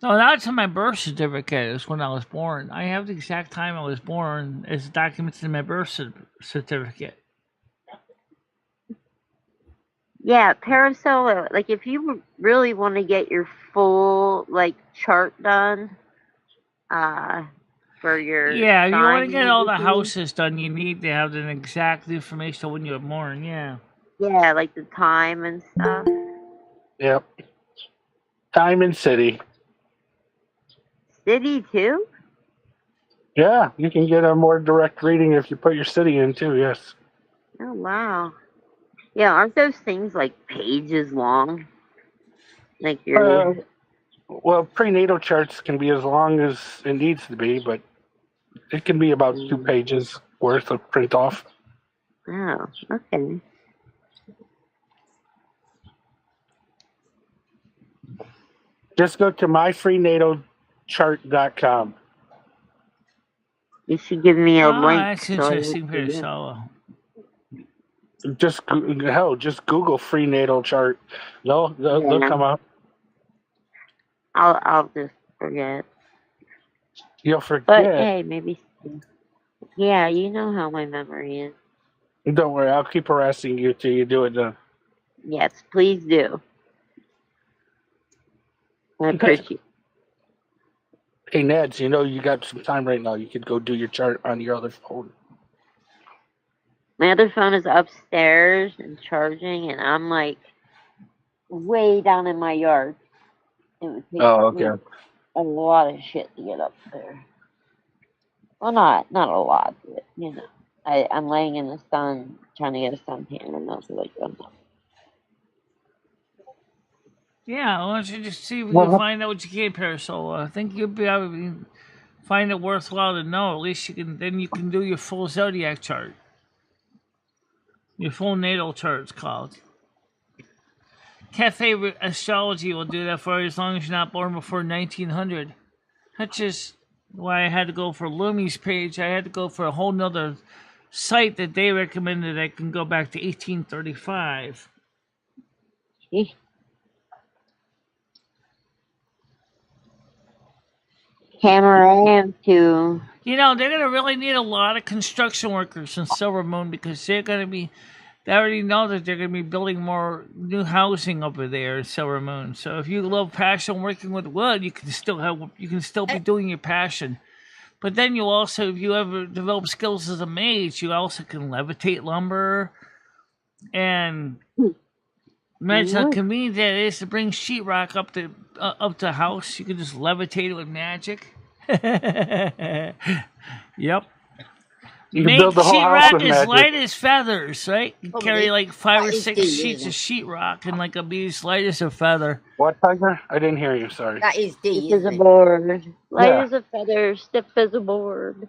No, that's on my birth certificate. It's when I was born. I have the exact time I was born. It's documented in my birth certificate. Yeah, Parasolo, like if you really want to get your full like chart done, for your Yeah, if you want to sign get all the everything, houses done, you need to have the exact information of when you were born, yeah. yeah, like the time and stuff. Yep. Time and city. City too? Yeah, you can get a more direct reading if you put your city in too, yes. Oh wow. Yeah, aren't those things like pages long? Like your Well, prenatal charts can be as long as it needs to be, but it can be about 2 pages worth of print off. Oh, okay. Just go to myfreenatalchart.com. You should give me a Oh, link. that's so I interesting can for do it. solo. Just Google free natal chart. They'll Yeah. come up. I'll just forget. You'll But forget. hey, maybe. Yeah, you know how my memory is. Don't worry, I'll keep harassing you till you do it done. Yes, please do. I appreciate. Hey, Neds, you know you got some time right now. You could go do your chart on your other phone. My other phone is upstairs and charging, and I'm like way down in my yard. It would take me a lot of shit to get up there. Well, not a lot, but you know, I'm laying in the sun trying to get a suntan, and that's like Yeah, why don't you just see if we can find out what you can, Parasol. I think you'll be able to find it worthwhile to know. At least you can do your full zodiac chart. Your full natal chart, it's called. Cafe Astrology will do that for you as long as you're not born before 1900. That's just why I had to go for Lumi's page. I had to go for a whole nother site that they recommended that can go back to 1835. Camera too. You know, they're going to really need a lot of construction workers in Silver Moon because they already know that they're going to be building more new housing over there in Silver Moon. So if you love passion working with wood, you can still be doing your passion. But then you also, if you ever develop skills as a mage, you also can levitate lumber. And imagine how convenient that is to bring sheetrock up the house. You can just levitate it with magic. Yep. You can build the whole house sheetrock with as magic. light as feathers, right? You carry like 5 or that is 6 deep, sheets isn't of sheetrock and like a bee's light as a feather. What, Tiger? I didn't hear you, sorry. That is D, Stiff as isn't a it? board. Light Yeah. as a feather, stiff as a board.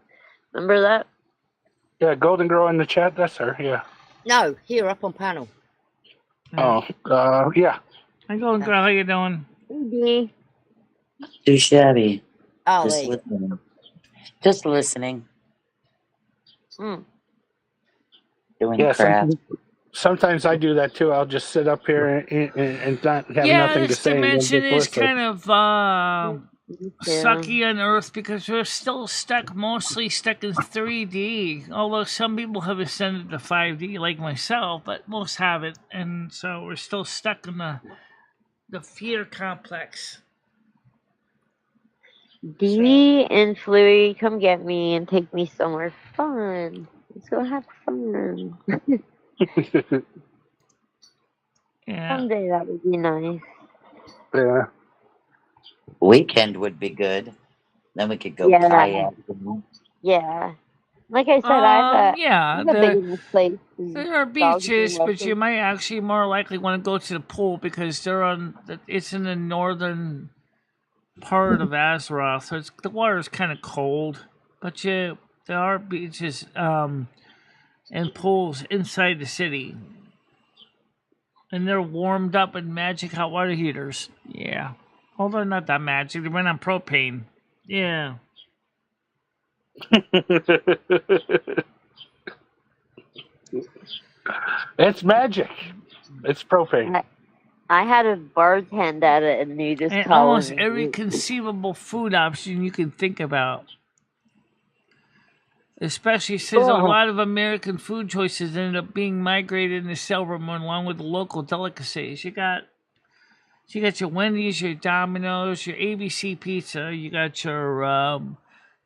Remember that? Yeah, Golden Girl in the chat, that's her, yeah. No, here up on panel. Oh, yeah. I'm going good. How you doing? Maybe. Too shabby. Oh, Just there you go. listening. Just listening. Doing Yeah, crap. sometimes I do that too. I'll just sit up here and not have Yeah, nothing to this say. And then dimension just is listen. kind of sucky on Earth because we're still mostly stuck in 3D. Although some people have ascended to 5D, like myself, but most haven't, and so we're still stuck in the fear complex. Dee and Flurry, come get me and take me somewhere fun. Let's go have fun. Yeah. Someday that would be nice. Yeah. Weekend would be good. Then we could go Yeah. kayaking. Yeah. Like I said, I have a big enough place. There are beaches, but you might actually more likely want to go to the pool because it's in the northern part of Azeroth, so the water is kind of cold. But there are beaches and pools inside the city, and they're warmed up with magic hot water heaters. Yeah, although not that magic, they run on propane. Yeah. It's magic. It's propane. I had a bartend at it, and you just and call almost him. every conceivable food option you can think about. Especially since a lot of American food choices ended up being migrated into Silvermoon along with the local delicacies. You got your Wendy's, your Domino's, your ABC Pizza. You got your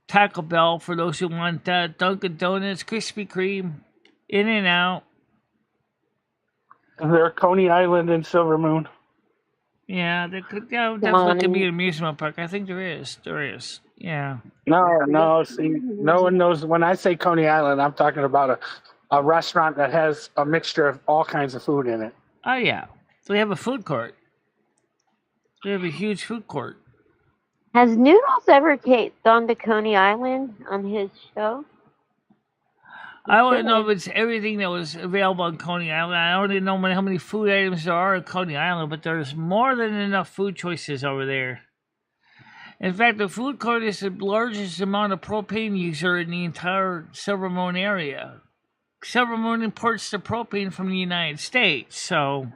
Taco Bell for those who want that. Dunkin' Donuts, Krispy Kreme, In-N-Out. There, Coney Island and Silvermoon. Yeah, there definitely could be an amusement park. I think there is. Yeah. No. See, no one knows. When I say Coney Island, I'm talking about a restaurant that has a mixture of all kinds of food in it. Oh, yeah. We have a food court. We have a huge food court. Has Noodles ever gone to Coney Island on his show? I don't know if it's everything that was available on Coney Island. I don't even know how many food items there are on Coney Island, but there's more than enough food choices over there. In fact, the food court is the largest amount of propane user in the entire Silvermoon area. Silvermoon imports the propane from the United States, so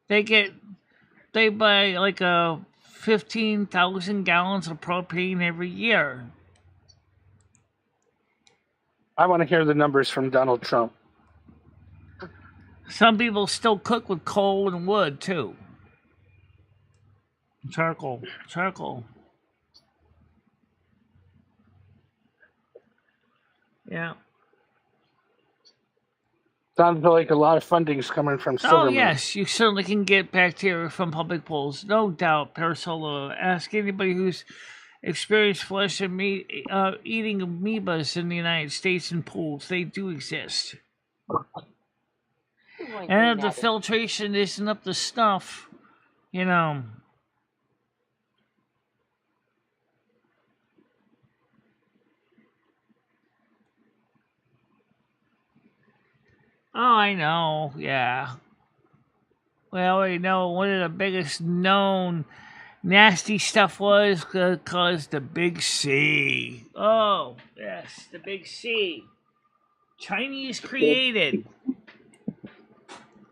they buy like 15,000 gallons of propane every year. I want to hear the numbers from Donald Trump. Some people still cook with coal and wood, too. Charcoal. Yeah. Sounds like a lot of funding's coming from Silvermoon. Oh, yes. You certainly can get bacteria from public pools. No doubt, Parasola. Ask anybody who's experienced flesh and meat eating amoebas in the United States in pools. They do exist. And if the filtration isn't up to snuff, you know. Oh, I know. Yeah. Well, we know one of the biggest known nasty stuff was caused the Big C. Oh, yes, the Big C. Chinese created.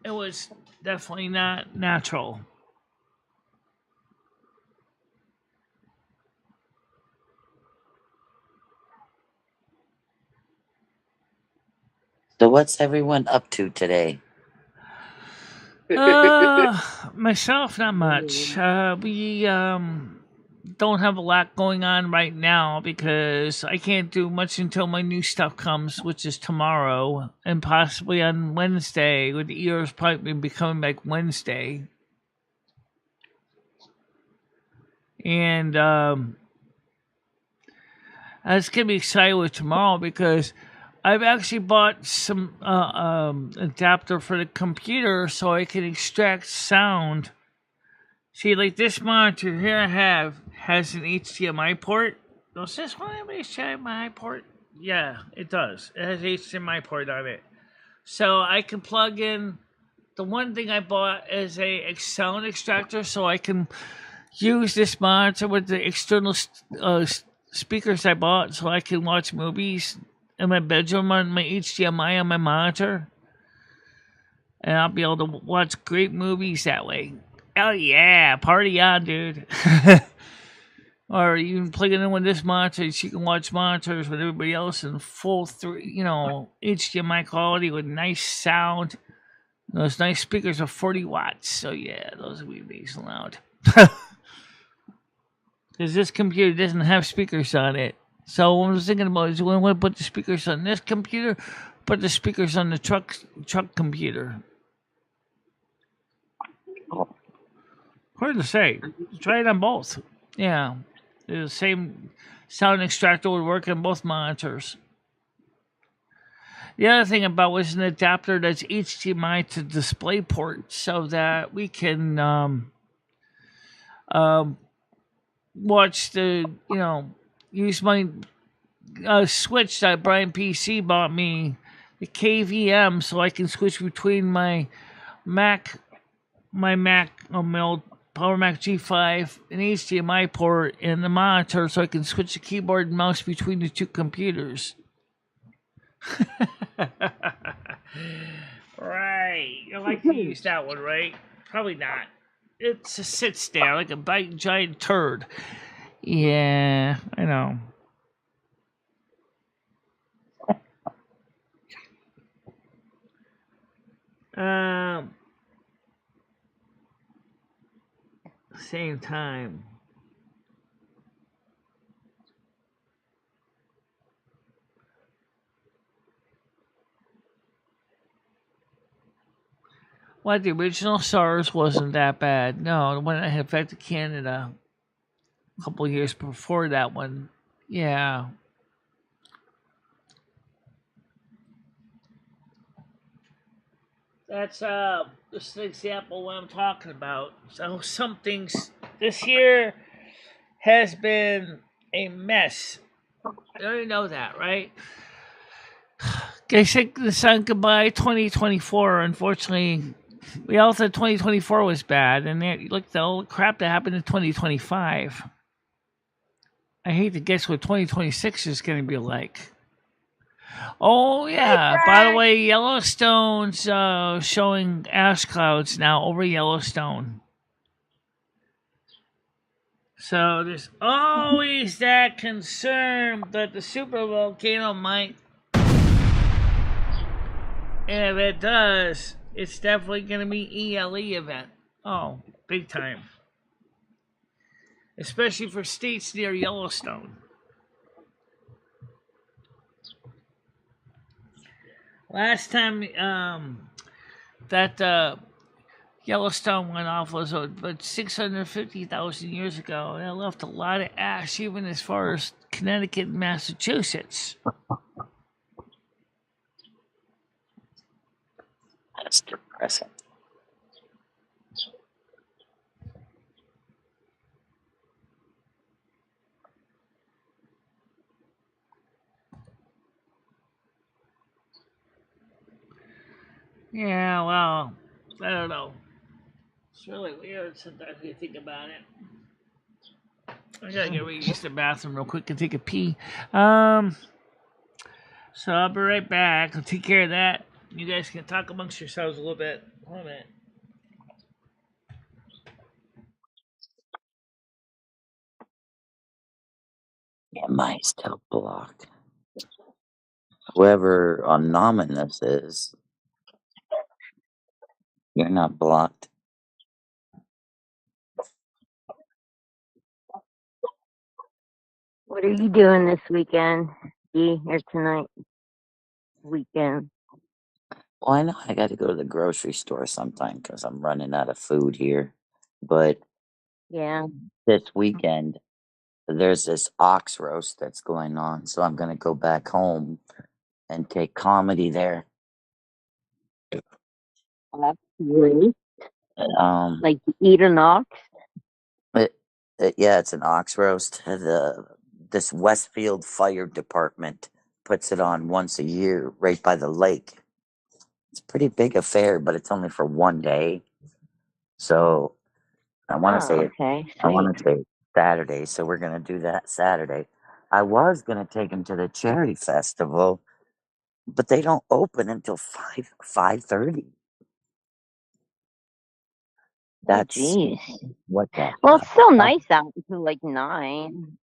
It was definitely not natural. So what's everyone up to today? Myself, not much. We don't have a lot going on right now because I can't do much until my new stuff comes, which is tomorrow and possibly on Wednesday. With the ears probably be coming back Wednesday. And I was gonna be excited with tomorrow because I've actually bought some adapter for the computer so I can extract sound. See, like this monitor here I have has an HDMI port. Does this one have an HDMI port? Yeah, it does. It has HDMI port on it. So I can plug in the one thing I bought is a sound extractor, so I can use this monitor with the external speakers I bought, so I can watch movies in my bedroom on my HDMI on my monitor, and I'll be able to watch great movies that way. Hell yeah, party on, dude. Or you can plug it in with this monitor, so you can watch monitors with everybody else in full HDMI quality with nice sound. Those nice speakers are 40 watts, so yeah, those will be nice and loud. Because this computer doesn't have speakers on it. So what I was thinking about is when I put the speakers on this computer, put the speakers on the truck computer. Hard to say. Try it on both. Yeah. The same sound extractor would work on both monitors. The other thing about was an adapter that's HDMI to DisplayPort, so that we can watch use my switch that Brian PC bought me, the KVM, so I can switch between my old Power Mac G5, an HDMI port, and the monitor, so I can switch the keyboard and mouse between the two computers. Right. You like to use that one, right? Probably not. It just sits there like a big giant turd. Yeah, I know. Same time. Well, the original SARS wasn't that bad. No, the one that had affected Canada a couple of years before that one. Yeah. That's just an example of what I'm talking about. So some things this year has been a mess. You already know that, right? I think the sun goodbye 2024. Unfortunately, we all thought 2024 was bad, and look the old crap that happened in 2025. I hate to guess what 2026 is going to be like. Oh yeah! By the way, Yellowstone's showing ash clouds now over Yellowstone. So there's always that concern that the super volcano might, and if it does, it's definitely going to be ELE event. Oh, big time. Especially for states near Yellowstone. Last time that Yellowstone went off was about 650,000 years ago, and it left a lot of ash even as far as Connecticut and Massachusetts. That's depressing. Yeah, well, I don't know. It's really weird sometimes when you think about it. I gotta get ready to use the bathroom real quick and take a pee. So I'll be right back. I'll take care of that. You guys can talk amongst yourselves a little bit. Hold on a minute. Am I still blocked? Whoever anonymous is, you're not blocked. What are you doing this weekend, Dee, or tonight? Weekend. Well, I know I got to go to the grocery store sometime because I'm running out of food here. But Yeah. this weekend, there's this ox roast that's going on. So I'm going to go back home and take comedy there. Really? Like you eat an ox? Yeah, it's an ox roast. This Westfield Fire Department puts it on once a year right by the lake. It's a pretty big affair, but it's only for one day. So I want to Oh, say okay. I want Sweet. to say Saturday. So we're gonna do that Saturday. I was gonna take him to the cherry festival, but they don't open until 5:30. Oh, That's jeez. what the Well, it's still hell? nice out until like 9.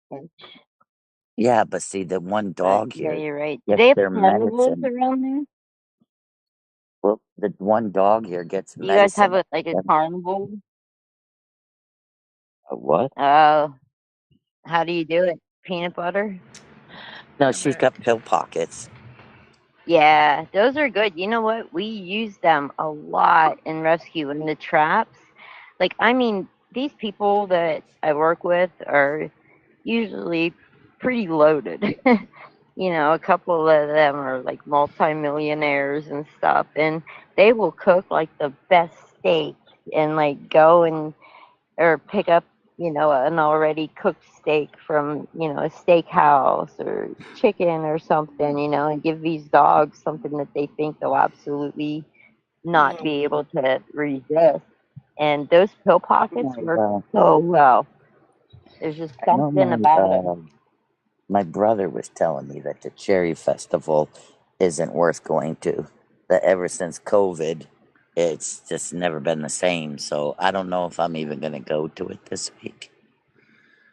Yeah, but see, the one But dog yeah, here you're right. Do gets they have their carnivals medicine. around there? Well, the one dog here gets Do you guys have medicine. a carnival? A what? Oh, how do you do it? Peanut butter? No, she's got pill pockets. Yeah, those are good. You know what? We use them a lot in rescue in the traps. Like, I mean, these people that I work with are usually pretty loaded. A couple of them are like multimillionaires and stuff, and they will cook like the best steak and like go and or pick up, an already cooked steak from, a steakhouse or chicken or something, and give these dogs something that they think they'll absolutely not be able to resist. And those pill pockets My, work so well. There's just I know something about them. my brother was telling me that the cherry festival isn't worth going to. That ever since COVID, it's just never been the same. So I don't know if I'm even gonna go to it this week.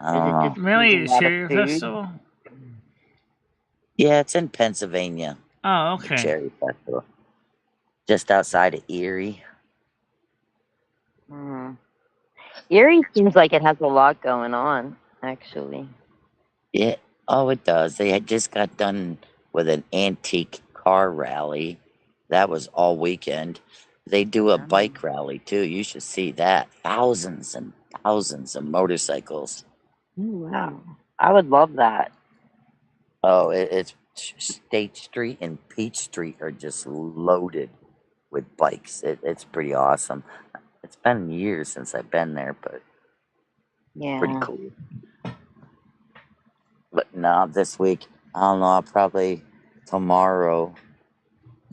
I Is don't it know. just there's a Really, the lot of cherry food? festival? Yeah, it's in Pennsylvania. Oh, The okay. cherry festival, just outside of Erie. Mm. Erie seems like it has a lot going on, actually. Yeah. Oh, it does. They had just got done with an antique car rally. That was all weekend. They do a bike rally too. You should see that. Thousands and thousands of motorcycles. Oh, wow. I would love that. Oh, it's State Street and Peach Street are just loaded with bikes. It's pretty awesome. It's been years since I've been there, but pretty Yeah. cool. But no, this week, I don't know, I'll probably tomorrow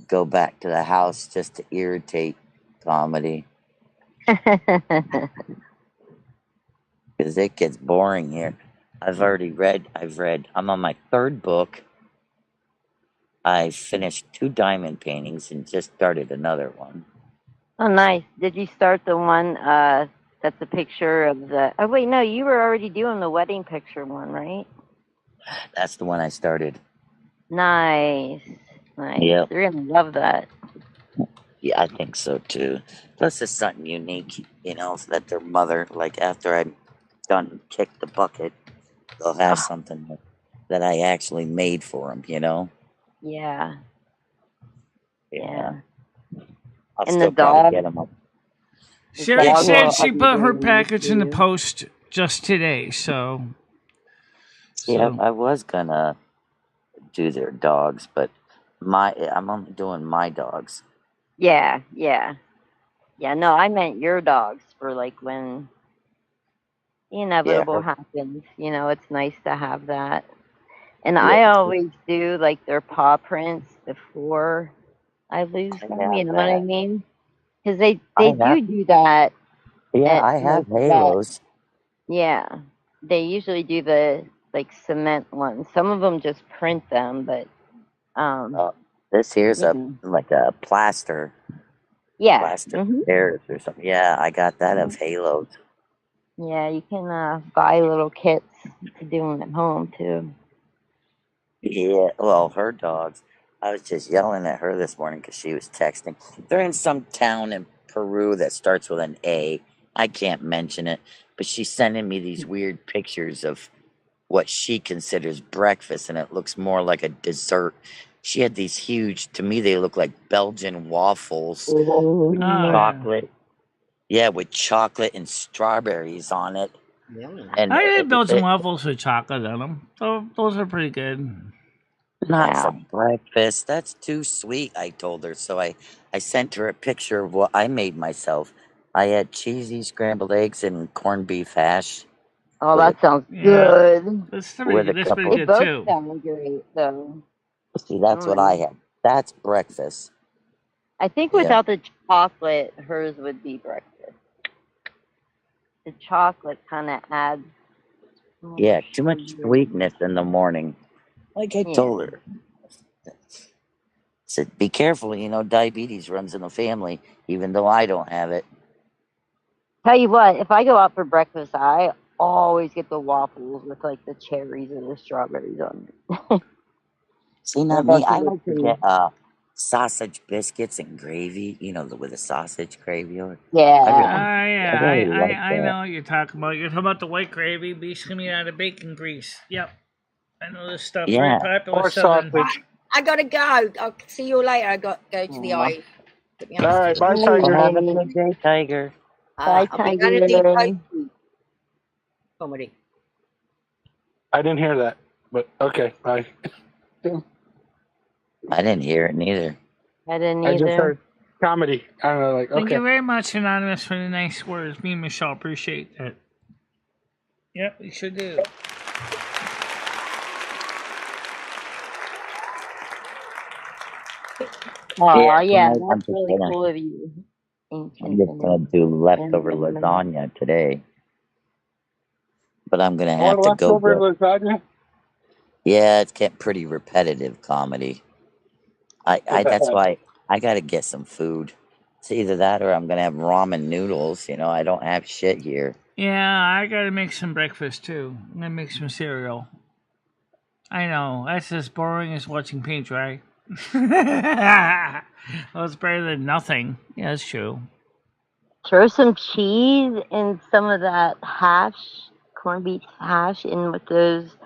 go back to the house just to irritate comedy because it gets boring here. I'm on my third book. I finished 2 diamond paintings and just started another one. Oh, nice. Did you start the one that's a picture of the... Oh, wait, no, you were already doing the wedding picture one, right? That's the one I started. Nice. Nice. Yep. They're going to love that. Yeah, I think so too. Plus, it's something unique, so that their mother, like after I'm done kick the bucket, they'll have something that I actually made for them, Yeah. Yeah. I'll And still the probably dog. get them up. Sherry dog said will she be put her very nice package to in the you. post just today, so. Yeah, I was gonna do their dogs, but I'm only doing my dogs. Yeah, yeah. Yeah, no, I meant your dogs for like when the inevitable happens. It's nice to have that. And I always do like their paw prints before I lose them, you know what I mean? Because they do that. Yeah, At I have like that. halos. Yeah, they usually do the like cement ones. Some of them just print them, but This here's you know. like a plaster Yeah. Paris or something. Yeah, I got that of halos. Yeah, you can buy little kits to do them at home too. Yeah, well, her dogs. I was just yelling at her this morning because she was texting. They're in some town in Peru that starts with an A. I can't mention it, but she's sending me these weird pictures of what she considers breakfast, and it looks more like a dessert. She had these huge, to me, they look like Belgian waffles with chocolate. Yeah, with chocolate and strawberries on it. And I did Belgian waffles with chocolate on them. So those are pretty good. Not for breakfast. That's too sweet, I told her. So I sent her a picture of what I made myself. I had cheesy scrambled eggs and corned beef hash. Oh, that sounds good. That's pretty good They both too. sound great, though. See, that's what I had. That's breakfast. I think Yeah. without the chocolate, hers would be breakfast. The chocolate kind of adds more Yeah, too much sugar. sweetness in the morning. Like I Yeah. told her. Said, be careful, diabetes runs in the family, even though I don't have it. Tell you what, if I go out for breakfast, I always get the waffles with like the cherries or the strawberries on it. See, What not about me. I you, like to Richie? get sausage biscuits and gravy, with the sausage gravy. I Yeah. Yeah, really like I that. know what you're talking about. You're talking about the white gravy, basically made out of bacon grease. Yep, I know this stuff. Very Yeah. popular Or Southern. sausage. I gotta go. I'll see you later. I got to go to the Aw. eye. Put me on All a right, stick. bye, All Tiger. Have a right. good day, Tiger. Bye, I'll be going to do Tiger. comedy. I didn't hear that, but okay, bye. I didn't hear it neither. I didn't I just either. heard comedy. I don't know, like, Thank you okay. very much, Anonymous, for the nice words. Me and Michelle appreciate that. Yep, we sure do. Aw, yeah, tonight I'm that's just really gonna cool of you. I'm Ancient just gonna and do leftover and lasagna today. But I'm gonna More have to go leftover get. lasagna? Yeah, it's getting pretty repetitive comedy. That's why I gotta get some food. It's either that or I'm gonna have ramen noodles. I don't have shit here. Yeah, I gotta make some breakfast too. I'm gonna make some cereal. I know, that's as boring as watching paint dry. Well, it's better than nothing. Yeah, that's true. throw some cheese and some of that hash, corned beef hash, in with those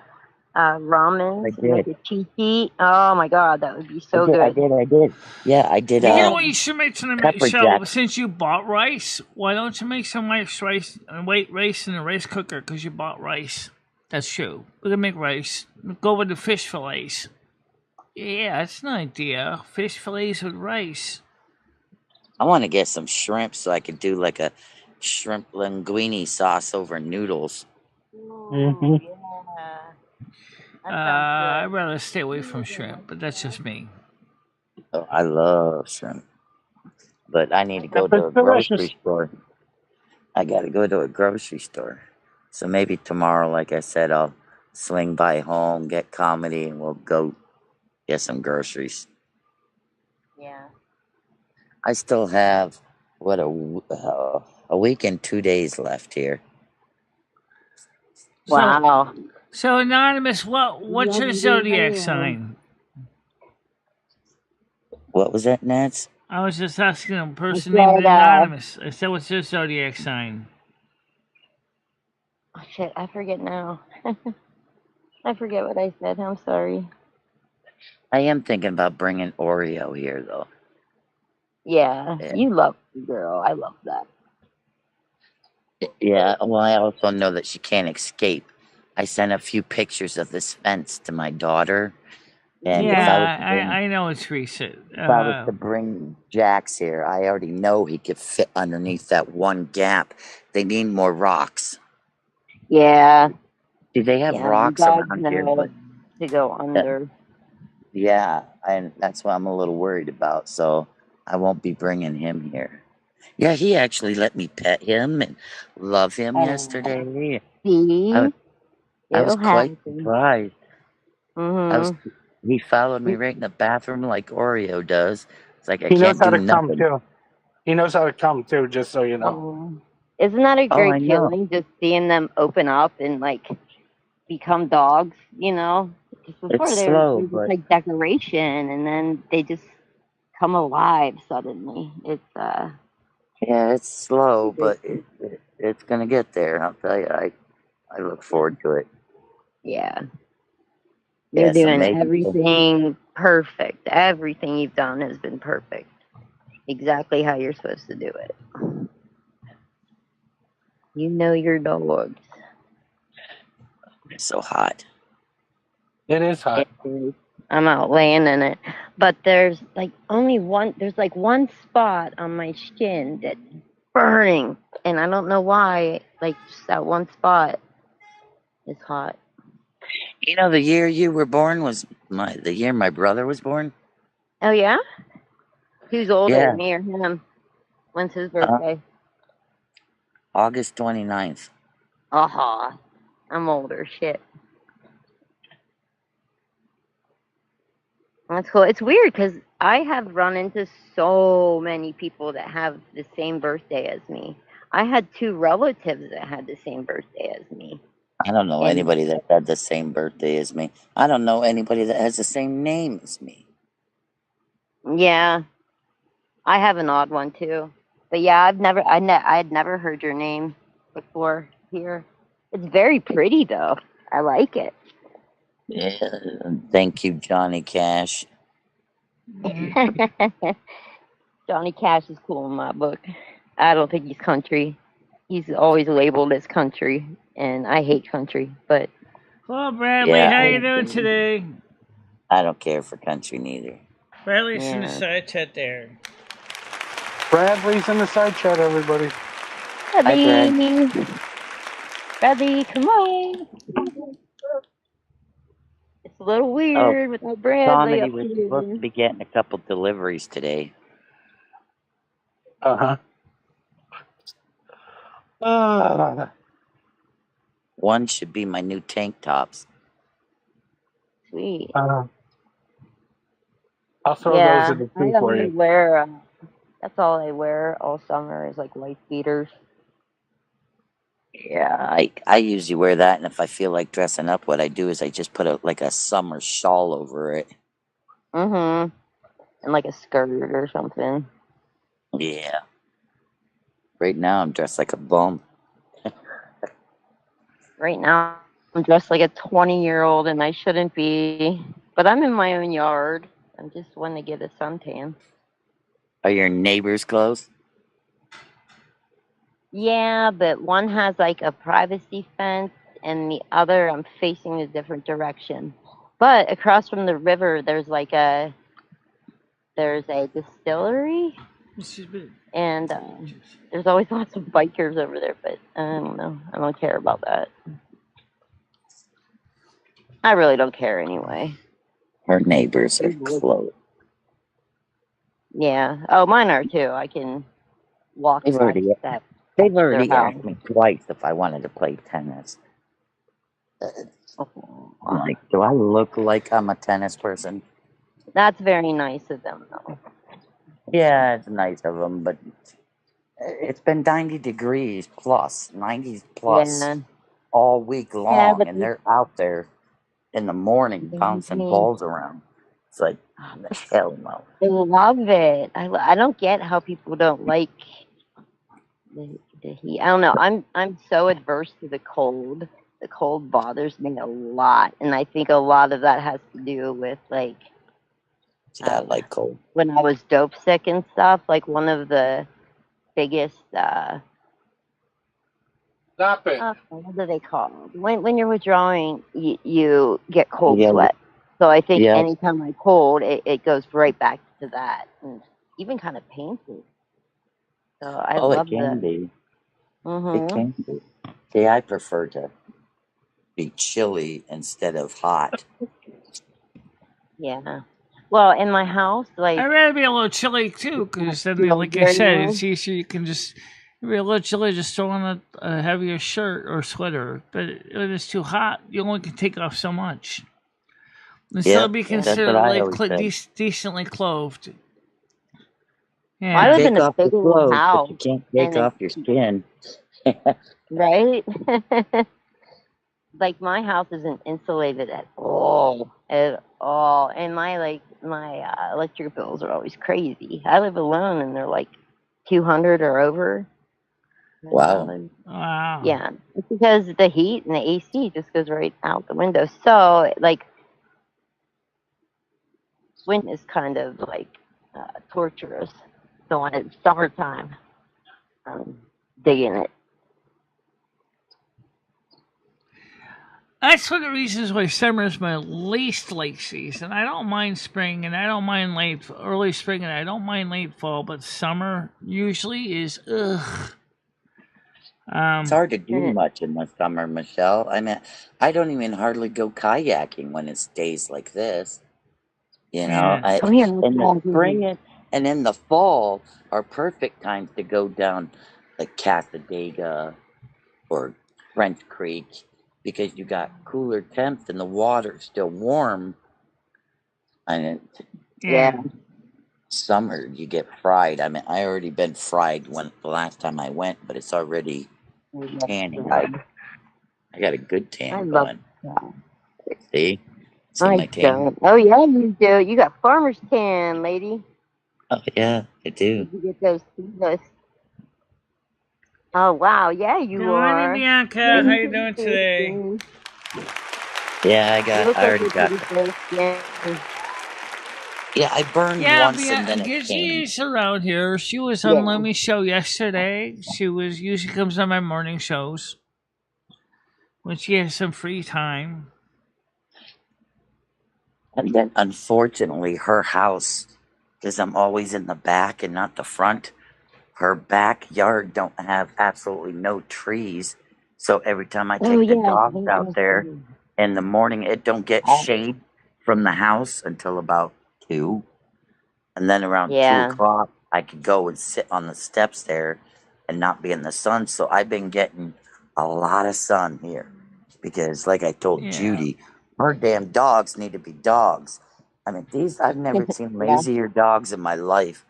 ramens I and make did. a cheesy. Oh my god, that would be so I good. did. Yeah, I did. You know what you should make tonight, Pepper Michelle? jack. Since you bought rice, why don't you make some rice and white rice in the rice cooker? Because you bought rice. That's true. We're gonna make rice. Go with the fish fillets. Yeah, that's an idea. Fish fillets with rice. I want to get some shrimp so I could do like a shrimp linguine sauce over noodles. Mm-hmm. Yeah. I'd rather stay away from shrimp, but that's just me. Oh, I love shrimp, but I need to go Shrimp to is a grocery delicious. store. I got to go to a grocery store. So maybe tomorrow, like I said, I'll swing by home, get comedy, and we'll go get some groceries. Yeah. I still have a week and 2 days left here. Wow. So Anonymous, what's your zodiac sign? What was that, Nats? I was just asking a person said, named Anonymous. I said, what's your zodiac sign? Oh, shit, I forget now. I forget what I said. I'm sorry. I am thinking about bringing Oreo here, though. Yeah, Yeah. you love the girl. I love that. Yeah, well, I also know that she can't escape. I sent a few pictures of this fence to my daughter, and if I know it's recent. If I was to bring Jax here, I already know he could fit underneath that one gap. They need more rocks. Yeah. Do they have rocks around here? But to go under. yeah, and that's what I'm a little worried about. So I won't be bringing him here. Yeah, he actually let me pet him and love him yesterday. See? I was quite surprised. Mm-hmm. He followed me right in the bathroom like Oreo does. It's like I He knows can't how do to come nothing. too. He knows how to come too, just so you know. Isn't that a I great know. feeling, just seeing them open up and like become dogs, Because before It's they're slow, just but like decoration, and then they just come alive suddenly. It's yeah, it's slow, but it's gonna get there. I'll tell you. I look forward to it. yeah. Yeah, You're so doing maybe everything perfect. Everything you've done has been perfect. Exactly how you're supposed to do it. You know your dogs. it's so hot. It is hot. I'm out laying in it. But there's like one spot on my skin that's burning. And I don't know why. Like just that one spot is hot. The year you were born was the year my brother was born. Oh yeah? Who's older, Yeah. me or him? When's his Uh, birthday? August 29th. Aha. I'm older. Shit. That's cool. It's weird because I have run into so many people that have the same birthday as me. I had 2 relatives that had the same birthday as me. I don't know And anybody that had the same birthday as me. I don't know anybody that has the same name as me. yeah, I have an odd one too. But yeah, I'd never heard your name before here. It's very pretty though. I like it. Yeah, thank you, Johnny Cash. Johnny Cash is cool in my book. I don't think he's country. He's always labeled as country, and I hate country. But Well, Bradley, Yeah, how you doing today? I don't care for country neither. Bradley's in the yeah, side chat there. Bradley's in the side chat, everybody. Hi, Brad. Bradley, come on. It's a little Oh, weird without Bradley Comedy up was supposed to here. be getting a couple deliveries today. Uh huh. One should be my new tank tops. Sweet. I'll throw those Yeah, in the I queue for only you. wear. That's all I wear all summer is like white beaters. Yeah, I usually wear that, and if I feel like dressing up, what I do is I just put a summer shawl over it. And like a skirt or something. Yeah. Right now, I'm dressed like a bum. Right now, I'm dressed like a 20-year-old, and I shouldn't be. But I'm in my own yard. I just want to get a suntan. Are your neighbors close? Yeah, but one has like a privacy fence, and the other I'm facing a different direction. But across from the river, there's a distillery, and there's always lots of bikers over there. But I don't know. I don't care about that. I really don't care anyway. Her neighbors are close. Yeah. Oh, mine are too. I can walk They've 5 already steps. asked me twice if I wanted to play tennis. I'm like, do I look like I'm a tennis person? That's very nice of them, though. Yeah, it's nice of them, but it's been 90 degrees plus, 90 plus all week long, but and they're out there in the morning bouncing balls around. It's like, hell no. I love it. I don't get how people don't like the heat. I don't know. I'm so adverse to the cold. The cold bothers me a lot, and I think a lot of that has to do with like. Yeah, I like cold. When I was dope sick and stuff, like one of the biggest. Stop it. What are they called? When you're withdrawing, you get cold Yeah. sweat. So I think Yeah. anytime I'm cold, it goes right back to that, and even kind of painful. So I love it can that. be. Mm-hmm. It can be. See, I prefer to be chilly instead of hot. Yeah. Well, in my house, like I'd rather be a little chilly too, because then, like I said, it's easier. You can just be a little chilly, just throw on a heavier shirt or sweater. But when it's too hot, you only can take off so much. And still be considered like decently clothed. Yeah. I live in a big old house. But you can't take off your skin. Right? Like my house isn't insulated at all. And my electric bills are always crazy. I live alone and they're like 200 or over. Wow. Wow. Yeah, it's because the heat and the AC just goes right out the window. So like wind is kind of like torturous. So when it's summertime, I'm digging it. That's one of the reasons why summer is my least like season. I don't mind spring, and I don't mind early spring, and I don't mind late fall. But summer usually is ugh. It's hard to do much in the summer, Michelle. I mean, I don't even hardly go kayaking when it's days like this. You know, in the spring And in the fall are perfect times to go down like Casadega or French Creek because you got cooler temps and the water's still warm. And Yeah. summer you get fried. I mean, I already been fried the last time I went, but it's already tanning. I got a good tan I love going. that. See I my tan? don't. Oh yeah, you do. You got farmer's tan, lady. Oh yeah, I do. You get those. Oh wow, yeah, you Good morning, are. Bianca. How you doing today? Yeah, You look I like already you're got pretty fair skin. Yeah, I burned Yeah, once and then it came. she's around here. She was on Lumi's show yesterday. She usually comes on my morning shows when she has some free time. And then unfortunately her house, because I'm always in the back and not the front, her backyard don't have absolutely no trees. So every time I take the dogs out there in the morning, it don't get shade from the house until about 2. And then around 2 o'clock, I could go and sit on the steps there and not be in the sun. So I've been getting a lot of sun here because, like I told Judy, our damn dogs need to be dogs. I mean, I've never seen lazier dogs in my life.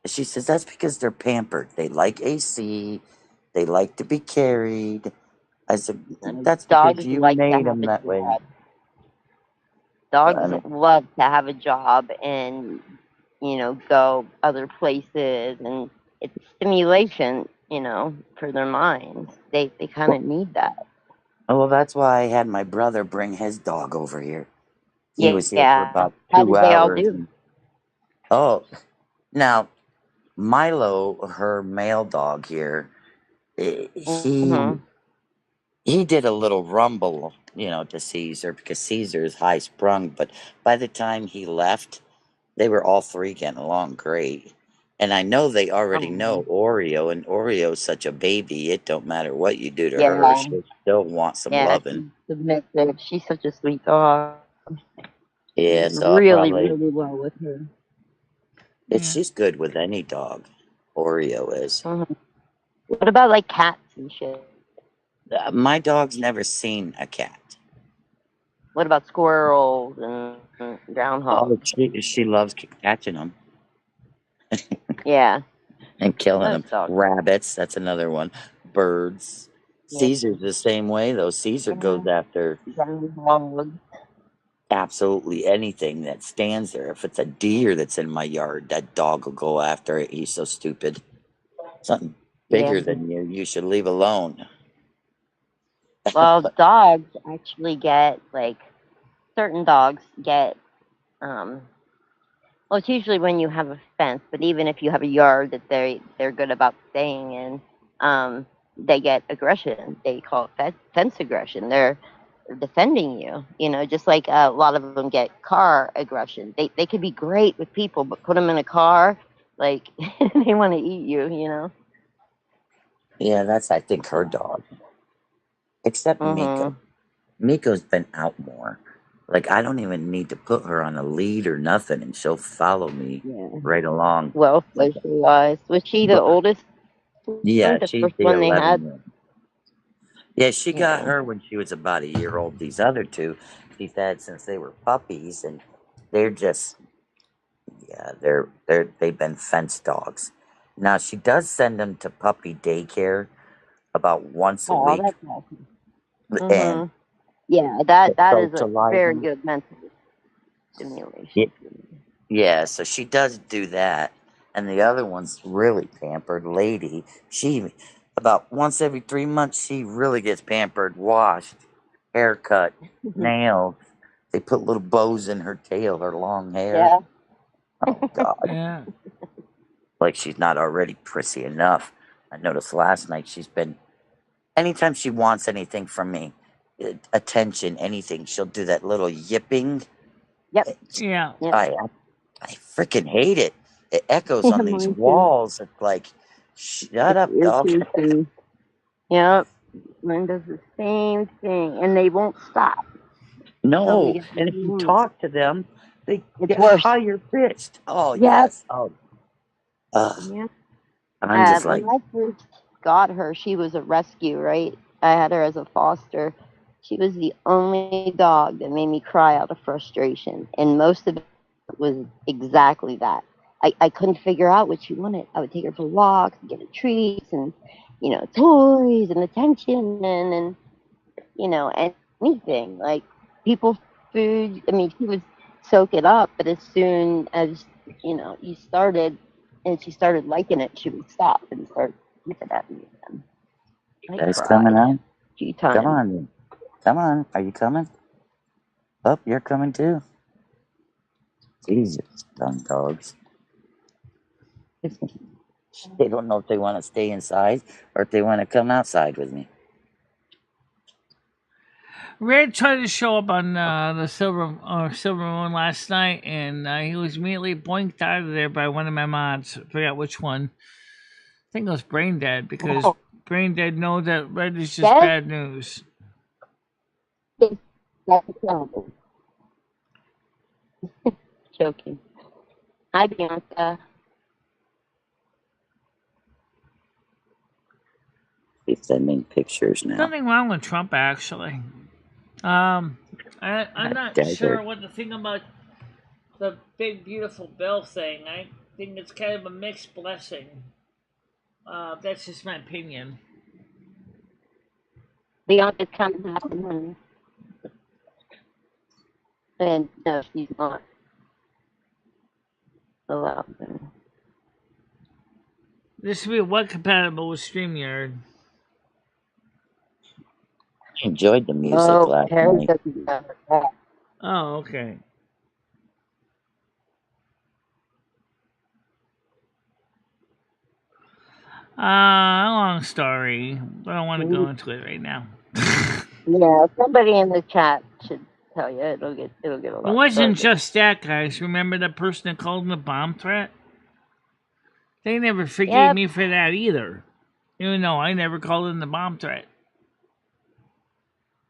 And she says that's because they're pampered. They like AC. They like to be carried. I said, that's because you made them that way. Dogs love to have a job and, go other places, and it's stimulation, for their minds. They kind of need that. Oh, well, that's why I had my brother bring his dog over here. He was here for about 2 How did hours. they all do? Oh, now Milo, her male dog here, he did a little rumble, to Caesar because Caesar is high sprung. But by the time he left, they were all three getting along great. And I know they already know Oreo, and Oreo's such a baby. It don't matter what you do to her; she'll still want some loving. She's submissive. She's such a sweet dog. Yeah, so really well with her. She's good with any dog. Oreo is. What about like cats and shit? My dog's never seen a cat. What about squirrels and groundhogs? Oh, she loves catching them. Yeah. And killing them. Rabbits, that's another one. Birds. Caesar's the same way, though. Caesar goes after absolutely anything that stands there. If it's a deer that's in my yard, that dog will go after it. He's so stupid. Something bigger than you should leave alone. Well, dogs actually get, certain dogs get, well, it's usually when you have a fence, but even if you have a yard that they're good about staying in, they get aggression. They call it fence aggression. They're defending you, just like a lot of them get car aggression. They could be great with people, but put them in a car, they want to eat you, Yeah, that's, I think, her dog. Except Miko. Miko's been out more. I don't even need to put her on a lead or nothing, and she'll follow me right along. Well, socialized. Was she the oldest? Yeah, the she's first the one they 11 had. year old. Yeah, she got her when she was about a year old. These other two, she's had since they were puppies, and they're just, they've been fence dogs. Now she does send them to puppy daycare about once a week. That's awesome. And that is a very good mental stimulation. Yeah, so she does do that. And the other one's really pampered lady. She, about once every 3 months, she really gets pampered, washed, haircut, nails. They put little bows in her tail, her long hair. Yeah. Oh, God. Yeah. Like she's not already prissy enough. I noticed last night she's been, anytime she wants anything from me, attention, anything, she'll do that little yipping. Yep. Yeah. I freaking hate it. It echoes on these walls. It's like, shut up, dog. Yep. Mine does the same thing, and they won't stop. No, and if you talk to them, they get higher pitched. Oh, yes. Oh, Yeah. I'm just When like, I first got her, she was a rescue, right? I had her as a foster. She was the only dog that made me cry out of frustration, and most of it was exactly that. I couldn't figure out what she wanted. I would take her for walks, get her treats, and toys and attention, and anything like people, food. I mean, she would soak it up, but as soon as you started, and she started liking it, she would stop and start looking at me again. I guys coming cried out? a few Come times. on. Come on. Are you coming? Oh, you're coming too. Jesus, dumb dogs. They don't know if they want to stay inside or if they want to come outside with me. Red tried to show up on the Silver Moon last night, and he was immediately boinked out of there by one of my mods. I forgot which one. I think it was Brain Dead, because Oh, Brain Dead knows that Red is just that bad news. is that's terrible. Joking. Hi, Bianca. He's sending pictures now. Nothing wrong with Trump, actually. I'm not sure Desert. what to think about the big beautiful bill thing. I think it's kind of a mixed blessing. That's just my opinion. Bianca's coming to happen, and no, she's not allowed. This should be what compatible with StreamYard. I enjoyed the music Oh, last Harry night. doesn't have that. Oh, okay. Long story. I don't want to go into it right now. Yeah, somebody in the chat should tell you. It'll get a It lot wasn't started. just that, guys. Remember that person that called him a bomb threat? They never forgave Yep. me for that either. Even though I never called him the bomb threat.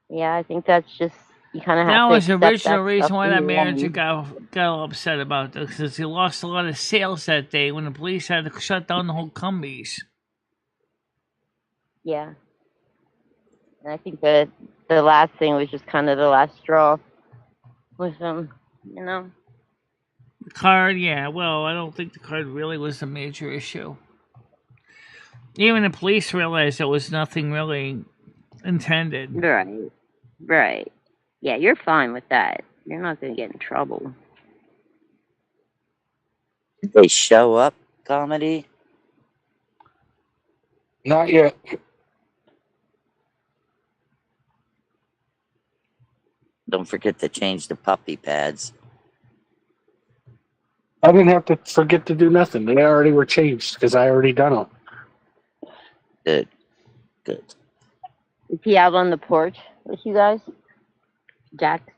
Yeah, I think that's just you kind of have That to was the accept original that reason stuff why in that your manager own. got all upset about this, because he lost a lot of sales that day when the police had to shut down the whole Cumbies. Yeah, and I think that the last thing was just kind of the last straw with them, The card, yeah, well, I don't think the card really was a major issue. Even the police realized it was nothing really intended. Right. Yeah, you're fine with that. You're not gonna get in trouble. Did they show up, comedy? Not yet. Don't forget to change the puppy pads. I didn't have to forget to do nothing. They already were changed because I already done them. Good. Good. Is he out on the porch with you guys, Jack?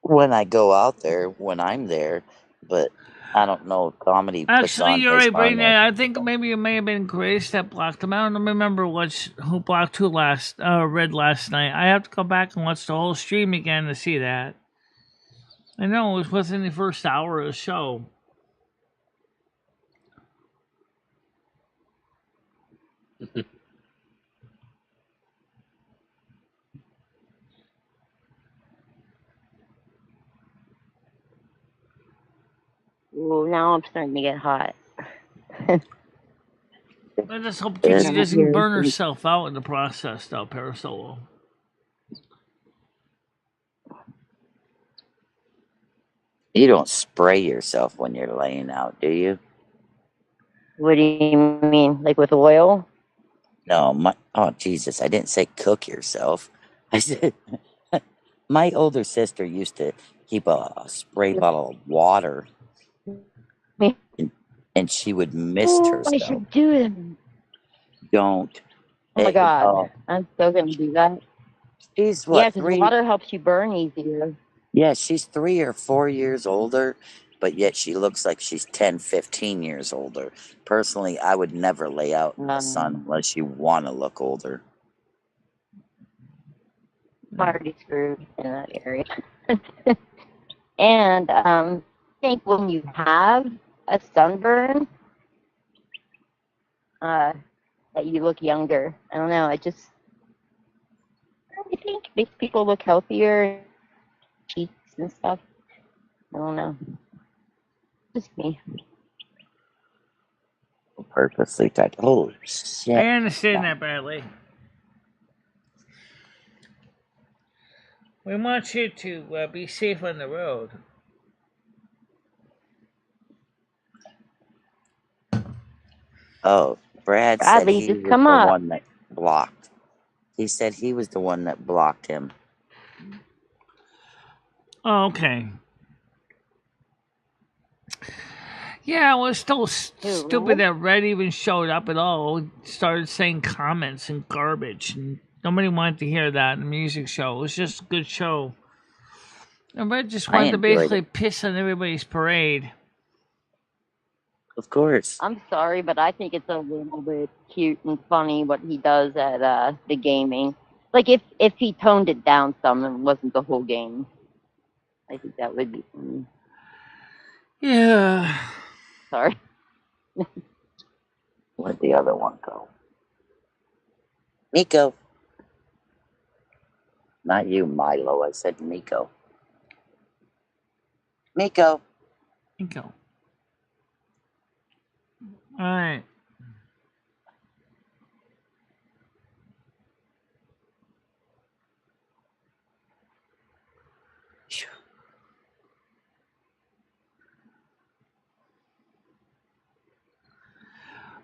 When I go out there, when I'm there, but I don't know if comedy puts Actually, on you're his right, Brayden. harness. I think maybe it may have been Grace that blocked him. I don't remember who blocked who Red last night. I have to go back and watch the whole stream again to see that. I know it was within the first hour of the show. Well, now I'm starting to get hot. I just hope Trixie doesn't burn herself out in the process, though, Parasolo. You don't spray yourself when you're laying out, do you? What do you mean? Like with oil? No, oh Jesus, I didn't say cook yourself. I said my older sister used to keep a spray bottle of water and she would mist herself. I should do it. Don't. Oh my God. I'm still going to do that. She's what? Yeah, because water helps you burn easier. Yeah, she's 3 or 4 years older, but yet she looks like she's 10, 15 years older. Personally, I would never lay out in the sun unless you want to look older. I'm already screwed in that area. And I think when you have a sunburn, that you look younger. I don't know. I think it makes people look healthier, cheeks and stuff. I don't know. Just me. Purposely typed. Oh shit! I understand that, Bradley. We want you to be safe on the road. Oh, Brad said Bradley, he just was come the up. one that blocked. He said he was the one that blocked him. Oh, okay. Yeah, it was still stupid that Red even showed up at all. Started saying comments and garbage, and nobody wanted to hear that in the music show. It was just a good show. And Red just wanted to basically piss on everybody's parade. Of course. I'm sorry, but I think it's a little bit cute and funny what he does at the gaming. Like if he toned it down some and wasn't the whole game, I think that would be funny. Yeah. Sorry. Where'd the other one go? Miko. Not you, Milo. I said Miko. Miko. Miko. All right.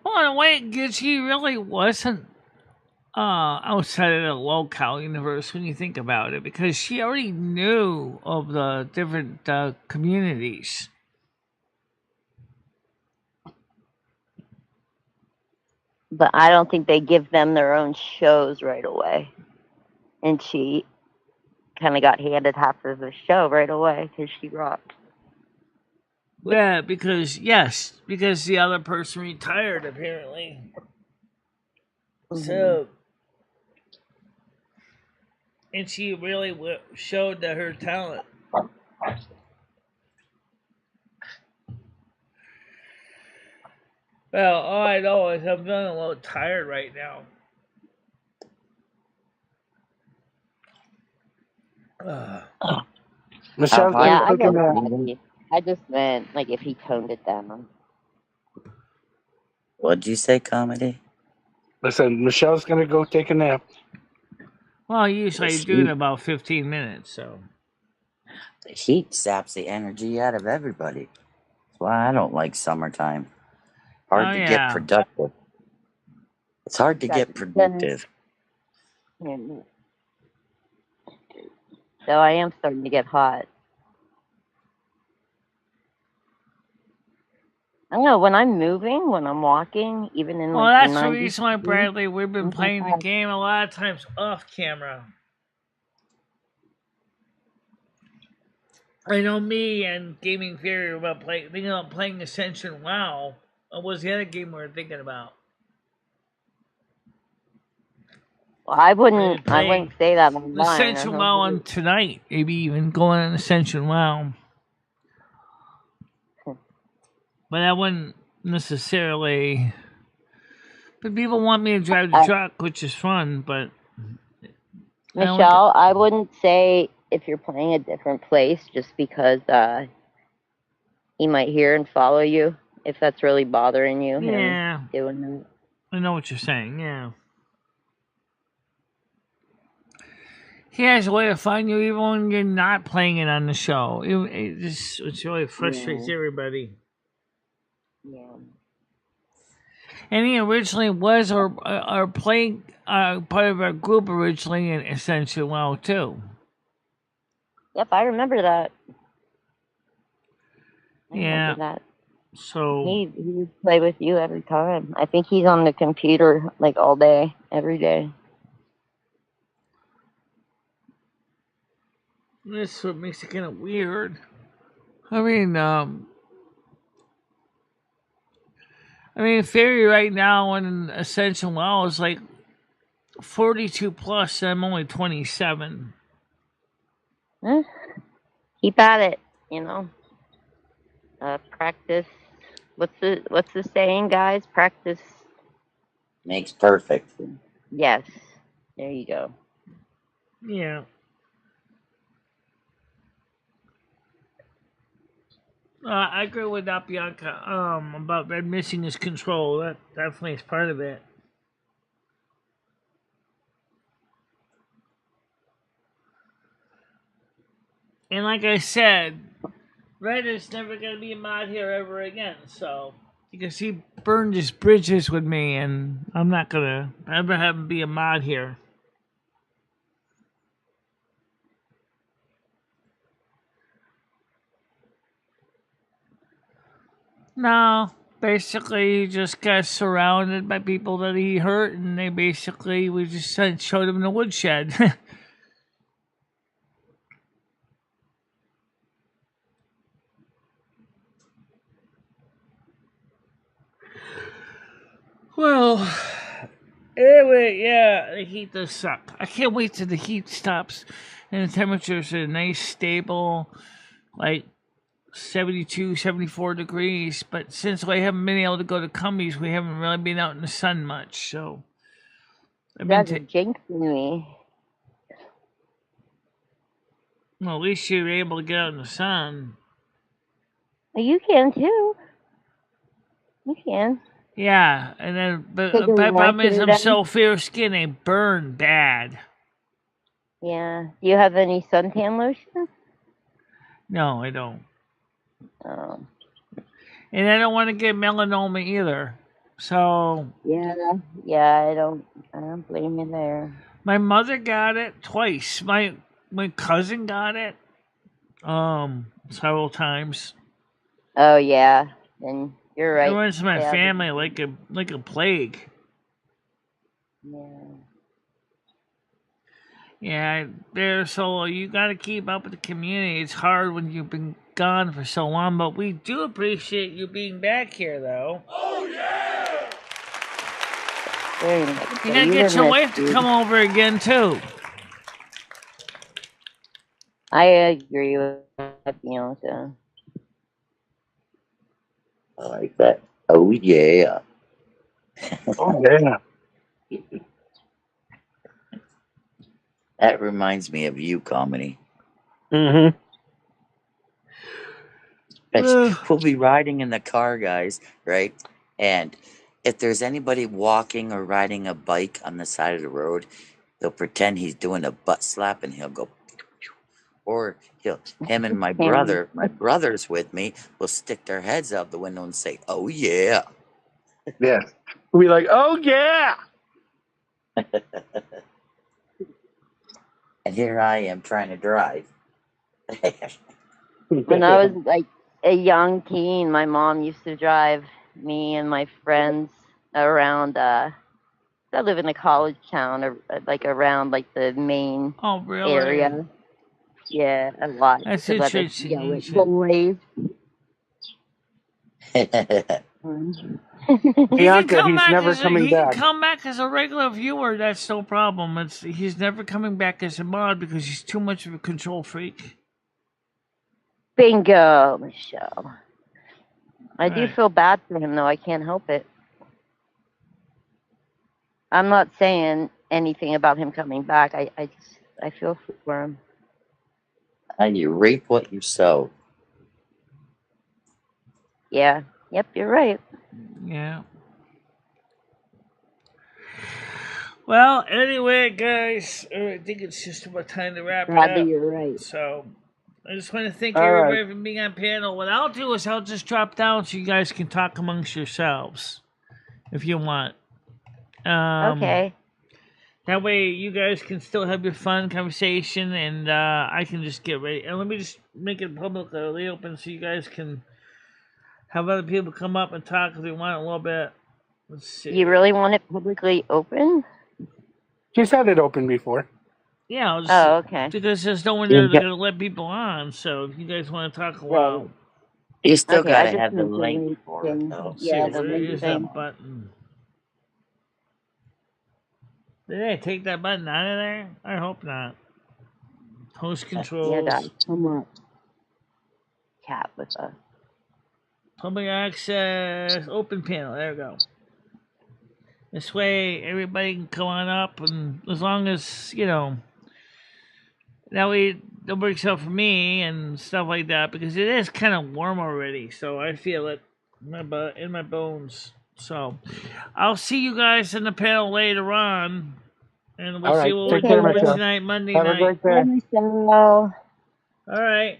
Well, in a way, Gitchy really wasn't outside of the locale universe when you think about it, because she already knew of the different communities. But I don't think they give them their own shows right away. And she kind of got handed half of the show right away because she rocked. Yeah, because the other person retired apparently. Mm-hmm. So, and she really showed her talent. Well, all I know is I'm feeling a little tired right now. Michelle's yeah, I get I just meant like if he toned it down. What'd you say, Comedy? Listen, Michelle's gonna go take a nap. Well, usually I do in about 15 minutes, so. The heat saps the energy out of everybody. That's why I don't like summertime. Hard to get productive. It's hard to get productive. So I am starting to get hot. I don't know, when I'm moving, when I'm walking, even in well, like that's the reason why, Bradley, we've been playing the game a lot of times off camera. I know me and Gaming Theory were thinking about playing Ascension WoW. What was the other game we were thinking about? Well, I wouldn't say that online. Ascension WoW on tonight. Maybe even going on Ascension WoW. But I wouldn't necessarily. But people want me to drive the truck, which is fun, but. Michelle, I wouldn't say if you're playing a different place just because he might hear and follow you, if that's really bothering you. Yeah. Him doing that. I know what you're saying, yeah. He has a way to find you even when you're not playing it on the show. It really frustrates everybody. Yeah. And he originally was our playing part of our group originally in Ascension WoW too. Yep, I remember that. Yeah. That. So he would play with you every time. I think he's on the computer like all day, every day. That's what makes it kind of weird. I mean, Fairy right now in Ascension WoW is like 42 plus, and I'm only 27. Keep at it, you know. Practice. What's the saying, guys? Practice Makes perfect. Yes. There you go. Yeah. I agree with that, Bianca. About Red missing his control. That definitely is part of it. And like I said, Red is never gonna be a mod here ever again. So because he burned his bridges with me, and I'm not gonna ever have him be a mod here. No, basically, he just got surrounded by people that he hurt, and we just showed him the woodshed. Well, anyway, yeah, the heat does suck. I can't wait till the heat stops and the temperatures are nice, stable, like 72, 74 degrees. But since we haven't been able to go to Cumbies, we haven't really been out in the sun much. So I've been That's jinxing me. well, at least you were able to get out in the sun. Well, you can too. You can. Yeah, and then but Take a the problem is walk I'm down. so fair skinned, I burn bad. Yeah. Do you have any suntan lotion? No, I don't. Oh. And I don't want to get melanoma either. So Yeah. Yeah. I don't blame you there. my mother got it twice. My cousin got it several times. Oh yeah. Then you're It right. runs in my Yeah. family like a plague. Yeah. Yeah, so you got to keep up with the community. It's hard when you've been gone for so long, but we do appreciate you being back here, though. Oh yeah! Very nice. You gotta get your wife to come over again too. I agree with that, Bianca. I like that. Oh yeah. Oh yeah. That reminds me of you, comedy. Mm-hmm. We'll be riding in the car, guys, right? And if there's anybody walking or riding a bike on the side of the road, they'll pretend he's doing a butt slap and he'll go, or him and my brother's with me, will stick their heads out the window and say, "Oh yeah." Yeah. We'll be like, oh yeah. And here I am trying to drive. When I was like a young teen, my mom used to drive me and my friends around. I live in a college town, or like around like the main area. Yeah, a lot. That's interesting. Bianca, he's never coming he back. can come back as a regular viewer. That's no problem. He's never coming back as a mod because he's too much of a control freak. Bingo, Michelle. I do feel bad for him, though. I can't help it. I'm not saying anything about him coming back. I feel for him. You reap what you sow. Yeah. Yep, you're right. Yeah. Well, anyway, guys, I think it's just about time to wrap it up. You're right. So, I just want to thank everybody for being on panel. What I'll do is I'll just drop down so you guys can talk amongst yourselves, if you want. Okay. That way, you guys can still have your fun conversation, and I can just get ready. And let me just make it publicly open so you guys can have other people come up and talk if they want a little bit. Let's see. You really want it publicly open? She's had it open before. Yeah. Okay. Because there's no one there that's going to let people on, so if you guys want to talk a while. You still got to have the link for it, though. Yeah, where is that button? Did I take that button out of there? I hope not. Host controls. Yeah, guys, come up. Chat with us. Public access. Open panel. There we go. This way, everybody can come on up, and as long as, that way it works out for me and stuff like that, because it is kind of warm already, so I feel it in my bones. So, I'll see you guys in the panel later on, and we'll see what we're doing tonight, Monday night. Have a great day. Michelle. All right.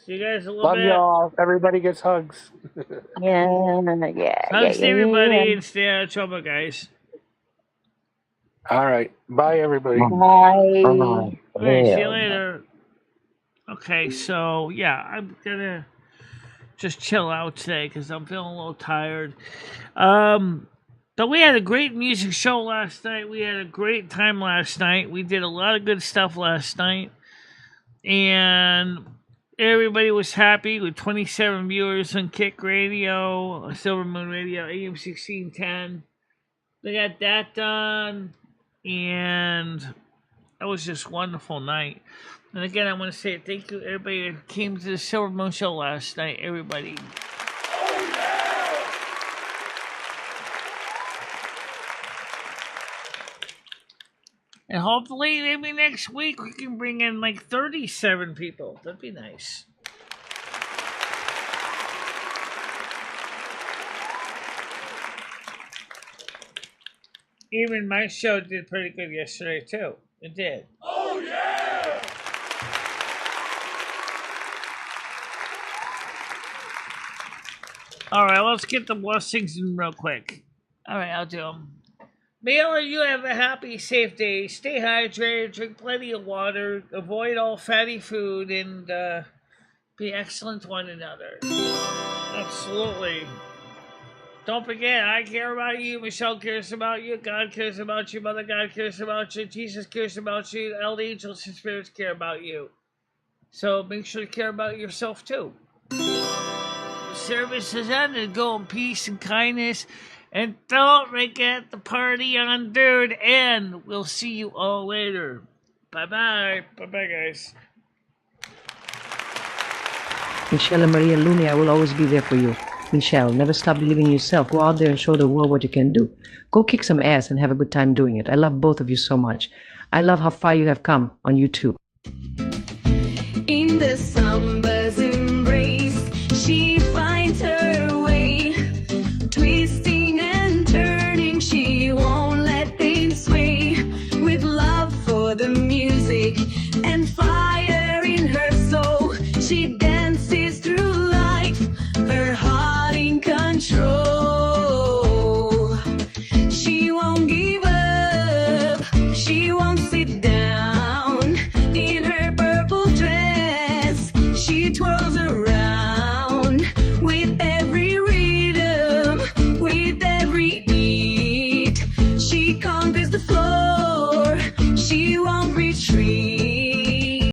See you guys a little Love bit. y'all. Everybody gets hugs. Hugs to everybody and stay out of trouble, guys. All right. Bye, everybody. Bye. All right, see you later. Okay, so, yeah, I'm going to just chill out today because I'm feeling a little tired. But we had a great music show last night. We had a great time last night. We did a lot of good stuff last night. And everybody was happy with 27 viewers on Kick Radio, Silver Moon Radio, AM 1610. They got that done. And that was just a wonderful night. And again, I want to say thank you everybody that came to the Silver Moon Show last night. Everybody. And hopefully, maybe next week, we can bring in like 37 people. That'd be nice. Even my show did pretty good yesterday, too. It did. Oh, yeah! All right, let's get the blessings in real quick. All right, I'll do them. May all of you have a happy, safe day. Stay hydrated, drink plenty of water, avoid all fatty food, and be excellent to one another. Absolutely. Don't forget, I care about you, Michelle cares about you, God cares about you, Mother God cares about you, Jesus cares about you, all the angels and spirits care about you. So make sure to care about yourself too. The service is ended. Go in peace and kindness. And don't forget the party on Dude, and we'll see you all later. Bye-bye. Bye-bye, guys. MicheleMarieDalene, I will always be there for you. Michelle, never stop believing in yourself. Go out there and show the world what you can do. Go kick some ass and have a good time doing it. I love both of you so much. I love how far you have come on YouTube. In the summer's embrace, she finds her way, twisting and turning, she won't let things sway. With love for the music and fire in her soul, she dances through life, her heart in control. She won't give up, she won't sit down. In her purple dress, she twirls around. With every rhythm, with every beat, she conquers the floor, she won't retreat.